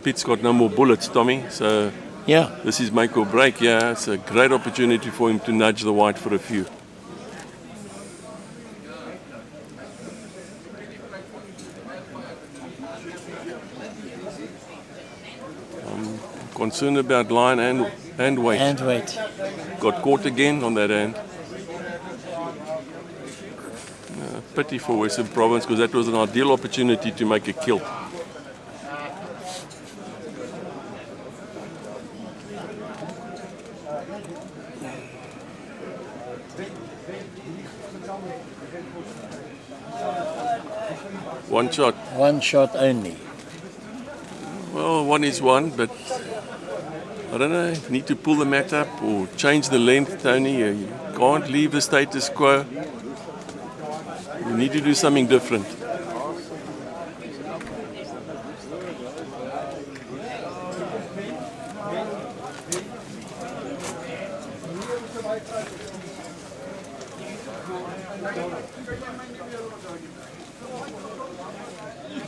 Pete's got no more bullets, Tommy, so yeah, this is make or break. Yeah, it's a great opportunity for him to nudge the white for a few. I'm concerned about line and weight. and weight. Got caught again on that hand. Pity for Western Province, because that was an ideal opportunity to make a kill. One shot. One shot only. Well, one is one, but I don't know. Need to pull the mat up or change the length, Tony. You can't leave the status quo. You need to do something different.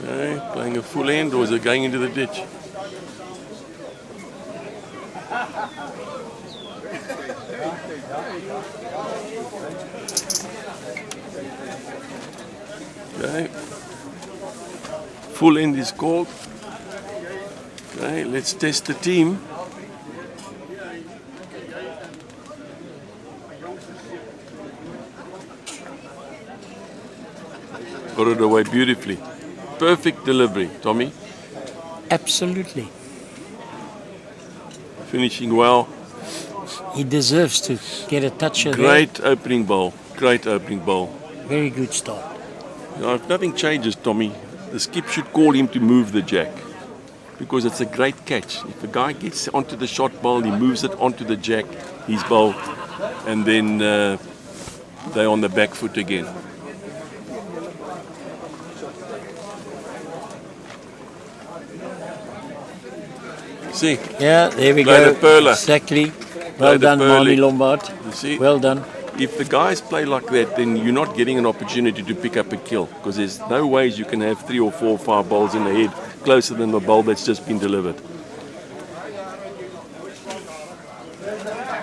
Okay, playing a full end, or is it going into the ditch? Okay. full end is called. Okay, let's test the team. Got it away beautifully. Perfect delivery, Tommy. Absolutely. Finishing well. He deserves to get a touch of Great opening bowl. Great opening bowl. there. Very good start. Now, if nothing changes, Tommy, the skip should call him to move the jack. Because it's a great catch. If a guy gets onto the shot bowl, he moves it onto the jack, his bowl, and then they're on the back foot again. See? Yeah, there we Play go. the perler. Exactly. Well the done, pearly. Marnie Lombard. You see? Well done. If the guys play like that, then you're not getting an opportunity to pick up a kill, because there's no ways you can have 3 or 4 or 5 bowls in the head closer than the bowl that's just been delivered.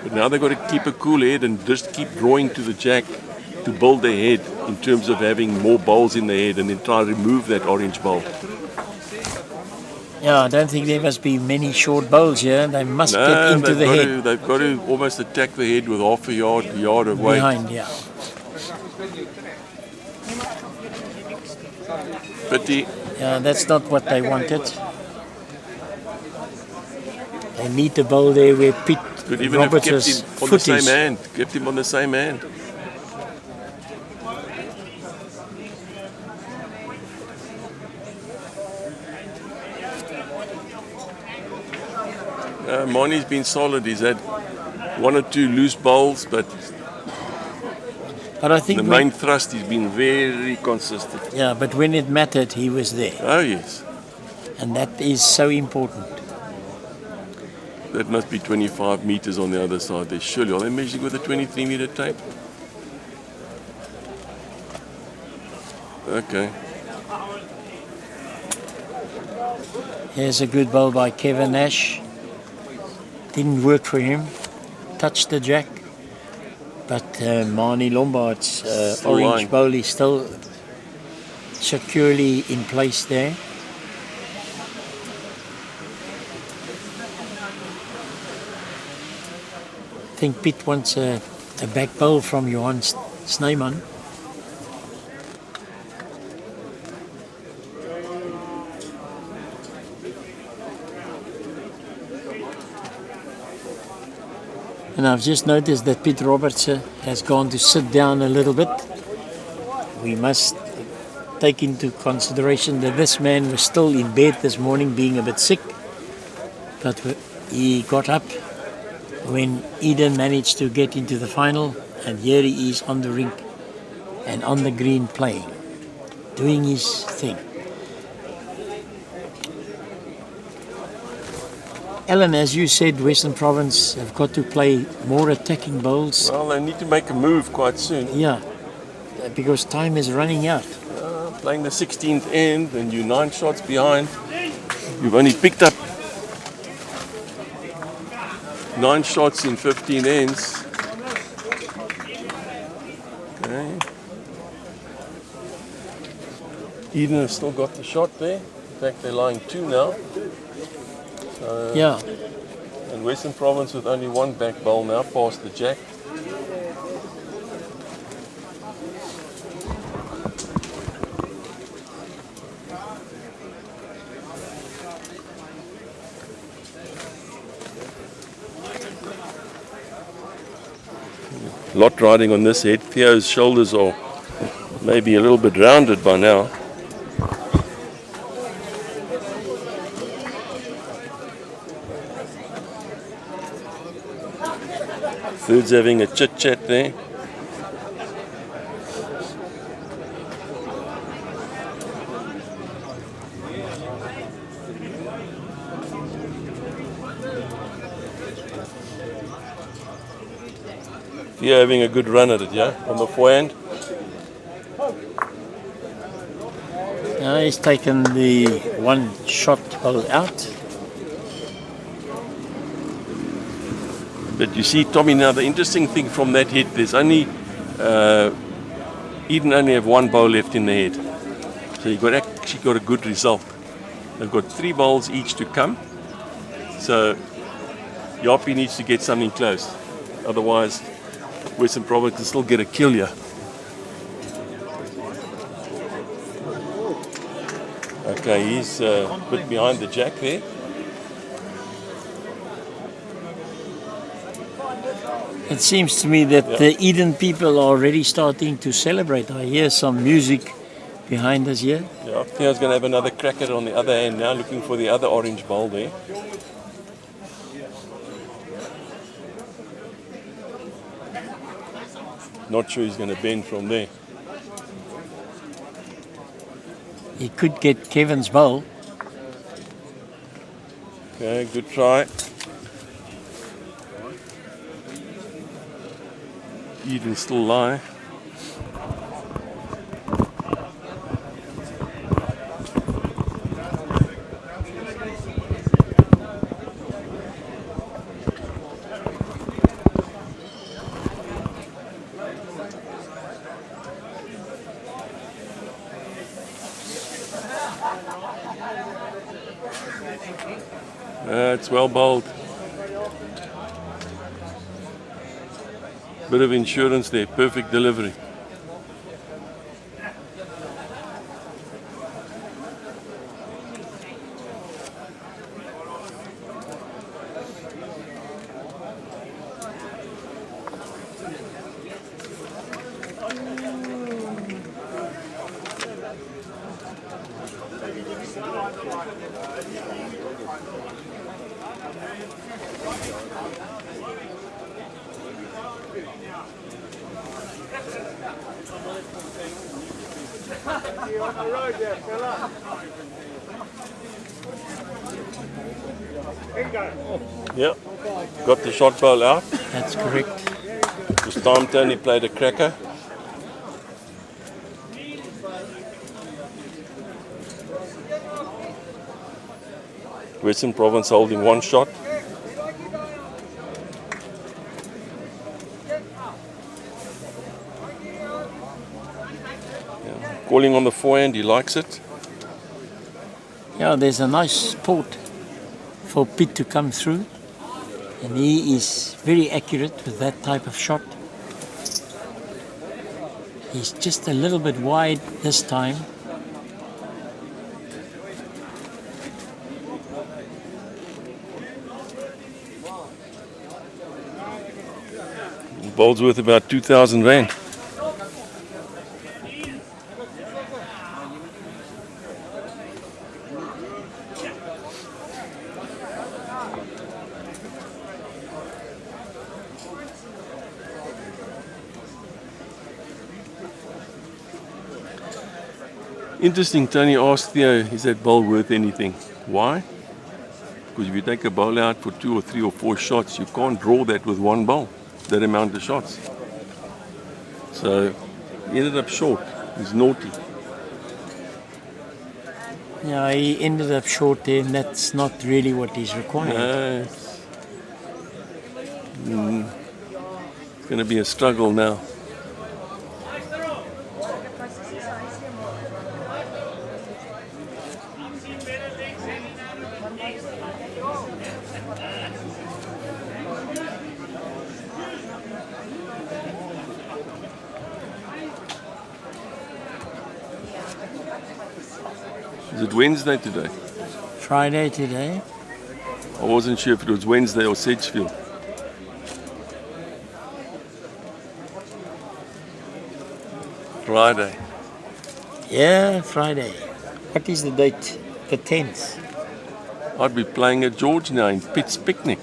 But now they've got to keep a cool head and just keep drawing to the jack to build their head in terms of having more bowls in the head, and then try to remove that orange bowl. Yeah, I don't think there must be many short bowls here. They must get into the head. They've got to almost attack the head with half a yard of weight. Behind, yeah. Pity. Yeah, that's not what they wanted. They need the bowl there where Pete Could even have kept Roberts' him on the foot same is. hand. Kept him on the same hand. Marnie's been solid. He's had 1 or 2 loose bowls, but But I think the main thrust he's been very consistent. yeah, but when it mattered, he was there. Oh yes, And that is so important. that must be 25 meters on the other side there. Surely, are they measuring with a 23-meter tape? Okay. Here's a good bowl by Kevin Nash. Didn't work for him. Touched the jack. But Marnie Lombard's Still orange lying. bowl is still securely in place there. I think Pitt wants a back bowl from Johan Snyman. And I've just noticed that Pete Roberts has gone to sit down a little bit. We must take into consideration that this man was still in bed this morning being a bit sick. But he got up when Eden managed to get into the final, and here he is on the rink and on the green playing, doing his thing. Alan, as you said, Western Province have got to play more attacking bowls. Well, they need to make a move quite soon. Yeah, because time is running out. Playing the 16th end, and you're 9 shots behind. You've only picked up 9 shots in 15 ends. Okay. Eden has still got the shot there. In fact, they're lying 2 now. Yeah, And Western Province with only 1 back bowl now, past the jack. Lot riding on this head. Theo's shoulders are maybe a little bit rounded by now. Third's having a chit chat there. Theo having a good run at it, yeah, on the forehand. he's taken the 1 shot bowl out. But you see, Tommy, now the interesting thing from that hit, there's only Eden only have 1 bowl left in the head. So you got actually got a good result. They've got 3 bowls each to come. So Yapi needs to get something close. Otherwise, Western Province can still get a kill here. Okay, he's a bit behind the jack there. It seems to me that the Eden people are already starting to celebrate. I hear some music behind us here. Yeah, Theo's going to have another crack at it on the other hand now, looking for the other orange bowl there. Not sure he's going to bend from there. He could get Kevin's bowl. Okay, good try. Eden still live. It's well bowled. Bit of insurance there, perfect delivery. Yep, got the shot bowl out. That's correct. This time Tony played a cracker. Western Province holding 1 shot. Yeah. Calling on the forehand, he likes it. Yeah, there's a nice spot for Piet to come through. And he is very accurate with that type of shot. He's just a little bit wide this time. Bowl's worth about 2,000 rand. Interesting, Tony asked Theo, is that bowl worth anything? Why? Because if you take a bowl out for 2 or 3 or 4 shots, you can't draw that with 1 bowl, that amount of shots. So he ended up short. He's naughty. Yeah, he ended up short there, and that's not really what is required. It's going to be a struggle now. Is it Wednesday today? Friday today. I wasn't sure if it was Wednesday or Sedgefield. Friday. Yeah, Friday. What is the date? The 10th. I'd be playing at George now in Pitt's Picnic.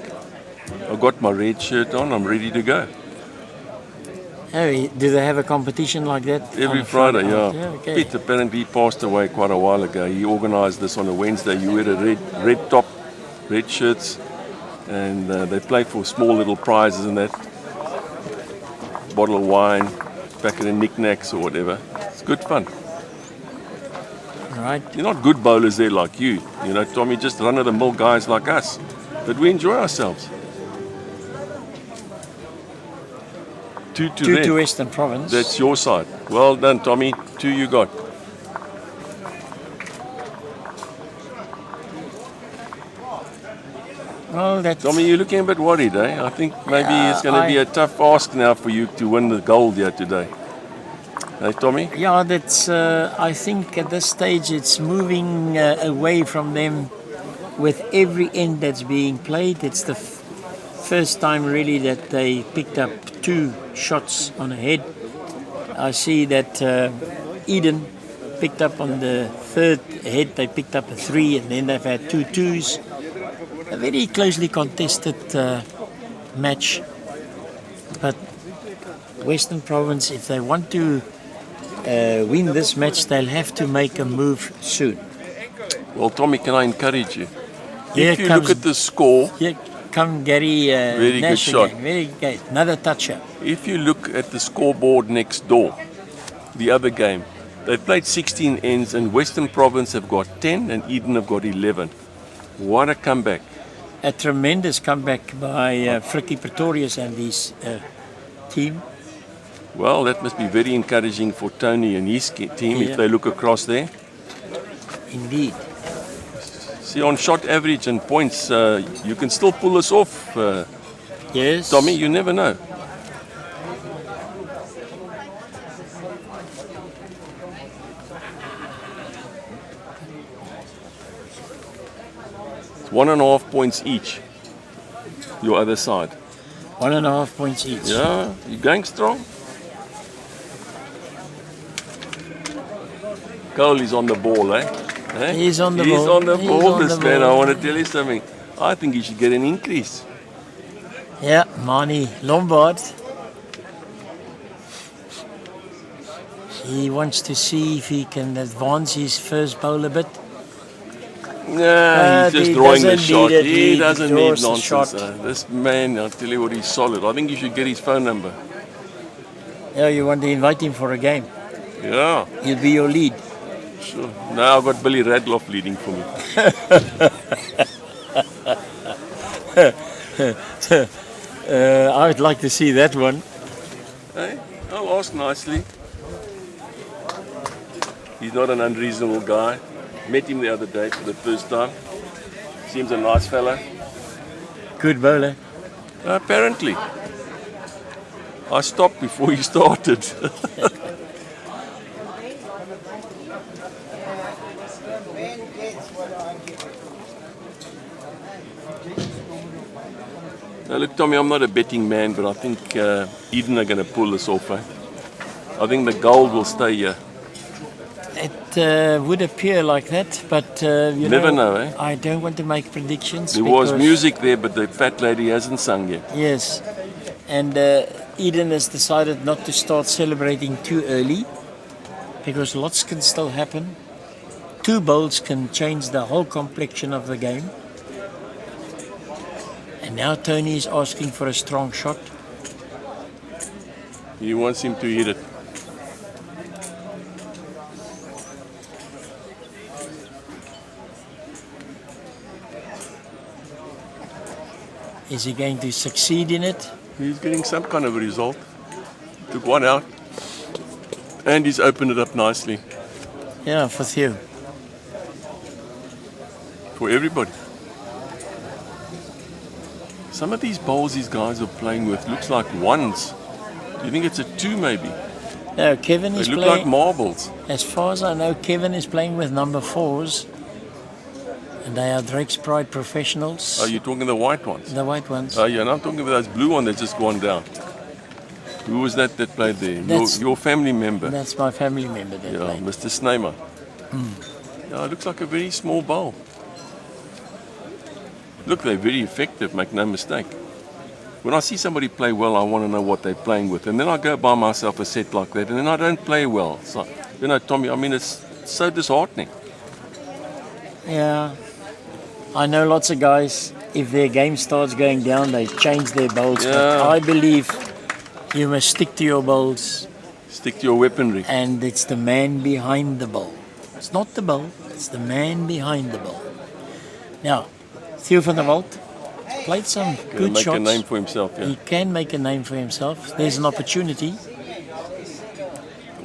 I've got my red shirt on, I'm ready to go. Oh, do they have a competition like that? Every on Friday, yeah. Okay. Pitt apparently passed away quite a while ago. He organised this on a Wednesday. You wear a red top, red shirts, and they play for small little prizes and that. Bottle of wine, packet of knickknacks or whatever. It's good fun. Right. You're not good bowlers there like you. You know, Tommy, just run-of-the-mill guys like us. But we enjoy ourselves. 2 to Western Province. That's your side. Well done, Tommy. 2 you got. Well, that's... Tommy, you're looking a bit worried, eh? I think maybe it's going to be a tough ask now for you to win the gold here today. Hey, Tommy? Yeah, that's. I think at this stage it's moving away from them with every end that's being played. It's the first time really that they picked up 2 shots on a head. I see that Eden picked up on the 3rd head, they picked up a 3, and then they've had 2 twos. A very closely contested match. But Western Province, if they want to win this match, they'll have to make a move soon. Well, Tommy, can I encourage you? Here If you look at the score, Here come Gary Very good Nash shot. again. Very good. Another toucher. if you look at the scoreboard next door, the other game, they've played 16 ends and Western Province have got 10 and Eden have got 11. What a comeback. A tremendous comeback by Frikkie Pretorius and his team. Well, that must be very encouraging for Tony and his team Yeah. if they look across there. Indeed. See, on shot average and points, you can still pull us off, Yes. Tommy. You never know. It's 1.5 points each. Your other side. 1.5 points each. Yeah, you going strong? Cole is on the ball, eh? He's on the He's ball. on the He's ball, on this the man. ball. I want to tell you something. I think he should get an increase. Yeah, Mani Lombard. He wants to see if he can advance his first bowl a bit. Nah, he's just he drawing the doesn't shot. need it. He He doesn't need draws the nonsense. shot. This man, I'll tell you what, he's solid. I think you should get his phone number. Yeah, you want to invite him for a game. Yeah, He'll be your lead. sure. Now I've got Billy Radloff leading for me. I would like to see that one. Hey, I'll ask nicely. He's not an unreasonable guy. Met him the other day for the first time. Seems a nice fella. Good bowler. Apparently. I stopped before he started. Now look, Tommy, I'm not a betting man, but I think Eden are going to pull this off. Eh? I think the gold will stay here. It would appear like that, but you Never know, eh? I don't want to make predictions. There was because- music there, but the fat lady hasn't sung yet. Yes, and Eden has decided not to start celebrating too early because lots can still happen. 2 bowls can change the whole complexion of the game. And now Tony is asking for a strong shot. He wants him to hit it. Is he going to succeed in it? He's getting some kind of a result. Took one out. And he's opened it up nicely Yeah, for Theo. for everybody. Some of these bowls these guys are playing with looks like ones. Do you think it's a 2 maybe? No, Kevin They is look playing. like marbles. As far as I know, Kevin is playing with number 4s. And they are Drake's Pride professionals. Are you talking the white ones? The white ones. Oh yeah, and I'm talking about those blue one that's just gone down. Who was that played there? That's- Your family member. That's my family member that Yeah, played. Mr. Snamer. Yeah, it looks like a very small bowl. Look, they're very effective, make no mistake. When I see somebody play well, I want to know what they're playing with. And then I go buy myself a set like that, and then I don't play well. So, you know, Tommy, I mean, it's so disheartening. Yeah. I know lots of guys, if their game starts going down, they change their bowls. But Yeah. I believe you must stick to your bowls, Stick to your weaponry. and it's the man behind the bowl. It's not the bowl, it's the man behind the bowl. Now, Theo van der Walt played some Gonna good make shots. a name for himself, yeah. He can make a name for himself. There's an opportunity.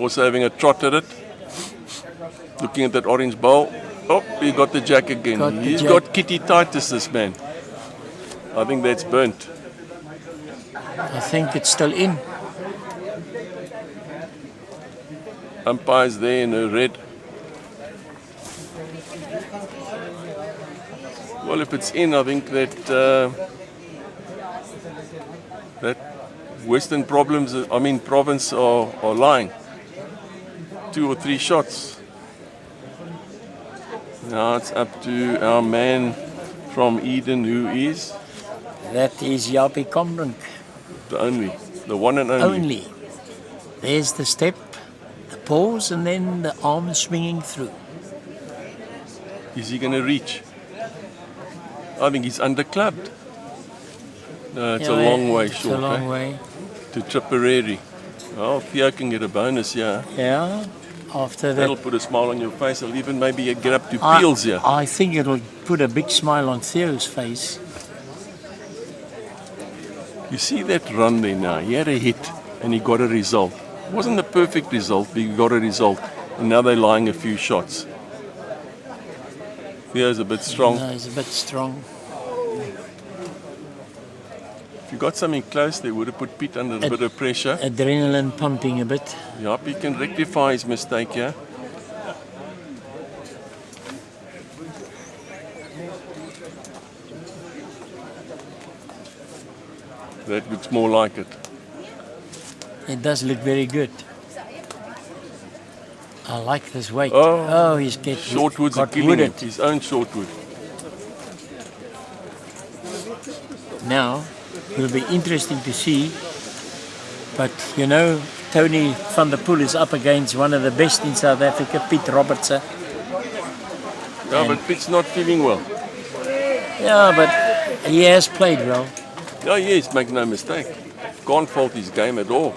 Also having a trot at it. Looking at that orange bowl. Oh, he got the jack again. Got the He's jack. got kitty titus, this man. I think that's burnt. I think it's still in. Umpire's there in a red. Well, if it's in, I think that that Western Province are lying. 2 or 3 shots. Now it's up to our man from Eden, who is That is Japie Kombrink. the one and only. Only. There's the step, the pause, and then the arm swinging through. Is he going to reach? I think he's underclubbed. No, it's a long way short. It's a long way. To Tipperary. Well, Theo can get a bonus, yeah. Yeah. After That'll that, put a smile on your face. It'll even maybe get up to Peel's, yeah. I think it'll put a big smile on Theo's face. You see that run there now? He had a hit and he got a result. It wasn't a perfect result, but he got a result. And now they're lying a few shots. Theo's a bit strong. No, he's a bit strong. If you got something close, they would have put Piet under a bit of pressure. Adrenaline pumping a bit. Yep, he can rectify his mistake, yeah. That looks more like it. It does look very good. I like this weight. Oh, he's Shortwood's got killing him. wooded. His own Shortwood. Now, it will be interesting to see. But, you know, Tony van der Poel is up against one of the best in South Africa, Piet Robertson. Yeah, but Piet's not feeling well. Yeah, but he has played well. Oh, yes, make no mistake. Can't fault his game at all.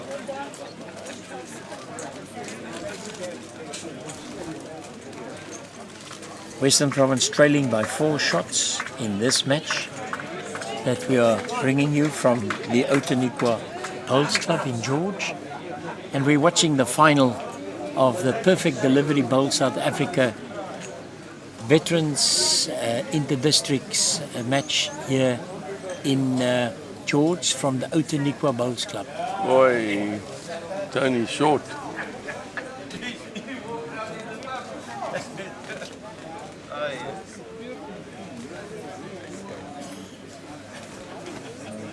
Western Province trailing by 4 shots in this match that we are bringing you from the Outeniqua Bowls Club in George. And we're watching the final of the Perfect Delivery Bowl South Africa Veterans Inter-Districts match here in George from the Outeniqua Bowls Club. Boy, Tony short.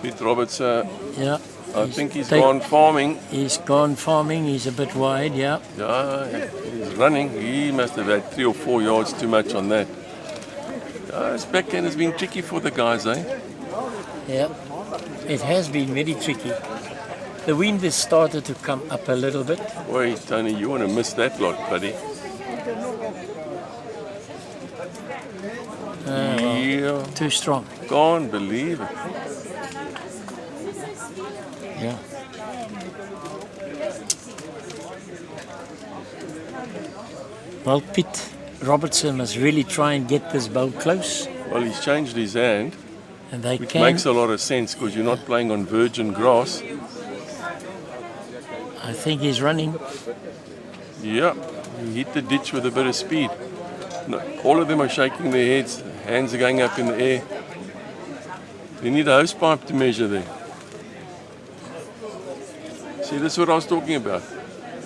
Piet Robertson, Yeah. I think he's gone farming. He's gone farming. He's a bit wide, yeah. Yeah, he's running. He must have had 3 or 4 yards too much on that. His backhand has been tricky for the guys, eh? Yeah. It has been very tricky. The wind has started to come up a little bit. Boy, Tony, you want to miss that lot, buddy. Yeah, Too strong. can't believe it. Yeah. Well, Piet Robertson must really try and get this bowl close. Well, he's changed his hand, And they which can. makes a lot of sense because you're not playing on virgin grass. I think he's running. Yeah, he hit the ditch with a bit of speed. No, all of them are shaking their heads, hands are going up in the air. They need a hose pipe to measure there. See, this is what I was talking about.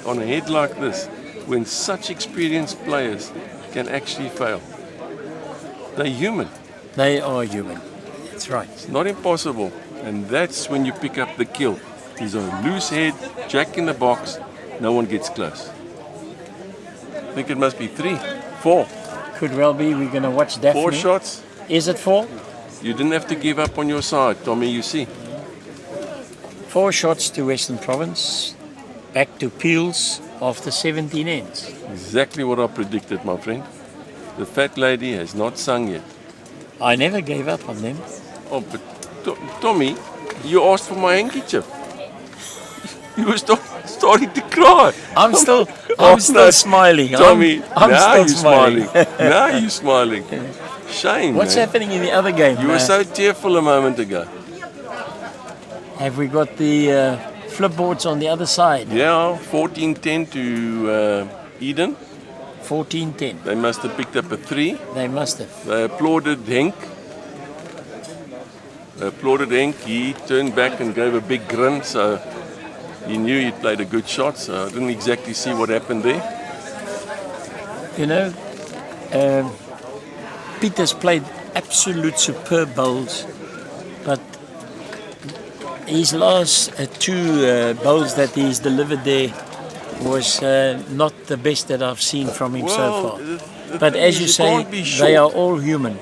On a head like this, when such experienced players can actually fail. They're human. They are human. That's right. It's not impossible. And that's when you pick up the kill. He's on a loose head, jack in the box, no one gets close. I think it must be 3, 4. Could well be. We're going to watch Daphne. 4 shots. Is it 4? You didn't have to give up on your side, Tommy, you see. 4 shots to Western Province. Back to Peels after 17 ends. Exactly what I predicted, my friend. The fat lady has not sung yet. I never gave up on them. Oh, but Tommy, you asked for my handkerchief. You were starting to cry. I'm still no, smiling. Tommy, I'm now still you're smiling. Now you're smiling. Shame, What's man. happening in the other game? You were so tearful a moment ago. Have we got the flipboards on the other side? Yeah, 14-10 to Eden. 14-10. They must have picked up a 3. They must have. They applauded Henk. applauded Henk. He turned back and gave a big grin, so he knew he'd played a good shot. So I didn't exactly see what happened there. You know, Peter's played absolute superb bowls, but his last two bowls that he's delivered there was not the best that I've seen from him so far. But as you say, they are all human.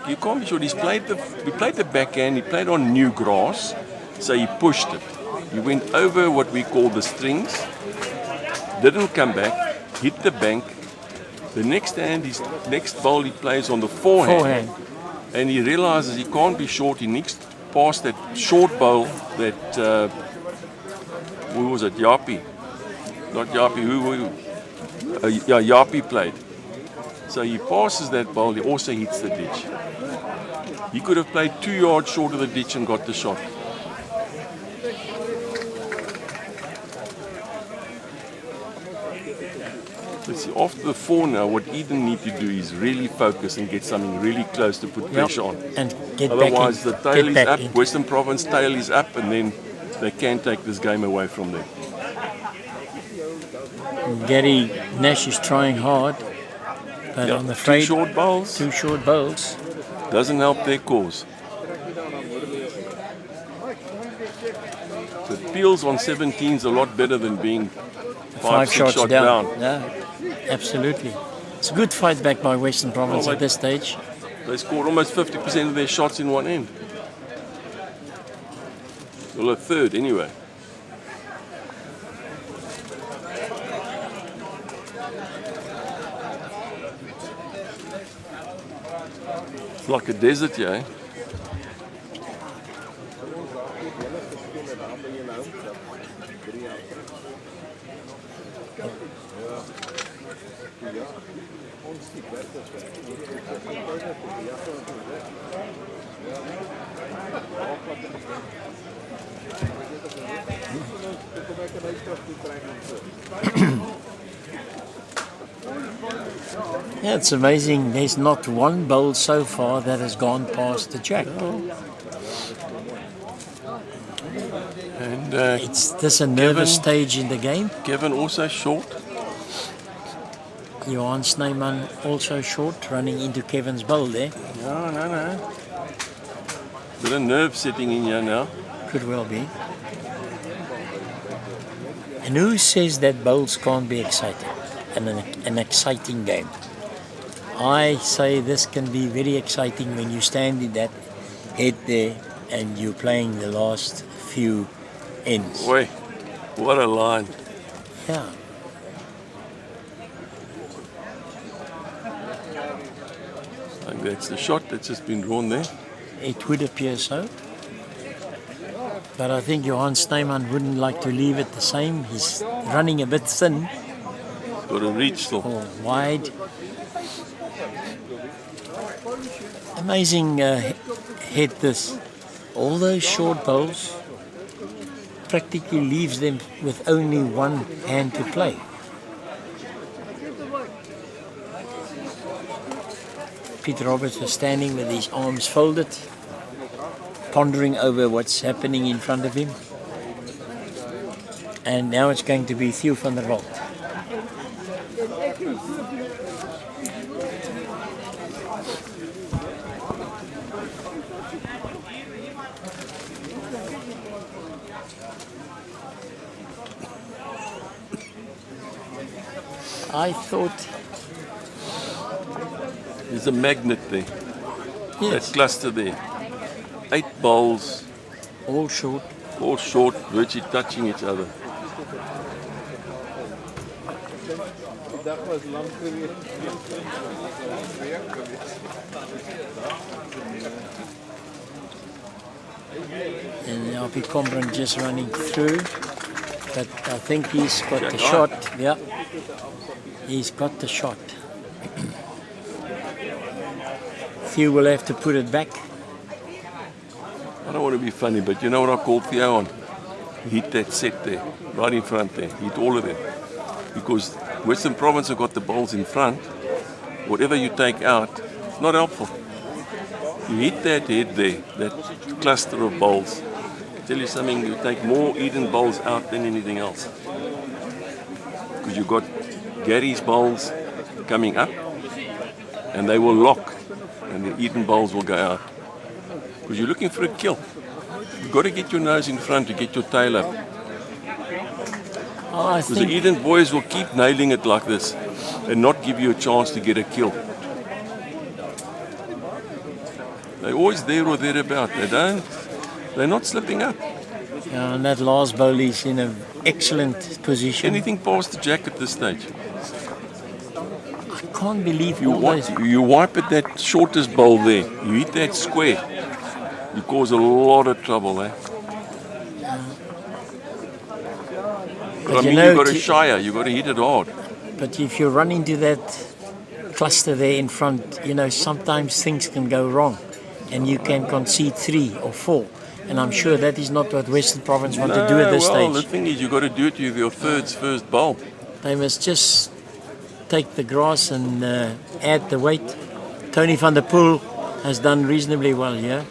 You can't be sure. He played the backhand. He played on new grass, so he pushed it. He went over what we call the strings, didn't come back, hit the bank. The next bowl he plays on the forehand. And he realizes he can't be short. He needs to pass that short bowl that who was it? Yapi, not Yapi. Yapi played. So he passes that bowl. He also hits the ditch. He could have played 2 yards short of the ditch and got the shot. Let's see, after the 4 now, what Eden need to do is really focus and get something really close to put pressure on. And get Otherwise, back in. the tail is up, in. Western Province tail is up, and then they can take this game away from them. Gary Nash is trying hard, but I'm afraid 2 short bowls. 2 short bowls. Doesn't help their cause. The peels on 17 is a lot better than being 5 shots shot down. Yeah, absolutely. It's a good fight back by Western Province at this stage. They scored almost 50% of their shots in one end. Well, a third anyway. It's like a desert, yeah. Yeah, it's amazing. There's not one bowl so far that has gone past the jack. And It's this a nervous stage in the game. Kevin also short. Johan Snyman also short, running into Kevin's bowl there. No. Bit of nerve setting in here now. Could well be. And who says that bowls can't be exciting and an exciting game? I say this can be very exciting when you stand in that head there and you're playing the last few ends. Wait, what a line. Yeah. I think that's the shot that's just been drawn there. It would appear so. But I think Johan Snyman wouldn't like to leave it the same. He's running a bit thin Got a reach still. or wide. Amazing head this. All those short bowls practically leaves them with only one hand to play. Peter Roberts is standing with his arms folded, pondering over what's happening in front of him. And now it's going to be Theo van der Walt. I thought... There's a magnet there. Yes. That cluster there. 8 bowls, All short. all short, virtually touching each other. And now Combrand just running through. But I think he's got the shot. Yeah. He's got the shot. Theo will have to put it back. I don't want to be funny, but you know what I called Theo on? He hit that set there, right in front there. He hit all of them. Because Western Province have got the bowls in front. Whatever you take out, it's not helpful. You hit that head there, that cluster of bowls. I tell you something, you take more Eden bowls out than anything else. Because you've got Gary's bowls coming up, and they will lock, and the Eden bowls will go out. Because you're looking for a kill. You've got to get your nose in front to get your tail up. Oh, I Because the think Eden boys will keep nailing it like this and not give you a chance to get a kill. They're always there or thereabout. They're not slipping up. and that last bowl is in an excellent position. Anything past the jack at this stage. I can't believe You, all those. you wipe at that shortest bowl there. You hit that square. You cause a lot of trouble, eh? But I mean, you've got to shire. You've got to hit it hard. But if you run into that cluster there in front, sometimes things can go wrong and you can concede 3 or 4. And I'm sure that is not what Western Province want to do at this well, stage. the thing is, you've got to do it with your third's first bowl. They must just take the grass and add the weight. Tony van der Poel has done reasonably well here.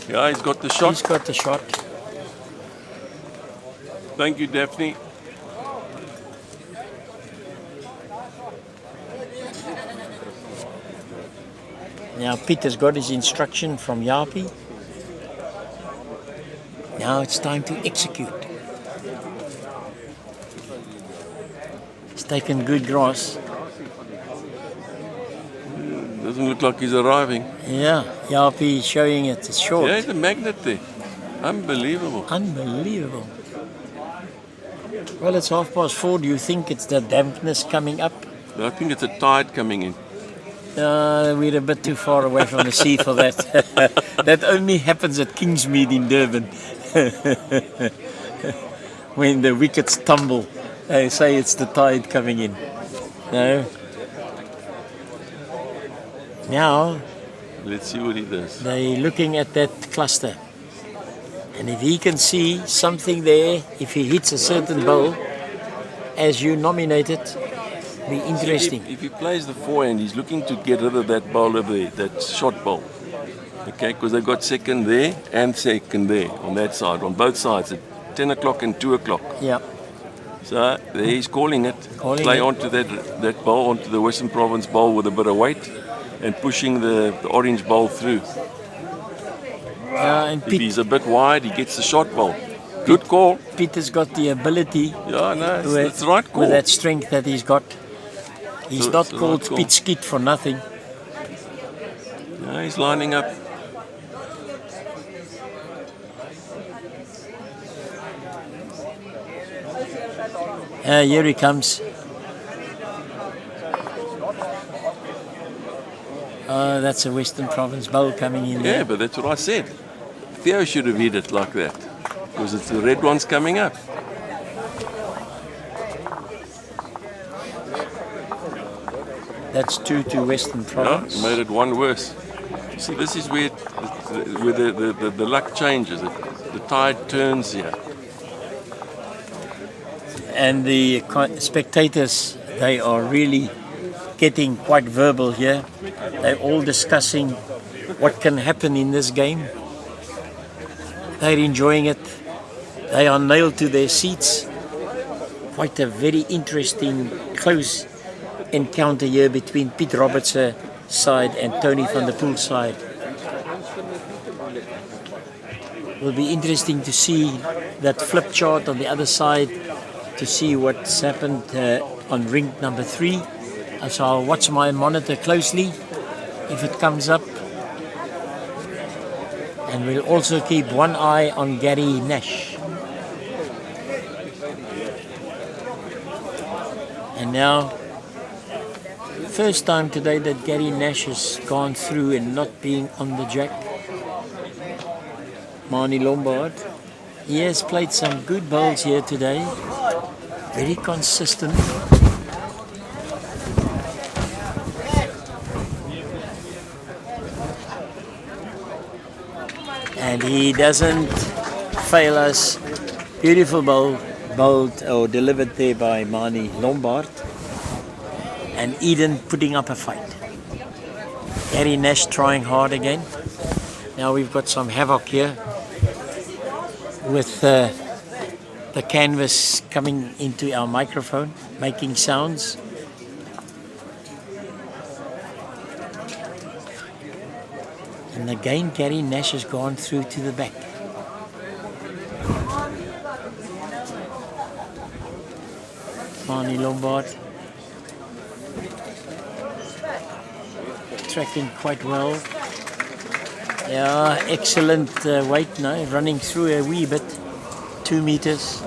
Yeah, he's got the shot. He's got the shot. Thank you, Daphne. Now Peter's got his instruction from Yapi. Now it's time to execute. He's taken good grass. Doesn't look like he's arriving. Yeah, Yapi is showing it. It's short. Yeah, the magnet there. Unbelievable. Unbelievable. Well, it's 4:30. Do you think it's the dampness coming up? I think it's a tide coming in. We're a bit too far away from the sea for that. That only happens at Kingsmead in Durban. When the wickets tumble, they say it's the tide coming in. No. Now Let's see what he does. they're looking at that cluster. And if he can see something there, if he hits a certain bowl, as you nominated, be interesting. If he plays the forehand, he's looking to get rid of that bowler there, that short bowl. Okay, because they've got second there and second there on that side, on both sides, at 10 o'clock and 2 o'clock. Yeah. So there he's calling it. Calling Play it. onto that bowl, onto the Western Province bowl with a bit of weight and pushing the orange bowl through. And If he's a bit wide, he gets the short bowl. Good call. Peter's got the ability Yeah, no, with, it's the right call. with that strength that he's got. He's So not it's the called right call. Pete Skit for nothing. Yeah, he's lining up. Here he comes. That's a Western Province bowl coming in Yeah, there. but that's what I said. Theo should have hit it like that. Because it's the red ones coming up. That's 2 to Western Yeah, Province. made it one worse. You see, this is where the luck changes. The tide turns here. And the spectators, they are really getting quite verbal here. They're all discussing what can happen in this game. They're enjoying it. They are nailed to their seats. Quite a very interesting, close encounter here between Piet Roberts' side and Tony van der Poel's side. Will be interesting to see that flip chart on the other side to see what's happened on ring number 3. So I'll watch my monitor closely if it comes up. And we'll also keep one eye on Gary Nash. And now, first time today that Gary Nash has gone through and not being on the jack. Marnie Lombard. He has played some good bowls here today. Very consistent. And he doesn't fail us. Beautiful bowl, bowled or delivered there by Marnie Lombard. And Eden putting up a fight. Gary Nash trying hard again. Now we've got some havoc here with the canvas coming into our microphone, making sounds. And again, Gary Nash has gone through to the back. Marnie Lombard tracking quite well. Yeah, excellent weight now, running through a wee bit, 2 meters.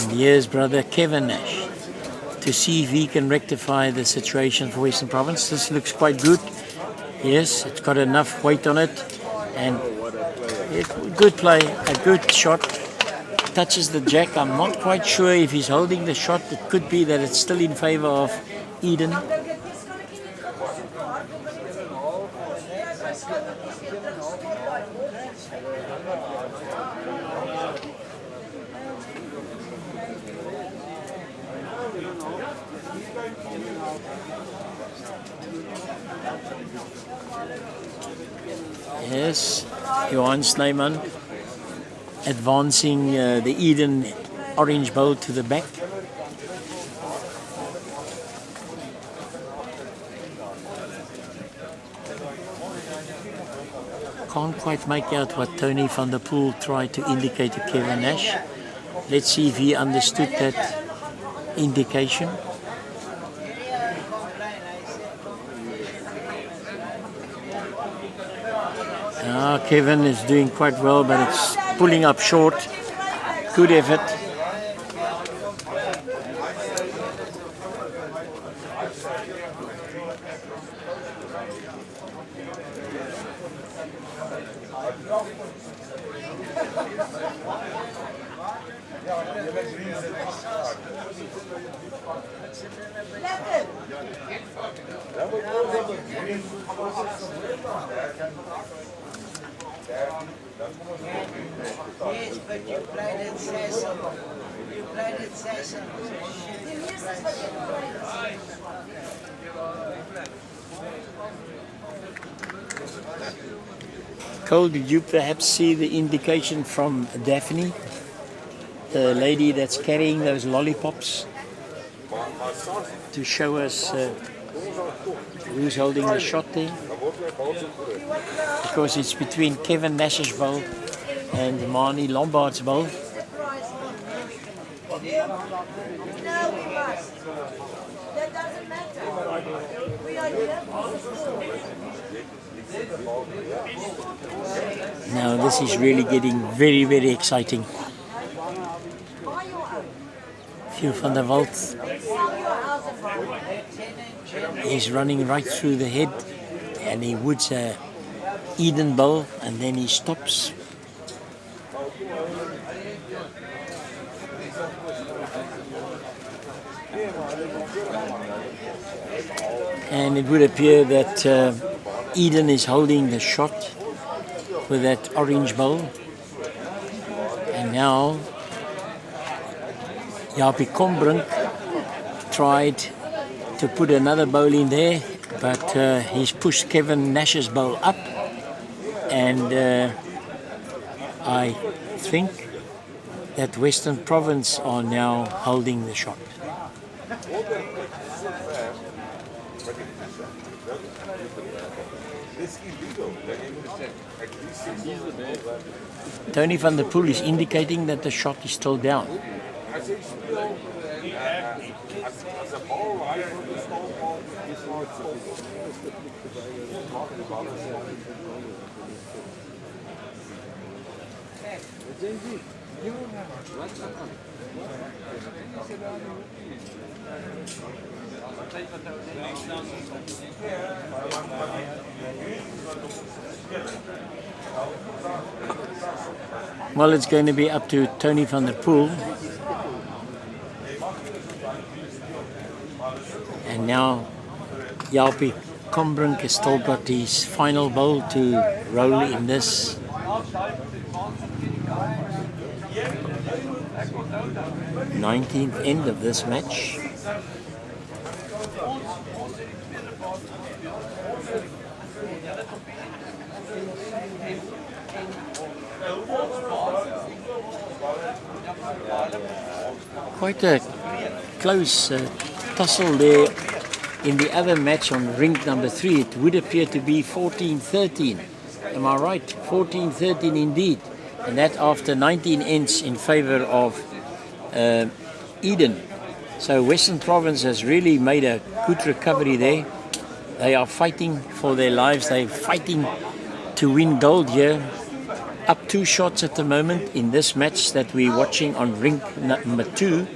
And here's brother Kevin Nash to see if he can rectify the situation for Western Province. This looks quite good. Yes, it's got enough weight on it, and good play, a good shot. Touches the jack. I'm not quite sure if he's holding the shot. It could be that it's still in favor of Eden. Yes, Johan Snyman advancing the Eden orange bowl to the back. Can't quite make out what Tony van der Poel tried to indicate to Kevin Nash. Let's see if he understood that indication. Kevin is doing quite well, but it's pulling up short. Good effort. Yes, but you played it Cecil. You played it Cecil. Cole, did you perhaps see the indication from Daphne, the lady that's carrying those lollipops, to show us who's holding the shot there? Because it's between Kevin Nash's bowl and Marnie Lombard's bowl. No, we must. That doesn't matter. We are here for support. Now this is really getting very, very exciting. Phil van der Walt is running right through the head, and he woods a Eden bowl, and then he stops. And it would appear that Eden is holding the shot with that orange bowl. And now Jaapie Kombrink tried to put another bowl in there, but he's pushed Kevin Nash's bowl up, and I think that Western Province are now holding the shot. Tony van der Poel is indicating that the shot is still down. Well, it's going to be up to Tony van der Poel. And now Jaapie Kombrink has still got his final bowl to roll in this. 19th end of this match. Quite a close tussle there in the other match on rink number 3. It would appear to be 14-13. Am I right? 14-13 indeed. And that after 19 ends in favor of Eden. So Western Province has really made a good recovery there. They are fighting for their lives. They're fighting to win gold here. Up 2 shots at the moment in this match that we're watching on rink number 2.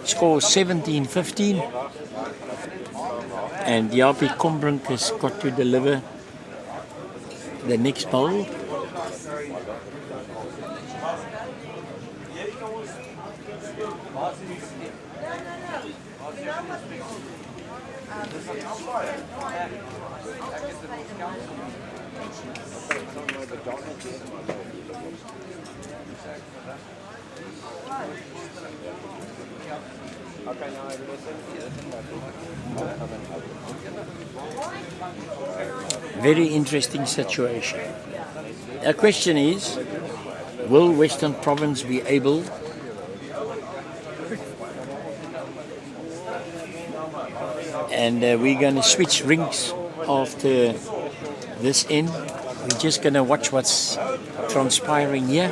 Score 17-15. And Jaapie Kombrink has got to deliver the next bowl. Very interesting situation. The question is, will Western Province be able and we're going to switch rinks after this end. We're just going to watch what's transpiring here,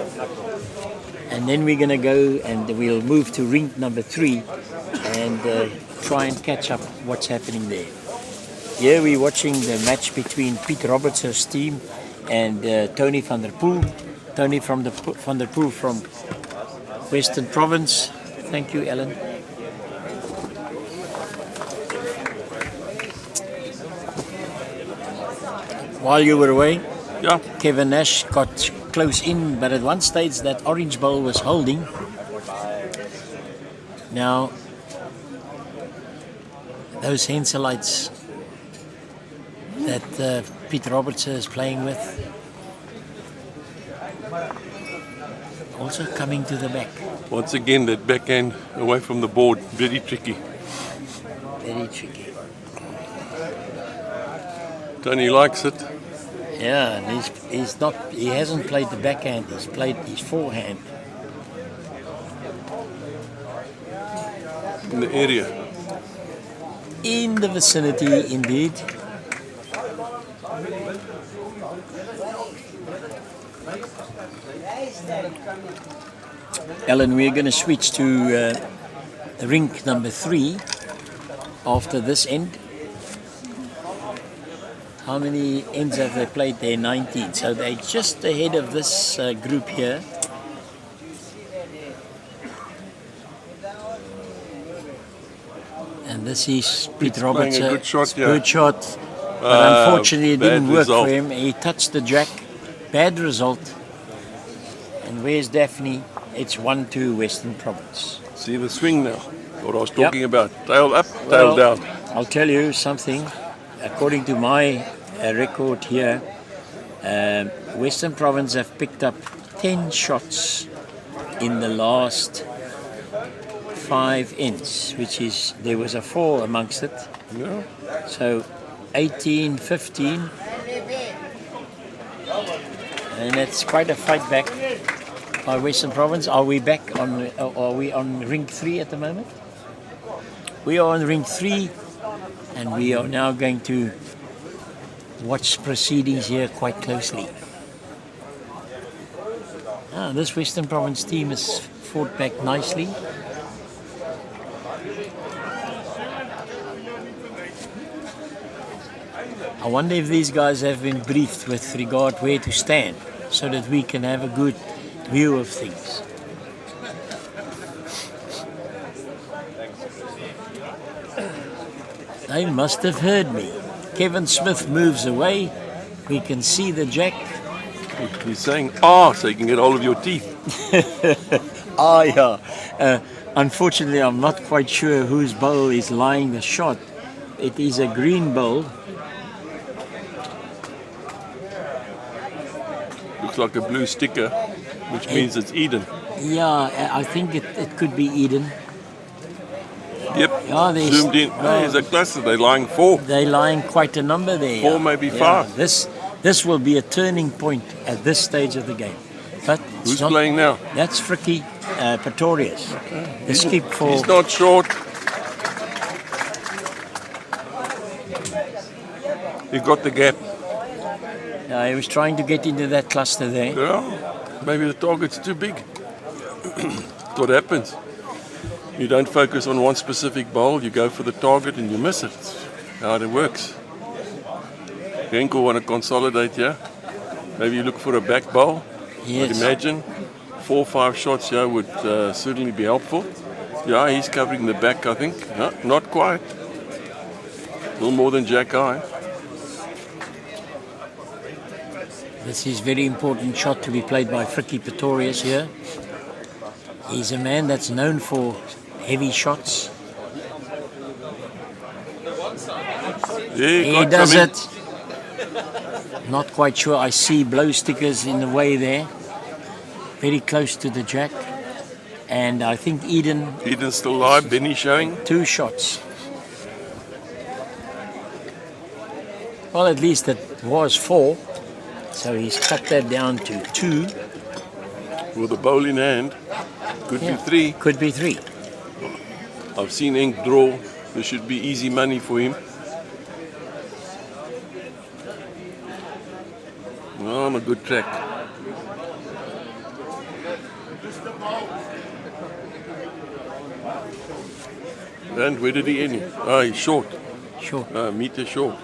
and then we're going to go and we'll move to rink number 3 and try and catch up what's happening there. Here we're watching the match between Piet Roberts' team and Tony van der Poel. Tony van der Poel from Western Province. Thank you, Ellen. While you were away, Yeah. Kevin Nash got close in, but at one stage that orange bowl was holding. Now, those Henselites that Piet Roberts is playing with, also coming to the back. Once again, that backhand away from the board, very tricky. Very tricky. Tony likes it. Yeah, and he hasn't played the backhand, he's played his forehand. In the area. In the vicinity, indeed. Ellen, we're going to switch to rink number 3 after this end. How many ends have they played there? 19. So they're just ahead of this group here. And this is Piet Roberts. Playing a good shot, yeah. Good shot. But unfortunately it didn't bad work result. for him. He touched the jack. Bad result. And where's Daphne? It's 1-2 Western Province. See the swing now. What I was talking about. Tail up, tail down. I'll tell you something. According to my record here, Western Province have picked up 10 shots in the last 5 ends, which is, there was a 4 amongst it. Yeah. So 18, 15. And it's quite a fight back by Western Province. Are we back on, are we on rink 3 at the moment? We are on rink 3. And we are now going to watch proceedings here quite closely. This Western Province team has fought back nicely. I wonder if these guys have been briefed with regard where to stand, so that we can have a good view of things. They must have heard me. Kevin Smith moves away. We can see the jack. He's saying, so you can get all of your teeth. Yeah. Unfortunately, I'm not quite sure whose bowl is lying the shot. It is a green bowl. Looks like a blue sticker, which means it's Eden. Yeah, I think it could be Eden. Yep. Yeah, there's- Zoomed in. well- There's a cluster. They're lying 4. They're lying quite a number there. Four, maybe five. This will be a turning point at this stage of the game. But it's Who's not- playing now? That's Fricky Pretorius. The skip for He's not short. He got the gap. he was trying to get into that cluster there. Yeah. Maybe the target's too big. That's what happens. You don't focus on one specific bowl, you go for the target and you miss it. That's how it works. Renko want to consolidate here. Maybe you look for a back bowl. Yes. I'd imagine 4 or 5 shots here would certainly be helpful. Yeah, he's covering the back, I think. No, not quite. A little more than Jack Eye. This is very important shot to be played by Fricky Pretorius here. He's a man that's known for heavy shots. Yeah, He got does some in. it. Not quite sure. I see blow stickers in the way there. Very close to the jack. And I think Eden, Eden's still live. Benny showing. 2 shots. Well, at least it was 4. So he's cut that down to 2. With the bowl in hand. Could Yeah. be 3. Could be 3. I've seen Ink draw. There should be easy money for him. No, I'm a good track. And where did he end? Ah, he's short. Sure. Meter short.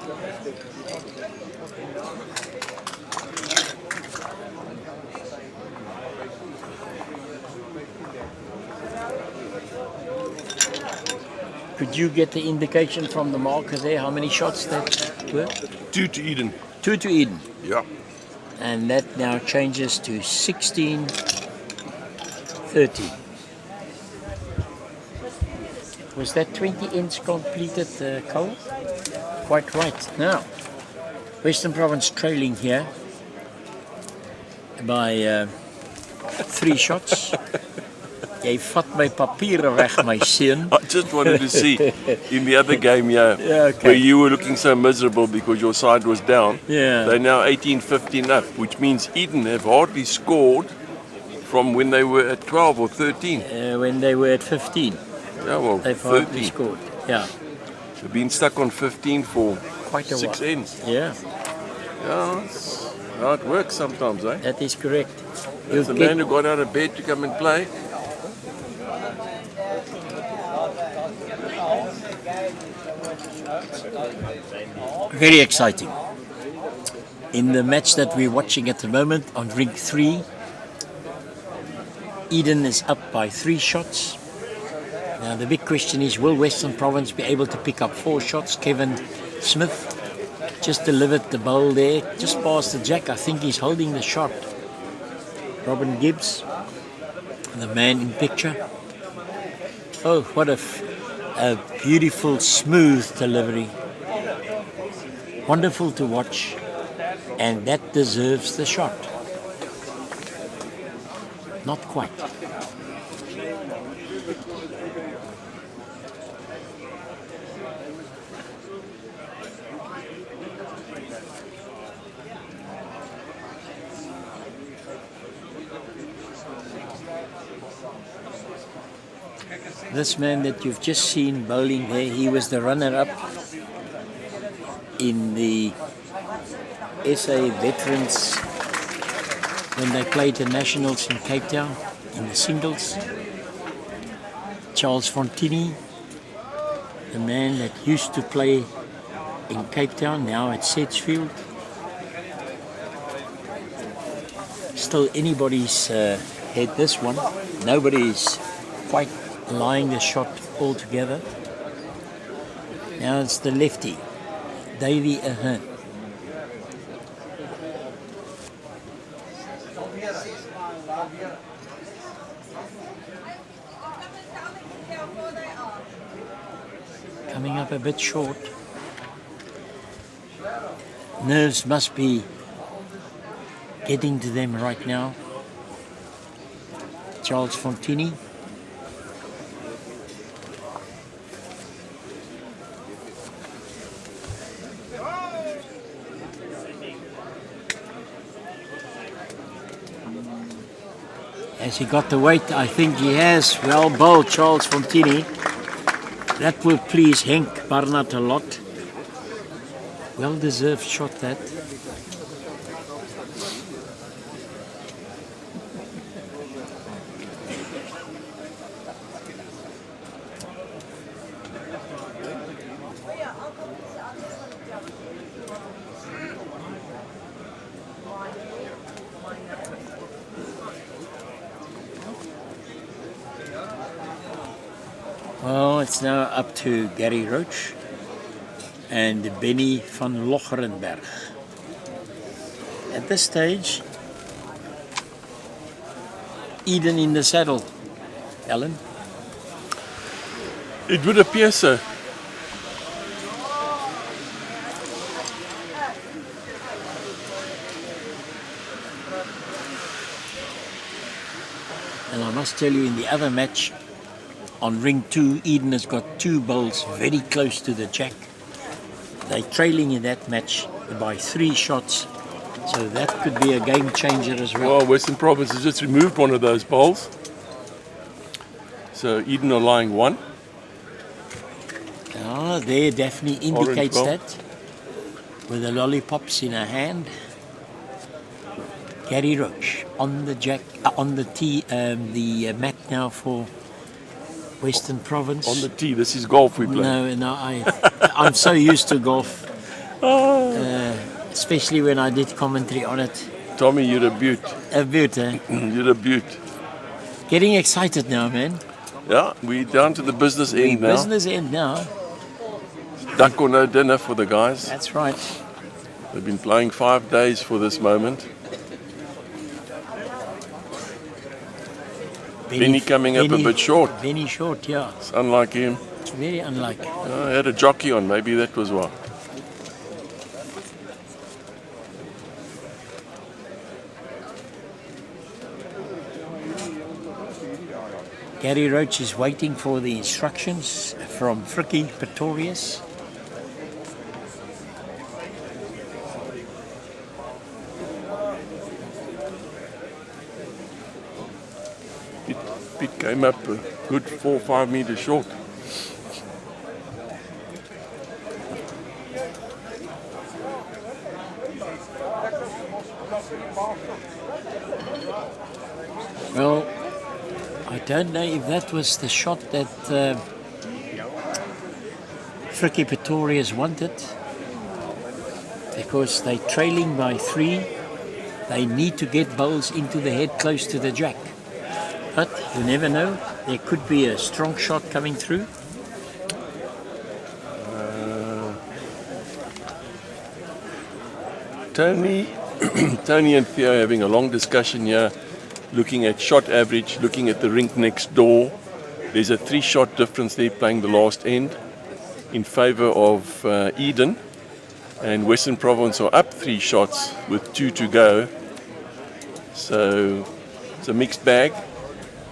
Could you get the indication from the marker there how many shots that were? 2 to Eden. 2 to Eden. Yeah. And that now changes to 16-30. Was that 20 ends completed, Cole? Quite right. Now, Western Province trailing here by 3 shots. Jy vat my papiere weg, my seun. I just wanted to see in the other game, Yeah, okay. where you were looking so miserable because your side was down. Yeah. They're now 18-15 up, which means Eden have hardly scored from when they were at 12 or 13. When they were at 15, Yeah, well, they've hardly 13. scored. Yeah, They've been stuck on 15 for quite a 6 while. ends. Yeah, Yeah, it's how it works sometimes, eh? that is correct. There's a man who got out of bed to come and play. Very exciting. In the match that we're watching at the moment on ring 3, Eden is up by 3 shots. Now the big question is, will Western Province be able to pick up 4 shots? Kevin Smith just delivered the bowl there, just past the jack. I think he's holding the shot. Robin Gibbs, the man in picture. Oh, what a beautiful, smooth delivery. Wonderful to watch, and that deserves the shot. Not quite. This man that you've just seen bowling there, he was the runner-up in the SA Veterans when they played the Nationals in Cape Town in the singles. Charles Fontini, the man that used to play in Cape Town, now at Sedgefield. Still anybody's head, this one. Nobody's quite lying the shot altogether. Now it's the lefty, Davy Ahern. Coming up a bit short. Nerves must be getting to them right now. Charles Fontini. Has he got the weight? I think he has. Well bowled, Charles Fontini. That will please Henk Barnard a lot. Well deserved shot that. Well, it's now up to Gary Roach and Benny van Locherenberg. At this stage, Eden in the saddle. Alan? It would appear so. And I must tell you, in the other match, on ring 2, Eden has got 2 bowls very close to the jack. They're trailing in that match by 3 shots, so that could be a game changer as well. Well, Western Province has just removed one of those bowls. So Eden are lying 1. Ah, there Daphne indicates bowl. that with the lollipops in her hand. Gary Roach on the jack, on the tee, the mat now for Western Province. On the tee, this is golf we play. No, I'm so used to golf, especially when I did commentary on it. Tommy, you're a beaut. A beaut, eh? You're a beaut. Getting excited now, man. Yeah, we're down to the business end now. Business end now. Duck or no dinner for the guys. That's right. They've been playing 5 days for this moment. Benny coming up a bit short. Benny short, yeah. It's unlike him. It's very unlike. I had a jockey on, maybe that was why. Gary Roach is waiting for the instructions from Frikkie Pretorius. It came up a good 4 or 5 meters short. Well, I don't know if that was the shot that Frikkie Pretorius wanted, because they're trailing by 3. They need to get bowls into the head close to the jack. But you never know, there could be a strong shot coming through. Tony and Theo are having a long discussion here, looking at shot average, looking at the rink next door. There's a 3-shot difference there playing the last end in favor of Eden, and Western Province are up 3 shots with 2 to go. So it's a mixed bag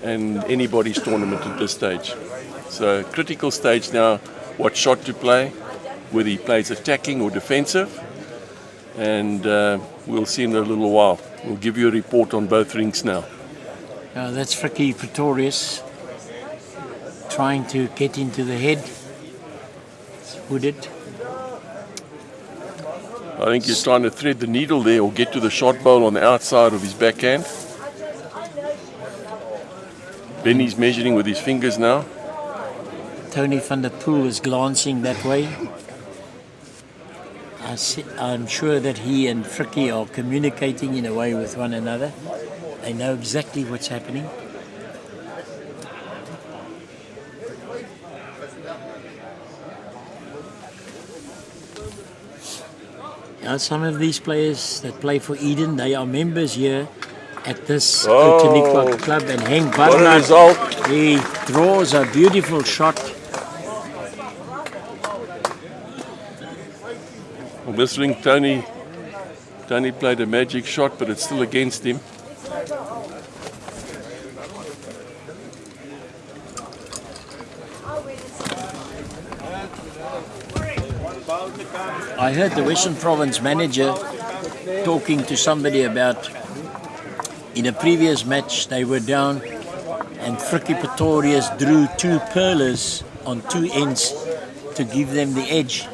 and anybody's tournament at this stage. So critical stage now, what shot to play, whether he plays attacking or defensive, and we'll see in a little while. We'll give you a report on both rinks now. That's Frikkie Pretorius trying to get into the head. It's wooded. I think he's trying to thread the needle there or get to the shot bowl on the outside of his backhand. Benny's measuring with his fingers now. Tony van der Poel is glancing that way. I'm sure that he and Frikkie are communicating in a way with one another. They know exactly what's happening. Now, some of these players that play for Eden, they are members here at this Outeniqua club, and Henk Barnard, he draws a beautiful shot. On this ring, Tony played a magic shot, but it's still against him. I heard the Western Province manager talking to somebody about In a previous match, they were down, and Frikkie Pretorius drew 2 pearlers on 2 ends to give them the edge.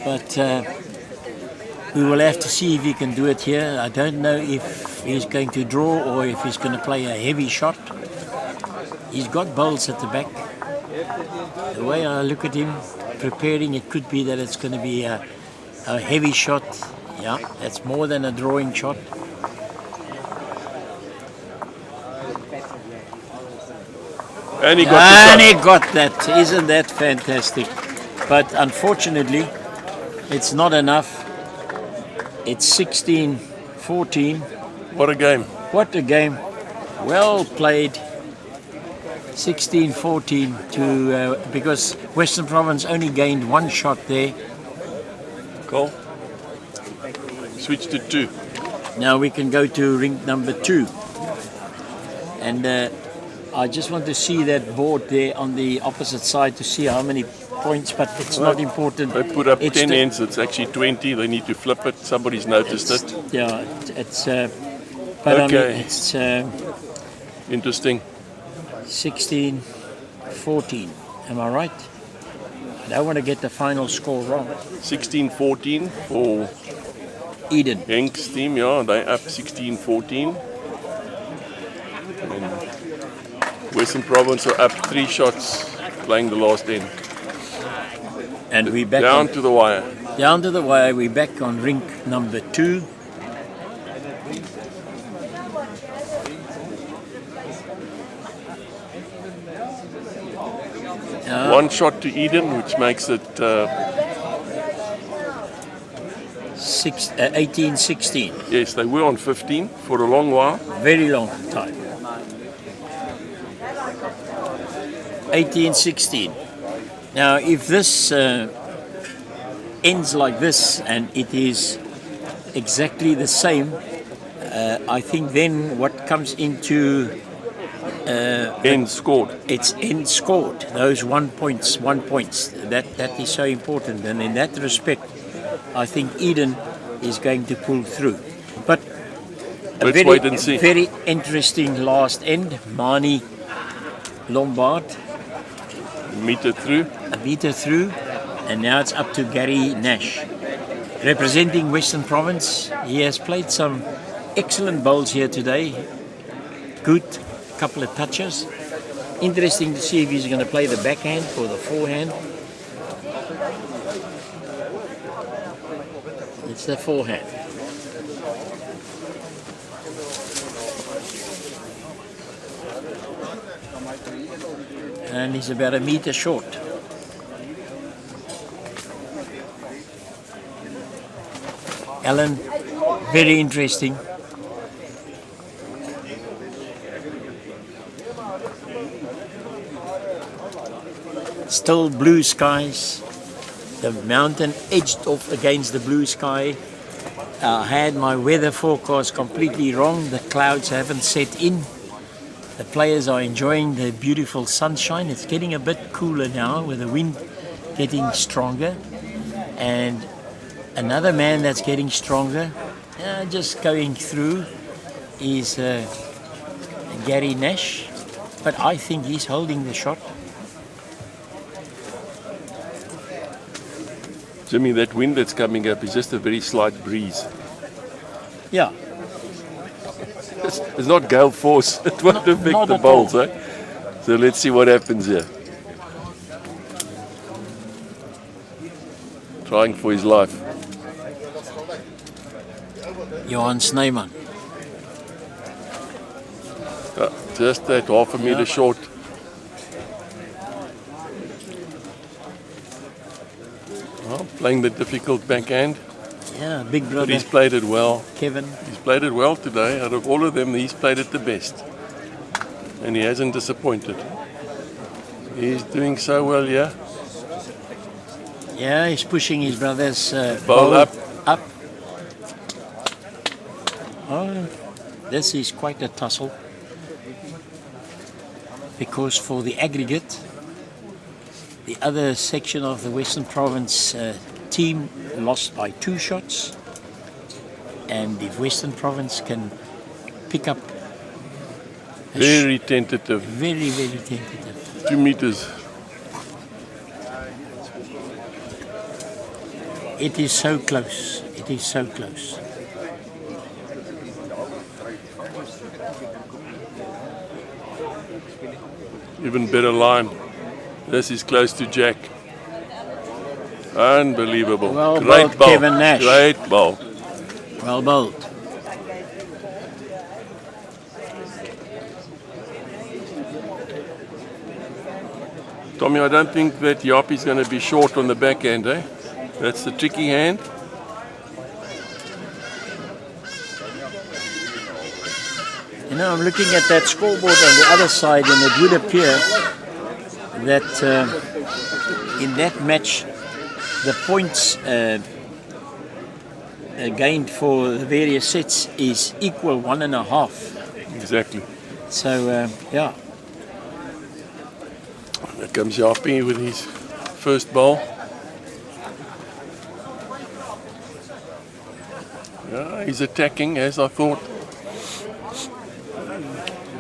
But we will have to see if he can do it here. I don't know if he's going to draw or if he's going to play a heavy shot. He's got bowls at the back. The way I look at him preparing, it could be that it's going to be a heavy shot. Yeah, that's more than a drawing shot. And he got the And shot. he got that. Isn't that fantastic? But unfortunately, it's not enough. It's 16-14. What a game. What a game. Well played. 16-14 to because Western Province only gained 1 shot there. Cool. Switch to 2. Now we can go to rink number 2. And I just want to see that board there on the opposite side to see how many points, but it's not important. They put up It's 10 the- ends, it's actually 20. They need to flip it. Somebody's noticed it. Yeah, it's but I Okay. mean, it's Interesting. 16-14. Am I right? I don't want to get the final score wrong. 16-14 for Eden. Henk's team, yeah, they up 16-14. And Western Province are up 3 shots playing the last end. And we back Down on, to the wire. down to the wire. We back on rink number 2. Yeah. 1 shot to Eden, which makes it 18-16. yes, they were on 15 for a long while. Very long time. 18-16. Now, if this ends like this and it is exactly the same, I think then what comes into End scored. it's end scored. Those 1 points. That is so important. And in that respect, I think Eden is going to pull through. But a Let's wait and see. very interesting last end. Mani Lombard, Meter through. a meter through, and now it's up to Gary Nash. Representing Western Province, he has played some excellent bowls here today. Good couple of touches. Interesting to see if he's going to play the backhand or the forehand. It's the forehand. And he's about a meter short. Alan, very interesting. Still blue skies. The mountain edged off against the blue sky. I had my weather forecast completely wrong. The clouds haven't set in. The players are enjoying the beautiful sunshine. It's getting a bit cooler now with the wind getting stronger. And another man that's getting stronger, just going through, is Gary Nash. But I think he's holding the shot. Jimmy, that wind that's coming up is just a very slight breeze. Yeah, It's not gale force. It won't affect not the at bowls, all. eh? So let's see what happens here. Trying for his life. Johan Snyman. Just that half a meter short. Well, playing the difficult backhand, Yeah, big but brother he's played it well. Kevin. He's played it well today. Out of all of them, he's played it the best. And he hasn't disappointed. He's doing so well, yeah. Yeah, he's pushing his brother's Bowl up. Up. Oh, this is quite a tussle. Because for the aggregate, the other section of the Western Province team lost by 2 shots. And if Western Province can pick up. Very tentative. Very, very tentative. 2 meters. It is so close. It is so close. Even better line. This is close to Jack. Unbelievable. Well Great bowled, ball. Kevin Nash. Great ball. Well bowled. Tommy, I don't think that Yappie's going to be short on the backhand, eh? That's the tricky hand. You know, I'm looking at that scoreboard on the other side, and it would appear that in that match, the points gained for the various sets is equal 1.5. Exactly. So, yeah. There comes Yappie with his first ball. Yeah, he's attacking as I thought.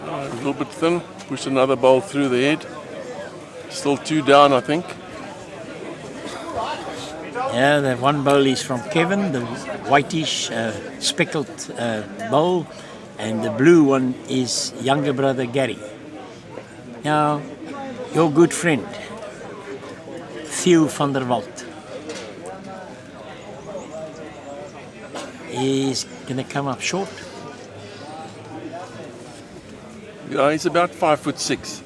A little bit thin. Push another ball through the head. Still 2 down, I think. Yeah, the one bowl is from Kevin, the whitish speckled bowl, and the blue one is younger brother Gary. Now, your good friend, Theo van der Walt, is going to come up short. Yeah, he's about 5'6".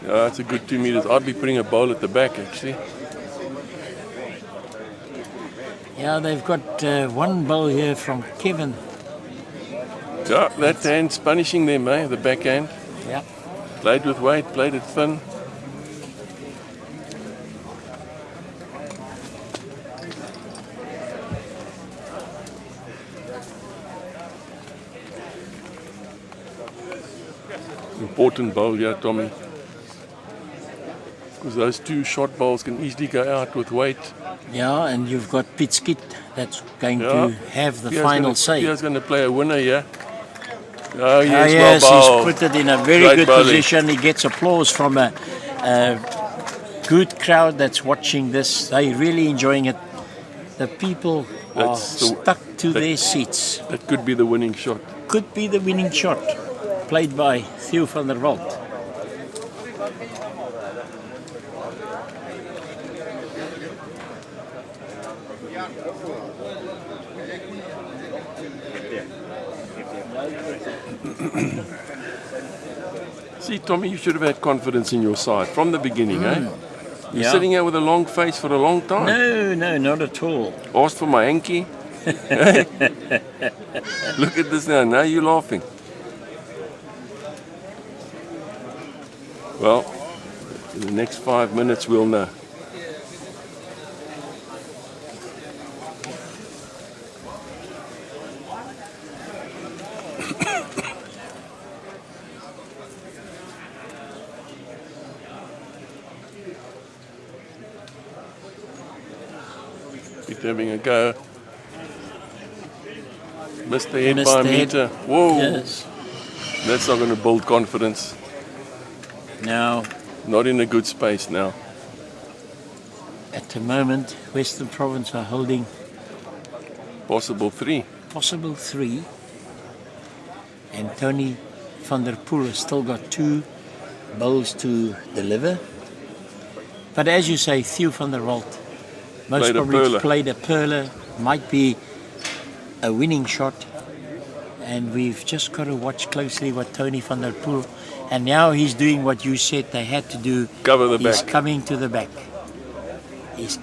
Yeah, that's a good 2 meters. I'd be putting a ball at the back actually. Yeah, they've got one bowl here from Kevin. Yeah, that hand's punishing them, eh? The backhand. Yeah. Played with weight, played it thin. Important bowl here, Tommy. Because those 2 short bowls can easily go out with weight. Yeah, and you've got Pete Skit that's going Yeah. to have the final say. He's going to play a winner here. Oh, yes, Yes, well bowled. he's put it in a very Great good bowling. position. He gets applause from a good crowd that's watching this. They're really enjoying it. The people are That's the- stuck to their seats. That could be the winning shot. Could be the winning shot, played by Theo van der Walt. See, Tommy, you should have had confidence in your side from the beginning, eh? You're Yeah. sitting here with a long face for a long time. No, no, not at all. Asked for my hanky. Look at this now. Now you're laughing. Well, in the next 5 minutes we'll know. He's having a go. Missed the head Missed by a the head. meter. Whoa. Yes. That's not going to build confidence. Now, Not in a good space now. at the moment, Western Province are holding Possible 3. possible 3. And Tony van der Poel has still got 2 bowls to deliver. But as you say, Theo van der Walt most Played a probably perler. played a perler, might be a winning shot. And we've just got to watch closely what Tony van der Poel, and now he's doing what you said they had to do. Cover the He's back. coming to the back. He's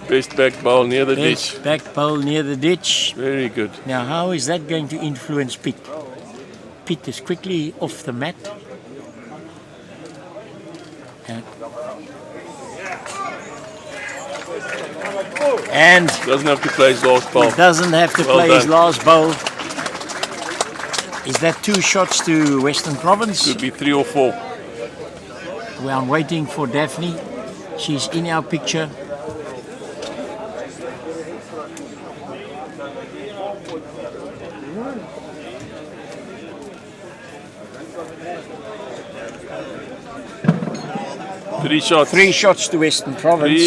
Best back ball near the ditch. best back bowl near the ditch. Very good. Now, how is that going to influence Pete? Pete is quickly off the mat. And Doesn't have to play his last ball. he doesn't have to Well play his done. last bowl. Is that 2 shots to Western Province? Could be 3 or 4. Well, I'm waiting for Daphne. She's in our picture. Three shots. 3 shots to Western Province.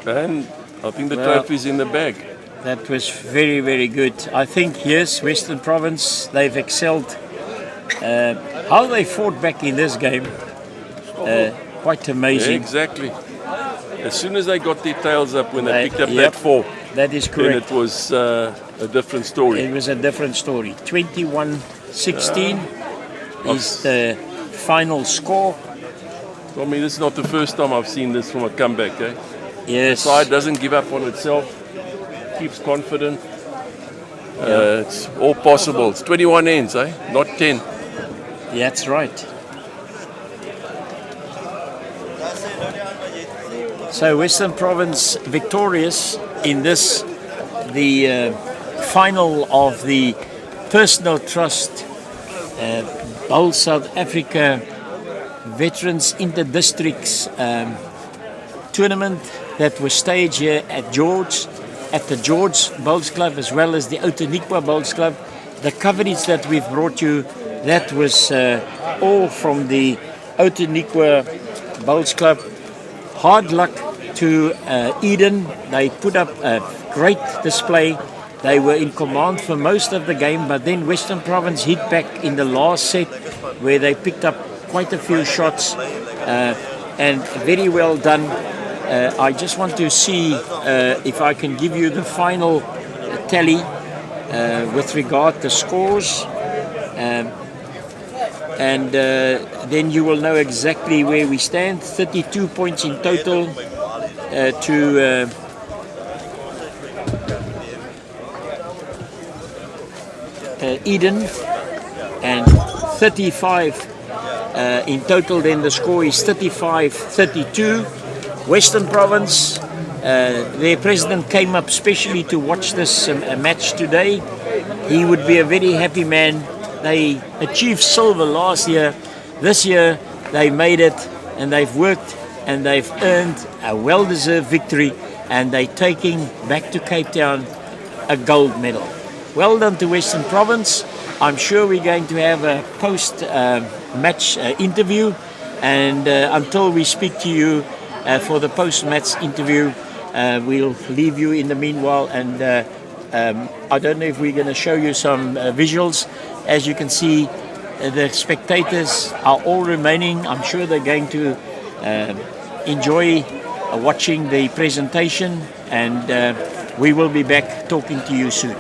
And I think the Well, trophy's in the bag. That was very, very good. I think, yes, Western Province, they've excelled. How they fought back in this game, quite amazing. Exactly. As soon as they got their tails up when they picked up Yep, that 4, that is then correct. it was a different story. It was a different story. 21-16 is the final score. I mean, this is not the first time I've seen this from a comeback. Eh? Yes. Side doesn't give up on itself, keeps confident. It's all possible. It's 21 ends, eh? Not 10. That's right. So Western Province victorious in this, the final of the Personal Trust Bowl South Africa Veterans Inter-Districts tournament that was staged here at the George Bowls Club, as well as the Outeniqua Bowls Club. The coverage that we've brought you, that was all from the Outeniqua Bowls Club. Hard luck to Eden. They put up a great display. They were in command for most of the game, but then Western Province hit back in the last set where they picked up quite a few shots and very well done. I just want to see if I can give you the final tally with regard to scores. And then you will know exactly where we stand. 32 points in total to Eden, and 35 in total. Then the score is 35-32. Western Province, their president came up specially to watch this match today. He would be a very happy man. They achieved silver last year. This year they made it, and they've worked and they've earned a well-deserved victory, and they're taking back to Cape Town a gold medal. Well done to Western Province. I'm sure we're going to have a post-match interview, and until we speak to you for the post-match interview, we'll leave you in the meanwhile, and I don't know if we're going to show you some visuals. As you can see, the spectators are all remaining. I'm sure they're going to enjoy watching the presentation, and we will be back talking to you soon.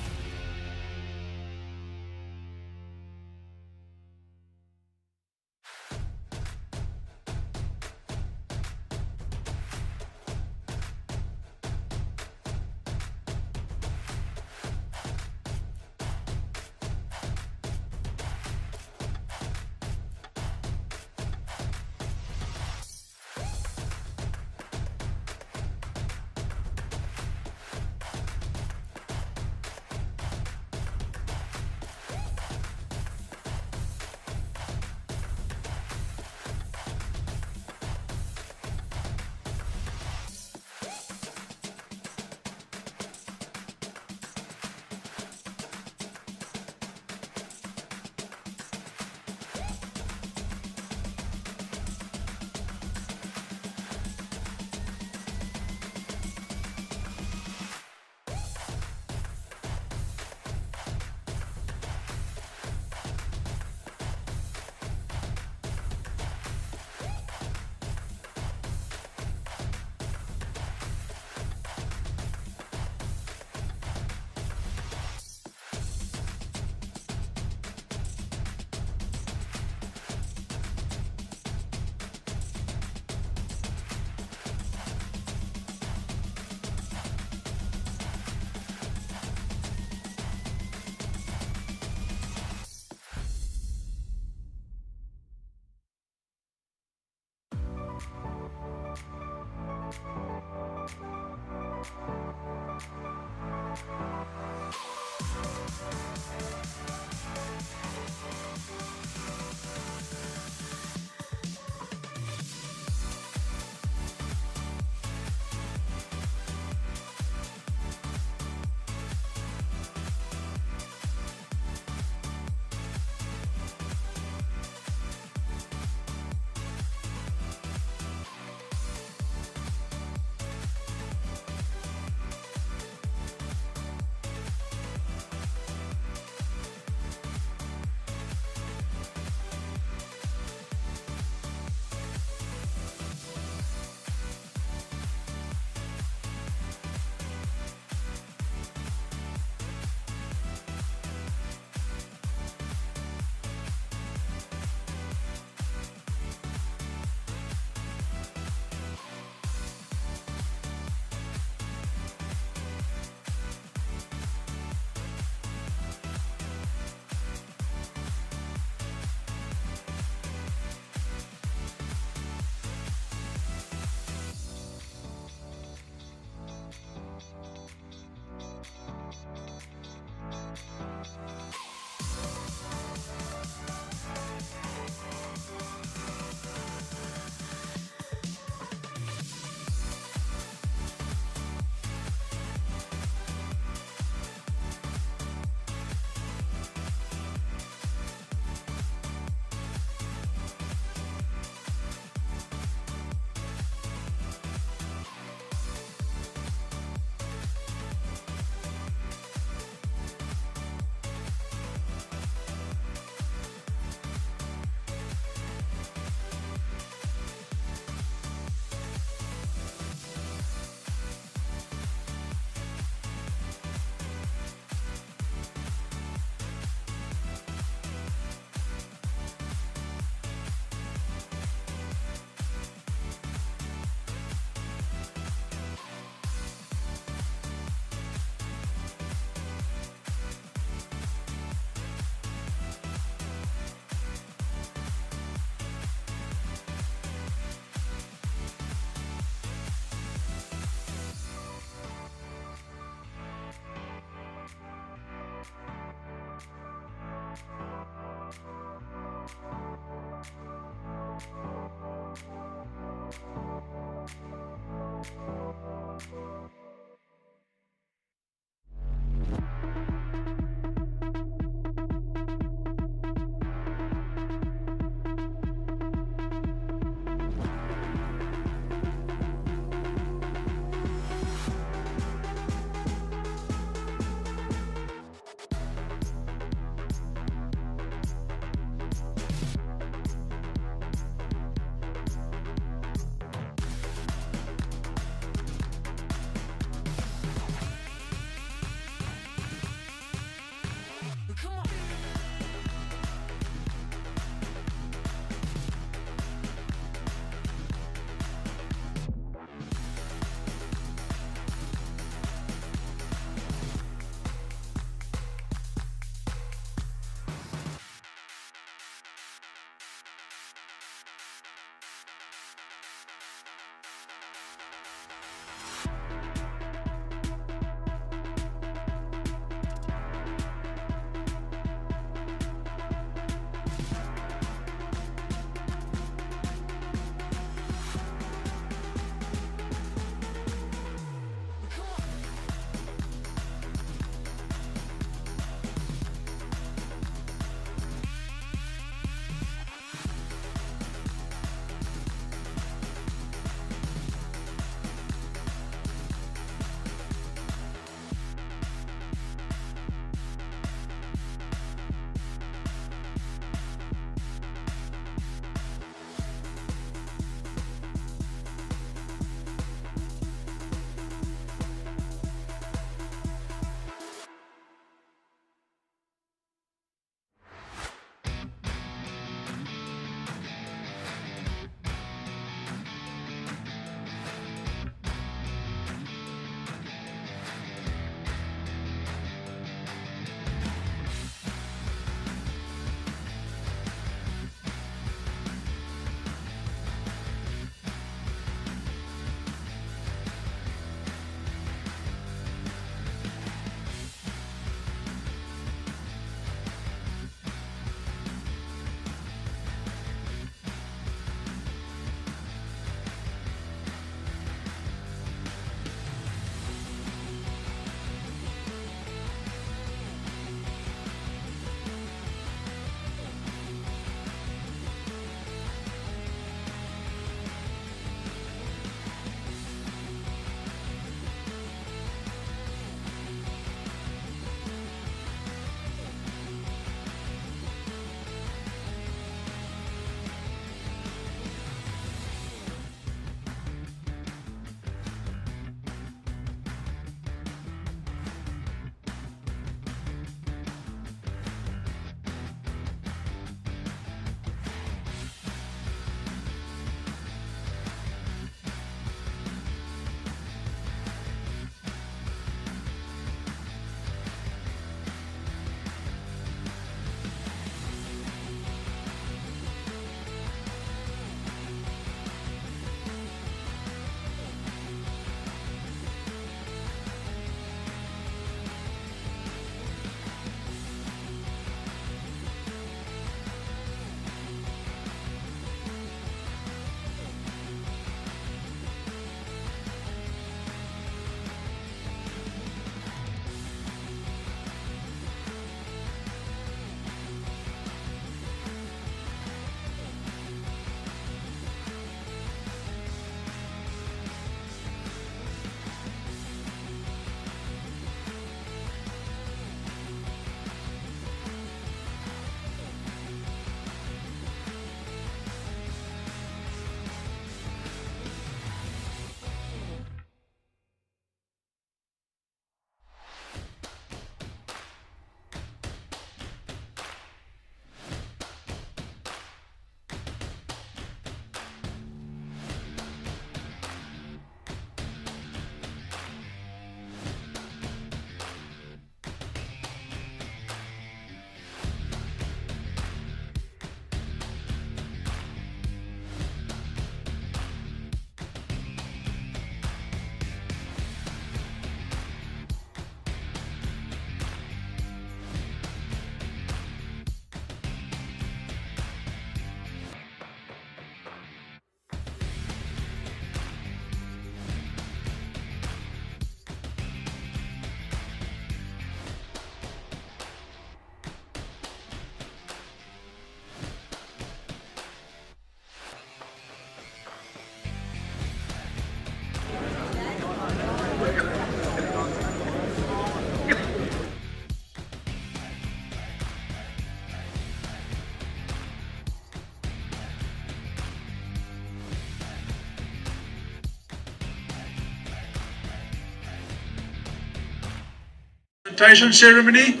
presentation ceremony.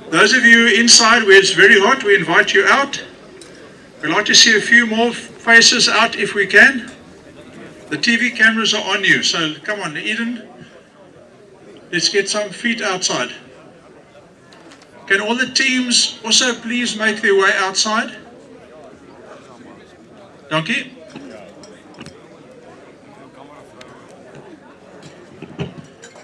Those of you inside where it's very hot, we invite you out. We'd like to see a few more faces out if we can. The TV cameras are on you, so come on, Eden. Let's get some feet outside. Can all the teams also please make their way outside? Donkey.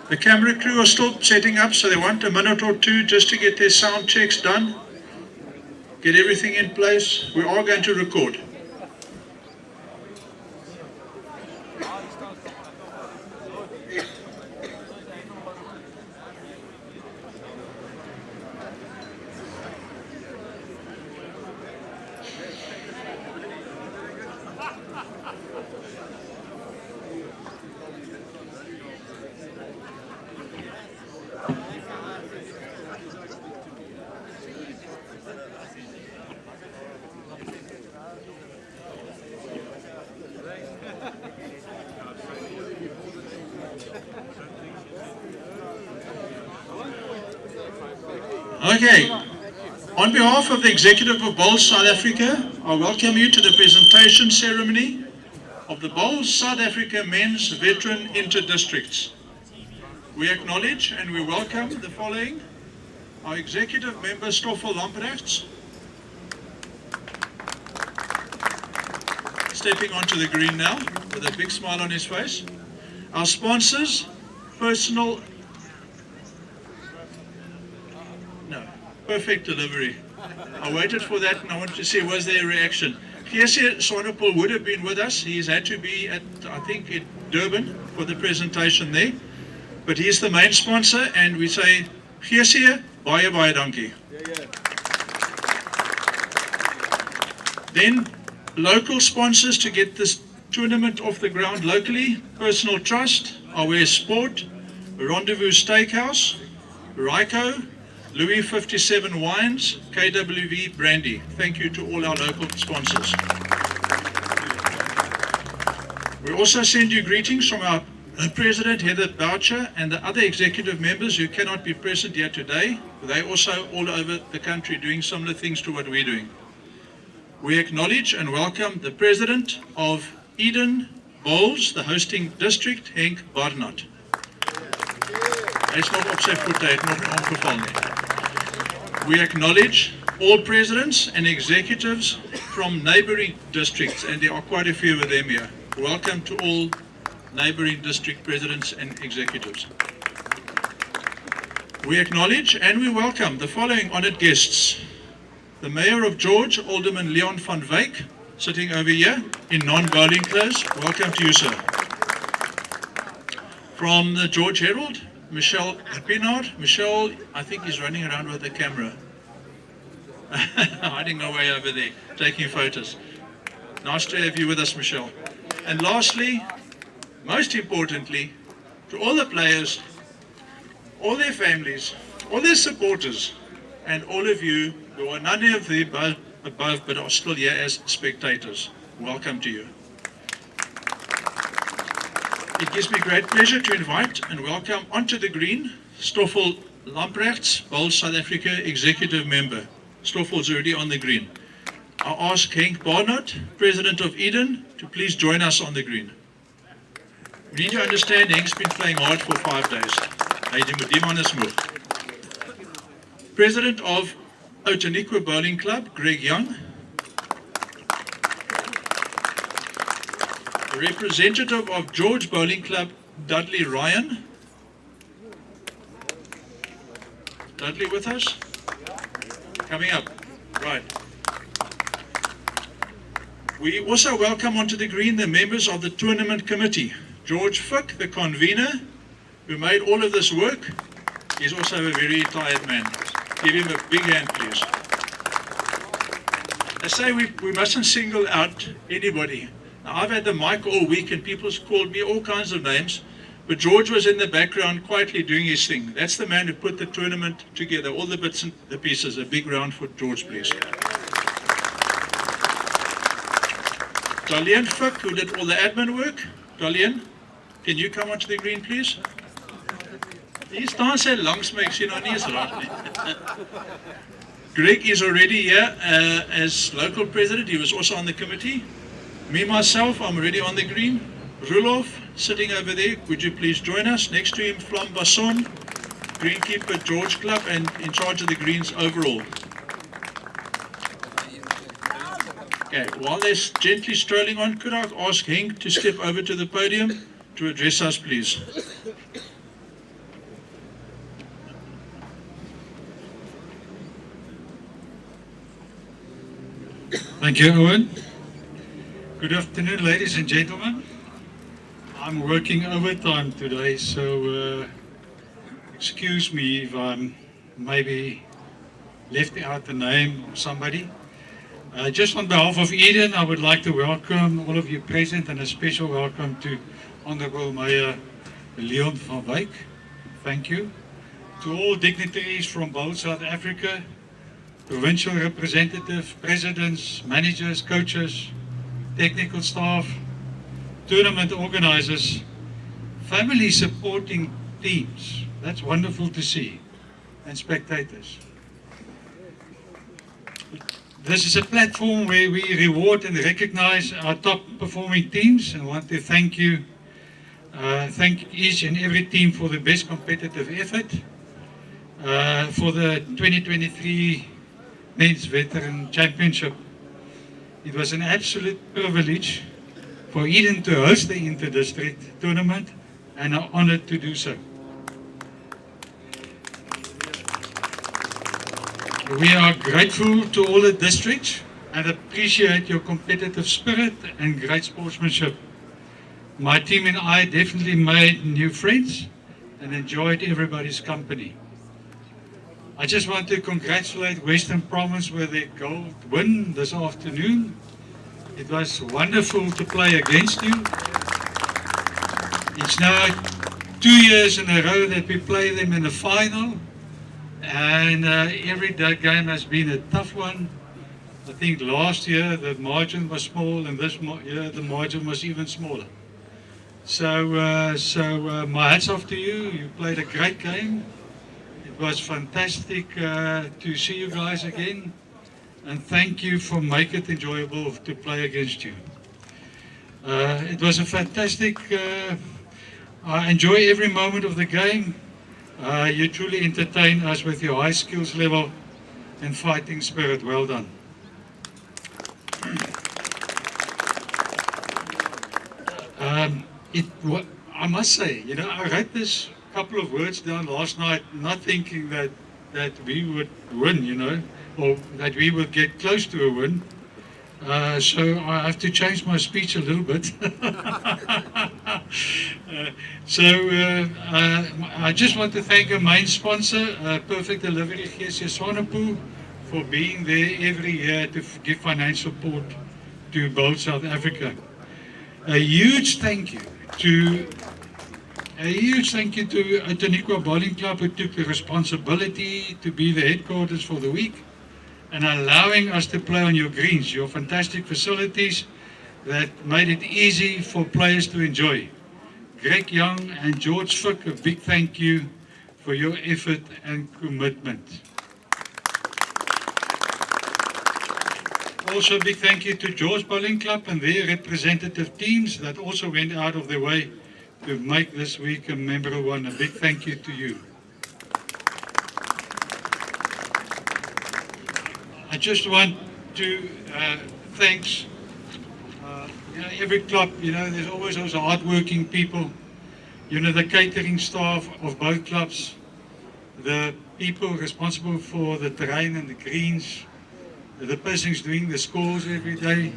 The camera crew are still setting up, so they want a minute or two just to get their sound checks done. Get everything in place. We are going to record. Okay, on behalf of the Executive of Bowls South Africa, I welcome you to the presentation ceremony of the Bowls South Africa Men's Veteran Inter-Districts. We acknowledge and we welcome the following: our Executive Member Stoffel Lamprechts, stepping onto the green now with a big smile on his face. Our sponsors, perfect delivery. I waited for that and I wanted to see was there a reaction. Geesje Swanepoel would have been with us. He's had to be at, I think, in Durban for the presentation there. But he's the main sponsor and we say, Geesje, baie dankie. Then local sponsors to get this tournament off the ground locally: Personal Trust, Aware Sport, Rendezvous Steakhouse, Ryco, Louis 57 Wines, KWV Brandy. Thank you to all our local sponsors. We also send you greetings from our President Heather Boucher and the other executive members who cannot be present here today. They're also all over the country doing similar things to what we're doing. We acknowledge and welcome the President of Eden Bowls, the hosting district, Henk Barnard. Hy's nog op sy voete, hy het nog nie aangeval nie. We acknowledge all presidents and executives from neighboring districts, and there are quite a few of them here. Welcome to all neighboring district presidents and executives. We acknowledge and we welcome the following honored guests: the Mayor of George, Alderman Leon van Wyk, sitting over here in non-bowling clothes. Welcome to you, sir. From the George Herald, Michelle Pinard. Michelle, I think he's running around with the camera. Hiding away over there, taking photos. Nice to have you with us, Michelle. And lastly, most importantly, to all the players, all their families, all their supporters, and all of you who are none of the above but are still here as spectators. Welcome to you. It gives me great pleasure to invite and welcome onto the green Stoffel Lamprechts, Bowls South Africa Executive Member. Stoffel's already on the green. I ask Henk Barnard, President of Eden, to please join us on the green. We need to understand Henk's been playing hard for 5 days. Die man is moe. President of Outeniqua Bowling Club, Greg Young. Representative of George Bowling Club, Dudley Ryan. Dudley with us? Coming up. Right. We also welcome onto the green the members of the tournament committee. George Fick, the convener, who made all of this work. He's also a very tired man. Give him a big hand, please. I say we mustn't single out anybody. Now, I've had the mic all week and people's called me all kinds of names, but George was in the background quietly doing his thing. That's the man who put the tournament together, all the bits and the pieces. A big round for George, please. Darlene Fick, who did all the admin work. Darlene, can you come onto the green, please? Hier staan sy langs my, ek sien haar nie eens raak nie. Greg is already here as local president. He was also on the committee. Me, myself, I'm already on the green. Rulof, sitting over there, would you please join us? Next to him, Flam Basson, greenkeeper George Club, and in charge of the greens overall. Okay, while they're gently strolling on, could I ask Henk to step over to the podium to address us, please? Thank you, Owen. Good afternoon, ladies and gentlemen. I'm working overtime today, so excuse me if I'm maybe left out the name of somebody. Just on behalf of Eden, I would like to welcome all of you present and a special welcome to Honourable Mayor Leon van Wyk. Thank you. To all dignitaries from both South Africa, provincial representatives, presidents, managers, coaches, technical staff, tournament organizers, family supporting teams. That's wonderful to see. And spectators. This is a platform where we reward and recognize our top performing teams, and want to thank you, thank each and every team for the best competitive effort for the 2023 Men's Veteran Championship. It was an absolute privilege for Eden to host the inter-district tournament, and I'm honored to do so. We are grateful to all the districts and appreciate your competitive spirit and great sportsmanship. My team and I definitely made new friends and enjoyed everybody's company. I just want to congratulate Western Province with their gold win this afternoon. It was wonderful to play against you. It's now 2 years in a row that we play them in the final, and every game has been a tough one. I think last year the margin was small, and this year the margin was even smaller. So my hats off to you. You played a great game. It was fantastic to see you guys again, and thank you for making it enjoyable to play against you. It was a fantastic, I enjoy every moment of the game. You truly entertain us with your high skills level and fighting spirit. Well done. I must say, you know, I wrote this couple of words down last night, not thinking that we would win, you know, or that we would get close to a win. So I have to change my speech a little bit. I just want to thank our main sponsor, Perfect Delivery GC Swanepoel, for being there every year to give financial support to both South Africa. A huge thank you to Outeniqua Bowling Club, who took the responsibility to be the headquarters for the week and allowing us to play on your greens, your fantastic facilities that made it easy for players to enjoy. Greg Young and George Fick, a big thank you for your effort and commitment. Also a big thank you to George Bowling Club and their representative teams that also went out of their way to make this week a memorable one. A big thank you to you. I just want to thank every club. You know, there's always those hard-working people. You know, the catering staff of both clubs, the people responsible for the terrain and the greens, the persons doing the scores every day,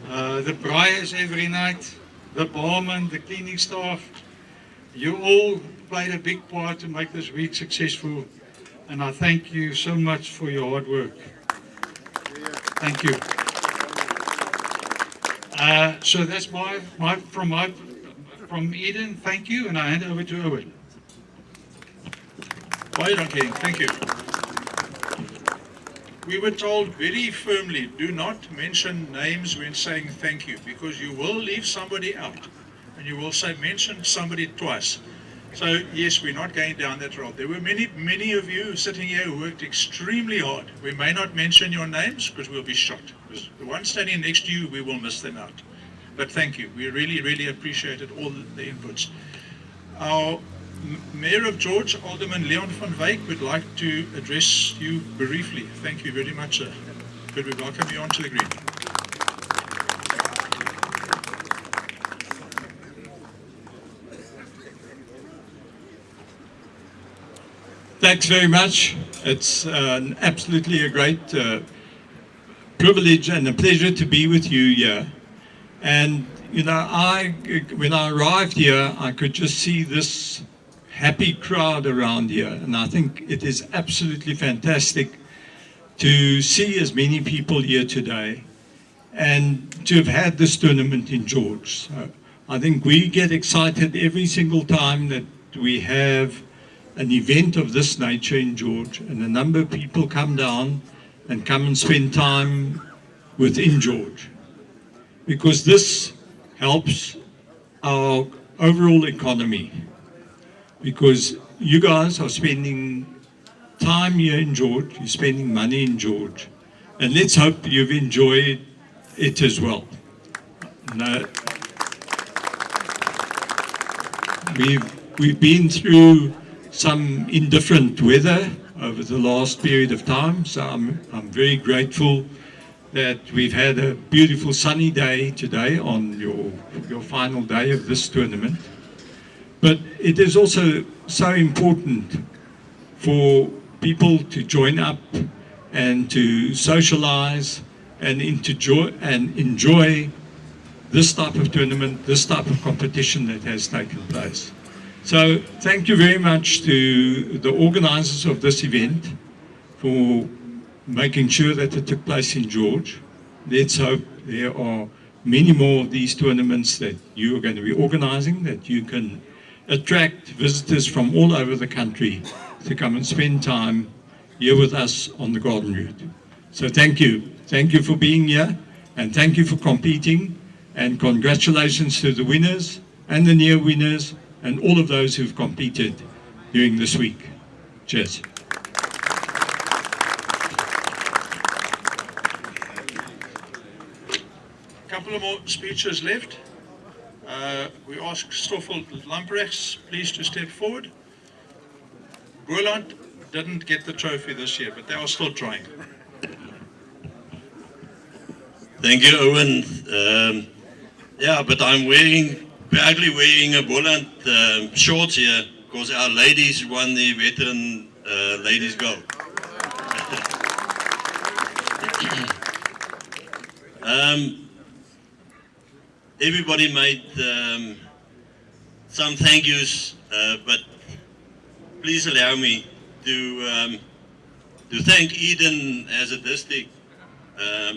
the briars every night, the barman, the cleaning staff. You all played a big part to make this week successful, and I thank you so much for your hard work. Thank you. So that's from Eden. Thank you, and I hand over to Owen. Baie dankie, thank you. We were told very firmly, do not mention names when saying thank you, because you will leave somebody out, and you will say mention somebody twice. So yes, we're not going down that road. There were many of you sitting here who worked extremely hard. We may not mention your names because we'll be shot. Because the ones standing next to you, we will miss them out. But thank you. We really appreciated all the inputs. Our Mayor of George, Alderman Leon van Wyk, would like to address you briefly. Thank you very much, sir. Could we welcome you onto the green? Thanks very much. It's absolutely a great privilege and a pleasure to be with you here. And you know, when I arrived here, I could just see this happy crowd around here, and I think it is absolutely fantastic to see as many people here today and to have had this tournament in George. So I think we get excited every single time that we have an event of this nature in George, and a number of people come down and come and spend time within George, because this helps our overall economy, because you guys are spending time here in George, you're spending money in George, and let's hope you've enjoyed it as well. We've been through some indifferent weather over the last period of time, so I'm very grateful that we've had a beautiful sunny day today on your final day of this tournament. But it is also so important for people to join up and to socialize and enjoy this type of tournament, this type of competition that has taken place. So thank you very much to the organizers of this event for making sure that it took place in George. Let's hope there are many more of these tournaments that you are going to be organizing, that you can attract visitors from all over the country to come and spend time here with us on the Garden Route. So thank you. Thank you for being here, and thank you for competing, and congratulations to the winners and the near winners and all of those who've competed during this week. Cheers. A couple of more speeches left. We ask Stoffel Lamprechts please to step forward. Boland didn't get the trophy this year, but they are still trying. Thank you, Owen. Yeah, but I'm proudly wearing a Boland shorts here because our ladies won the veteran ladies gold. Everybody made some thank yous, but please allow me to thank Eden as a district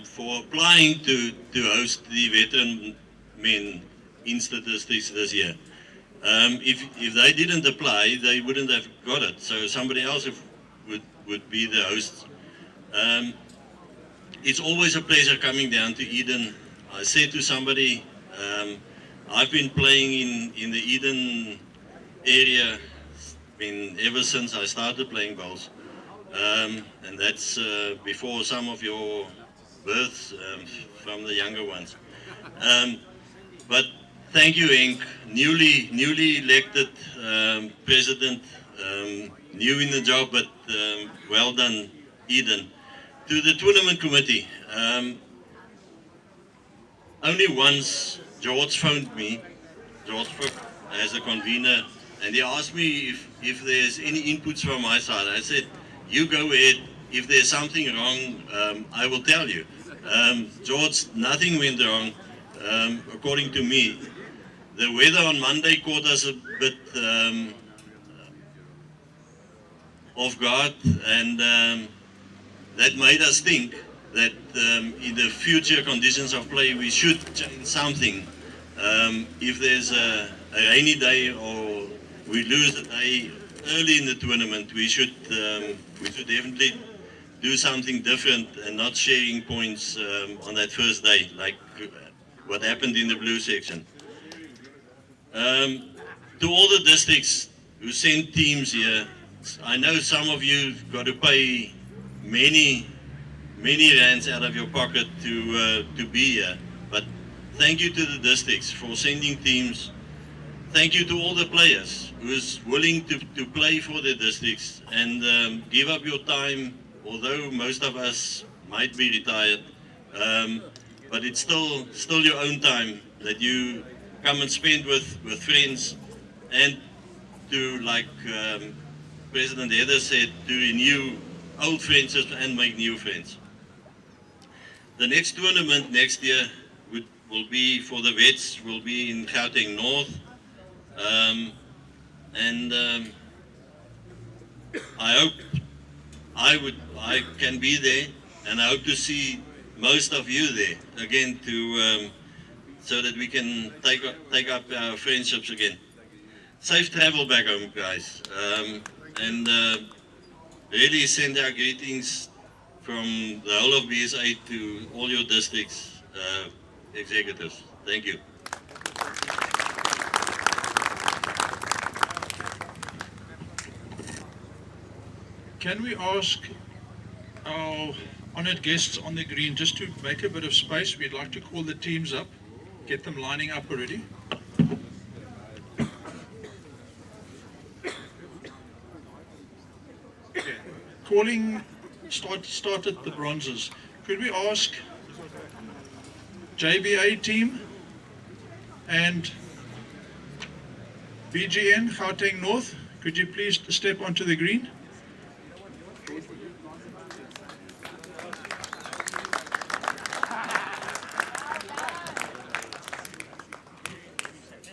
for applying to host the veteran men in statistics this year. If they didn't apply, they wouldn't have got it. So somebody else would be the host. It's always a pleasure coming down to Eden. I said to somebody, I've been playing in the Eden area ever since I started playing bowls, and that's before some of your births from the younger ones. But thank you, Henk, newly elected president, new in the job, but well done, Eden. To the tournament committee, only once George phoned me, George as a convener, and he asked me if there's any inputs from my side. I said, you go ahead. If there's something wrong, I will tell you. George, nothing went wrong, according to me. The weather on Monday caught us a bit off guard, and that made us think that in the future conditions of play we should change something. If there's a rainy day or we lose a day early in the tournament, we should definitely do something different and not sharing points on that first day, like what happened in the blue section. To all the districts, who sent teams here. I know some of you got to pay many rands out of your pocket to be here, but thank you to the districts for sending teams. Thank you to all the players who's willing to play for the districts and give up your time, although most of us might be retired, but it's still your own time that you come and spend with friends, and to, like President Heather said, to renew old friendships and make new friends. The next tournament next year will be for the vets, will be in Gauteng North. I hope I can be there, and I hope to see most of you there again so that we can take up our friendships again. Safe travel back home, guys, and really send our greetings from the whole of BSA to all your districts executives. Thank you. Can we ask our honored guests on the green just to make a bit of space? We'd like to call the teams up, get them lining up already. Okay. Calling started the bronzes. Could we ask JBA team and BGN, Gauteng North, could you please step onto the green?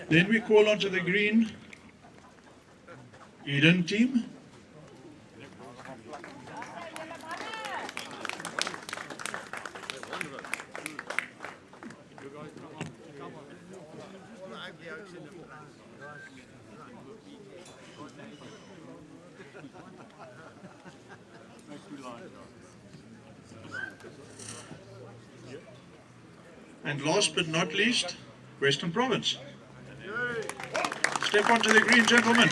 Then we call onto the green Eden team. And last but not least, Western Province. Step onto the green, gentlemen.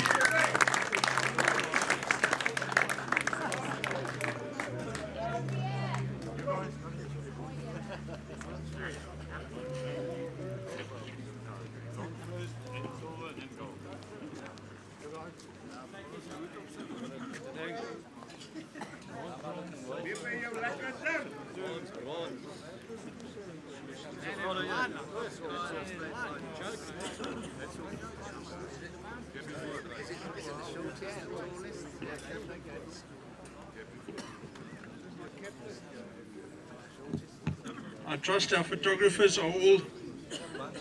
I trust our photographers are all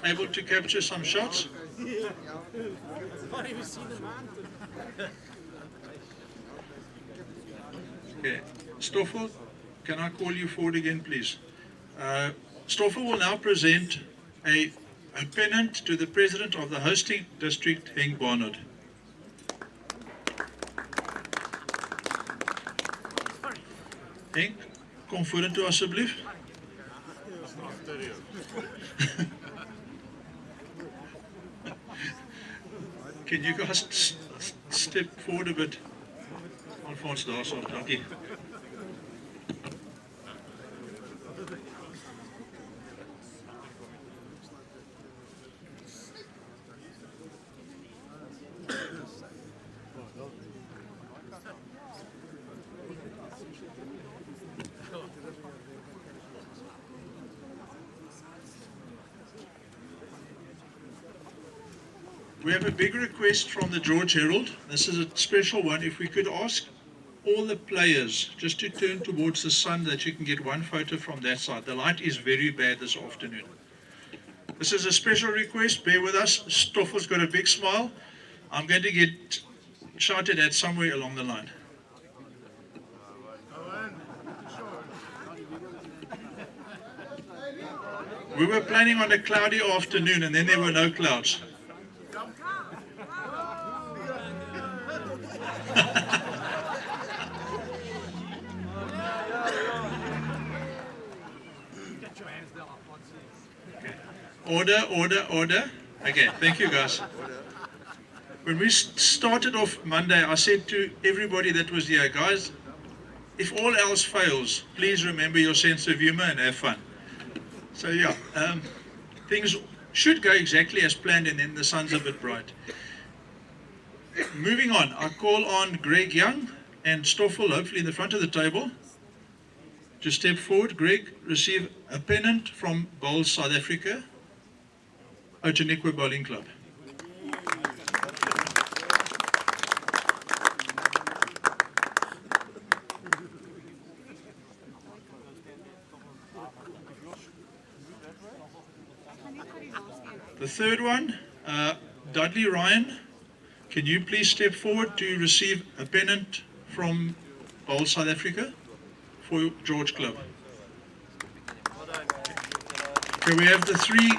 able to capture some shots. Okay, Stoffel, can I call you forward again, please? Stoffel will now present a pennant to the President of the hosting district, Henk Barnard. Henk, kom vorentoe asseblief. Can you guys step forward a bit? Alphonse daarso, dankie. We have a big request from the George Herald. This is a special one. If we could ask all the players just to turn towards the sun, that you can get one photo from that side. The light is very bad this afternoon. This is a special request. Bear with us. Stoffel's got a big smile. I'm going to get shouted at somewhere along the line. We were planning on a cloudy afternoon and then there were no clouds. Order, order, order. Okay, thank you guys. When we started off Monday, I said to everybody that was here, guys, if all else fails, please remember your sense of humor and have fun. So yeah, things should go exactly as planned, and then the sun's a bit bright. Moving on, I call on Greg Young and Stoffel, hopefully in the front of the table, to step forward. Greg, receive a pennant from Bowls South Africa, Outeniqua Bowling Club. The third one, Dudley Ryan, can you please step forward to receive a pennant from Bowls South Africa for George Club. Can we have the three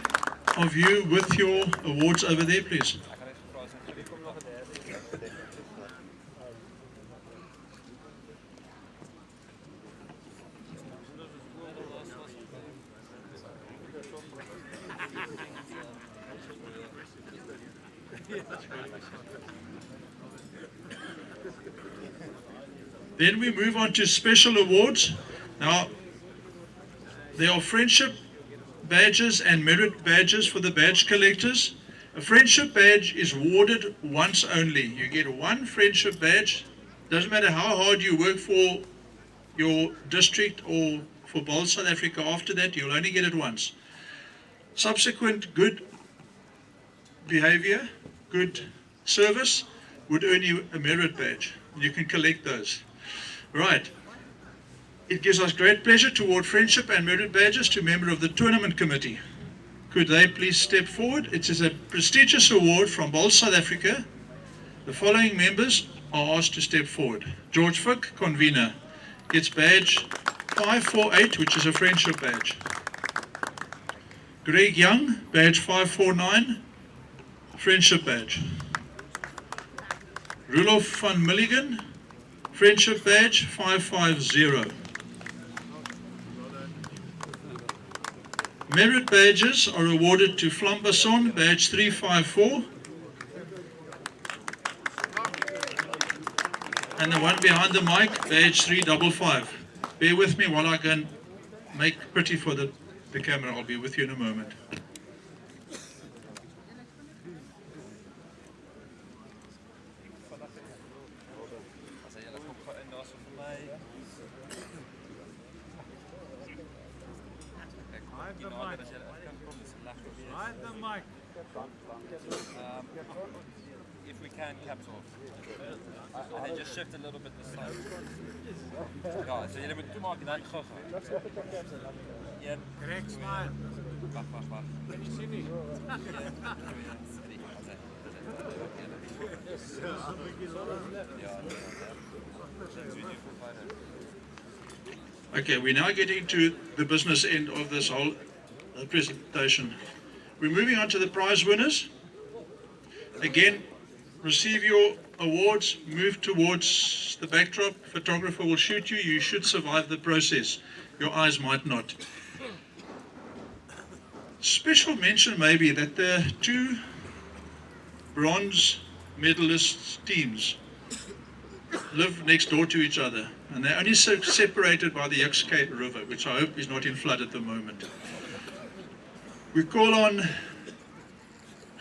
of you with your awards over there, please? Then we move on to special awards. Now, there are friendship badges and merit badges for the badge collectors. A friendship badge is awarded once only. You get one friendship badge. Doesn't matter how hard you work for your district or for Bowls South Africa, after that you'll only get it once. Subsequent good behavior, good service would earn you a merit badge. You can collect those. Right. It gives us great pleasure to award friendship and merit badges to a member of the tournament committee. Could they please step forward? It is a prestigious award from Bowls South Africa. The following members are asked to step forward. George Fick, convener, gets badge 548, which is a friendship badge. Greg Young, badge 549, friendship badge. Rulof van Milligan, friendship badge 550. Merit badges are awarded to Flambasson, badge 354. And the one behind the mic, badge 355. Bear with me while I can make pretty for the camera. I'll be with you in a moment. If we can, caps off. And then just shift a little bit this side. Ja, so julle moet toemaak en dan gou-gou. Een. Correct smile. Wag. Kan jy sien nie? Okay, we're now getting to the business end of this whole presentation. We're moving on to the prize winners. Again, receive your awards, move towards the backdrop. Photographer will shoot you. You should survive the process. Your eyes might not. Special mention maybe that the two bronze medalist teams live next door to each other, and they're only separated by the Cape River, which I hope is not in flood at the moment. We call on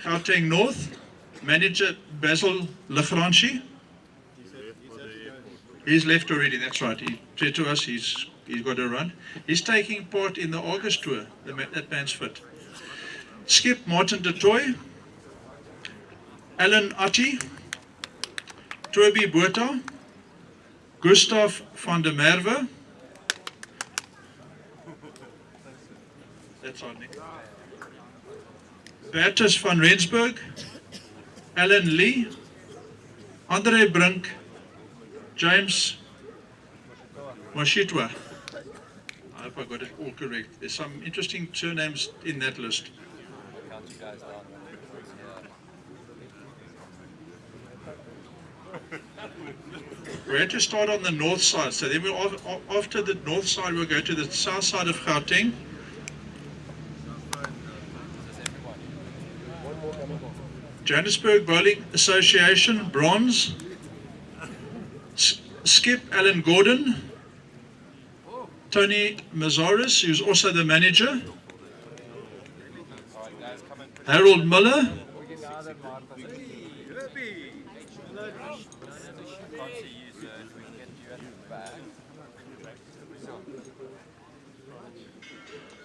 Gauteng North, manager Basil Lagrange. He's left already, that's right. He said to us he's got to run. He's taking part in the August tour, that man's fit. Skip Martin de Toy, Alan Atti, Toby Botha, Gustav van der Merwe. That's our name. Bertus van Rensburg, Alan Lee, Andre Brink, James Mashitwa. I hope I got it all correct. There's some interesting surnames in that list. Count you guys down. We had to start on the north side, so then after the north side we'll go to the south side of Gauteng. Johannesburg Bowling Association, bronze. Skip Alan Gordon. Tony Mazaris, who's also the manager. Harold Miller.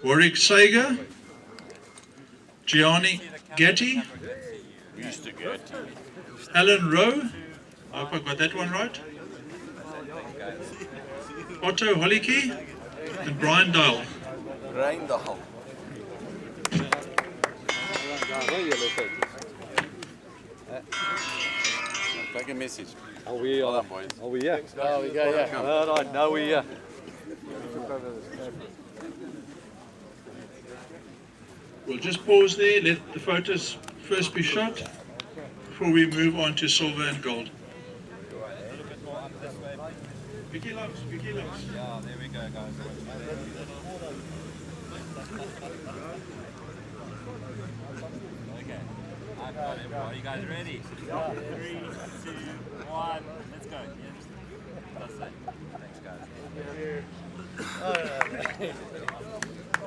Warwick Sager. Gianni Getty. Alan Rowe. I hope I got that one right. Otto Holicki and Brian Dale. Take a message. Are we here? Well done, boys. Are we here? Oh, we go, yeah. All right, now we're here. We'll just pause there, let the photos first be shot before we move on to silver and gold. Vicky Lumps, Vicky Lumps. Yeah, there we go, guys. Okay, I've got it. Are you guys ready? 3, 2, 1, let's go. That's it. Thanks, guys.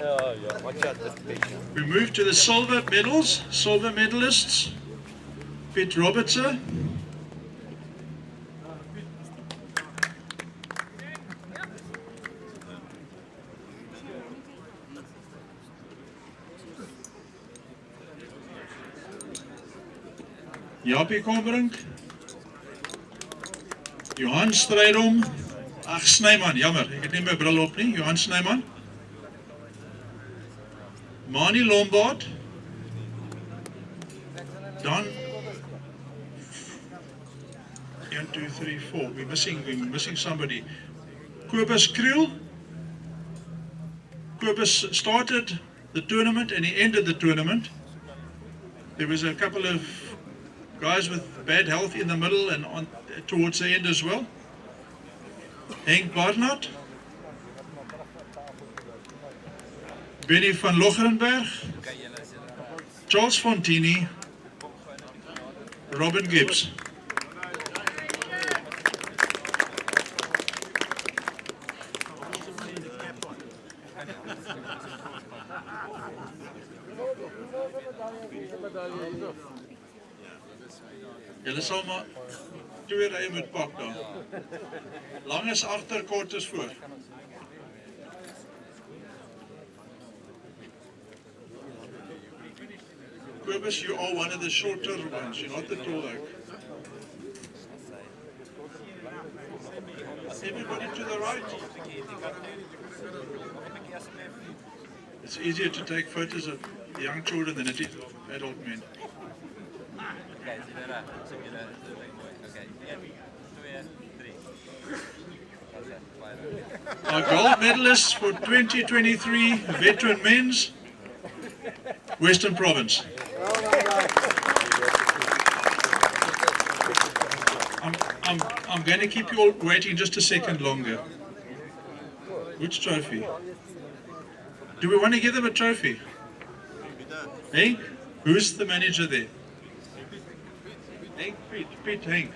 Oh, yeah, watch out this picture. We move to the silver medals, silver medalists. Pete Robertson. Jaapie Kombrink. Johan Strydom. Ag Snyman, jammer, ek het nie my bril op nie. Johan Snyman. Mani Lombard. Dan 1, 2, 3, 4. We're missing somebody. Kobus Kriel. Kobus started the tournament and he ended the tournament. There was a couple of guys with bad health in the middle and on towards the end as well. Henk Barnard. Benny van Locherenberg. Charles Fontini. Robin Gibbs. Julle sal maar 2 rye moet pak dan. Lang is agter, kort is voor. Kobus, you are one of the shorter ones, you're not the tall oak. Everybody to the right. It's easier to take photos of young children than it is of adult men. Okay, so you're okay, 1, 2, 3. Our gold medalists for 2023 veteran men's Western Province. I'm going to keep you all waiting just a second longer. Which trophy? Do we want to give them a trophy? Henk? Who's the manager there? Henk, Piet, Henk.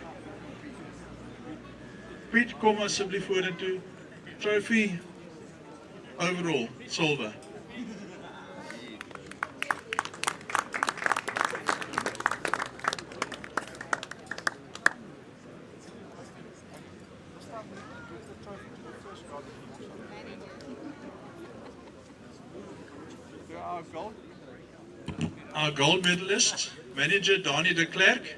Piet, kom asseblief vorentoe. Trophy overall, silver. Our gold medalist, manager Donnie de Klerk.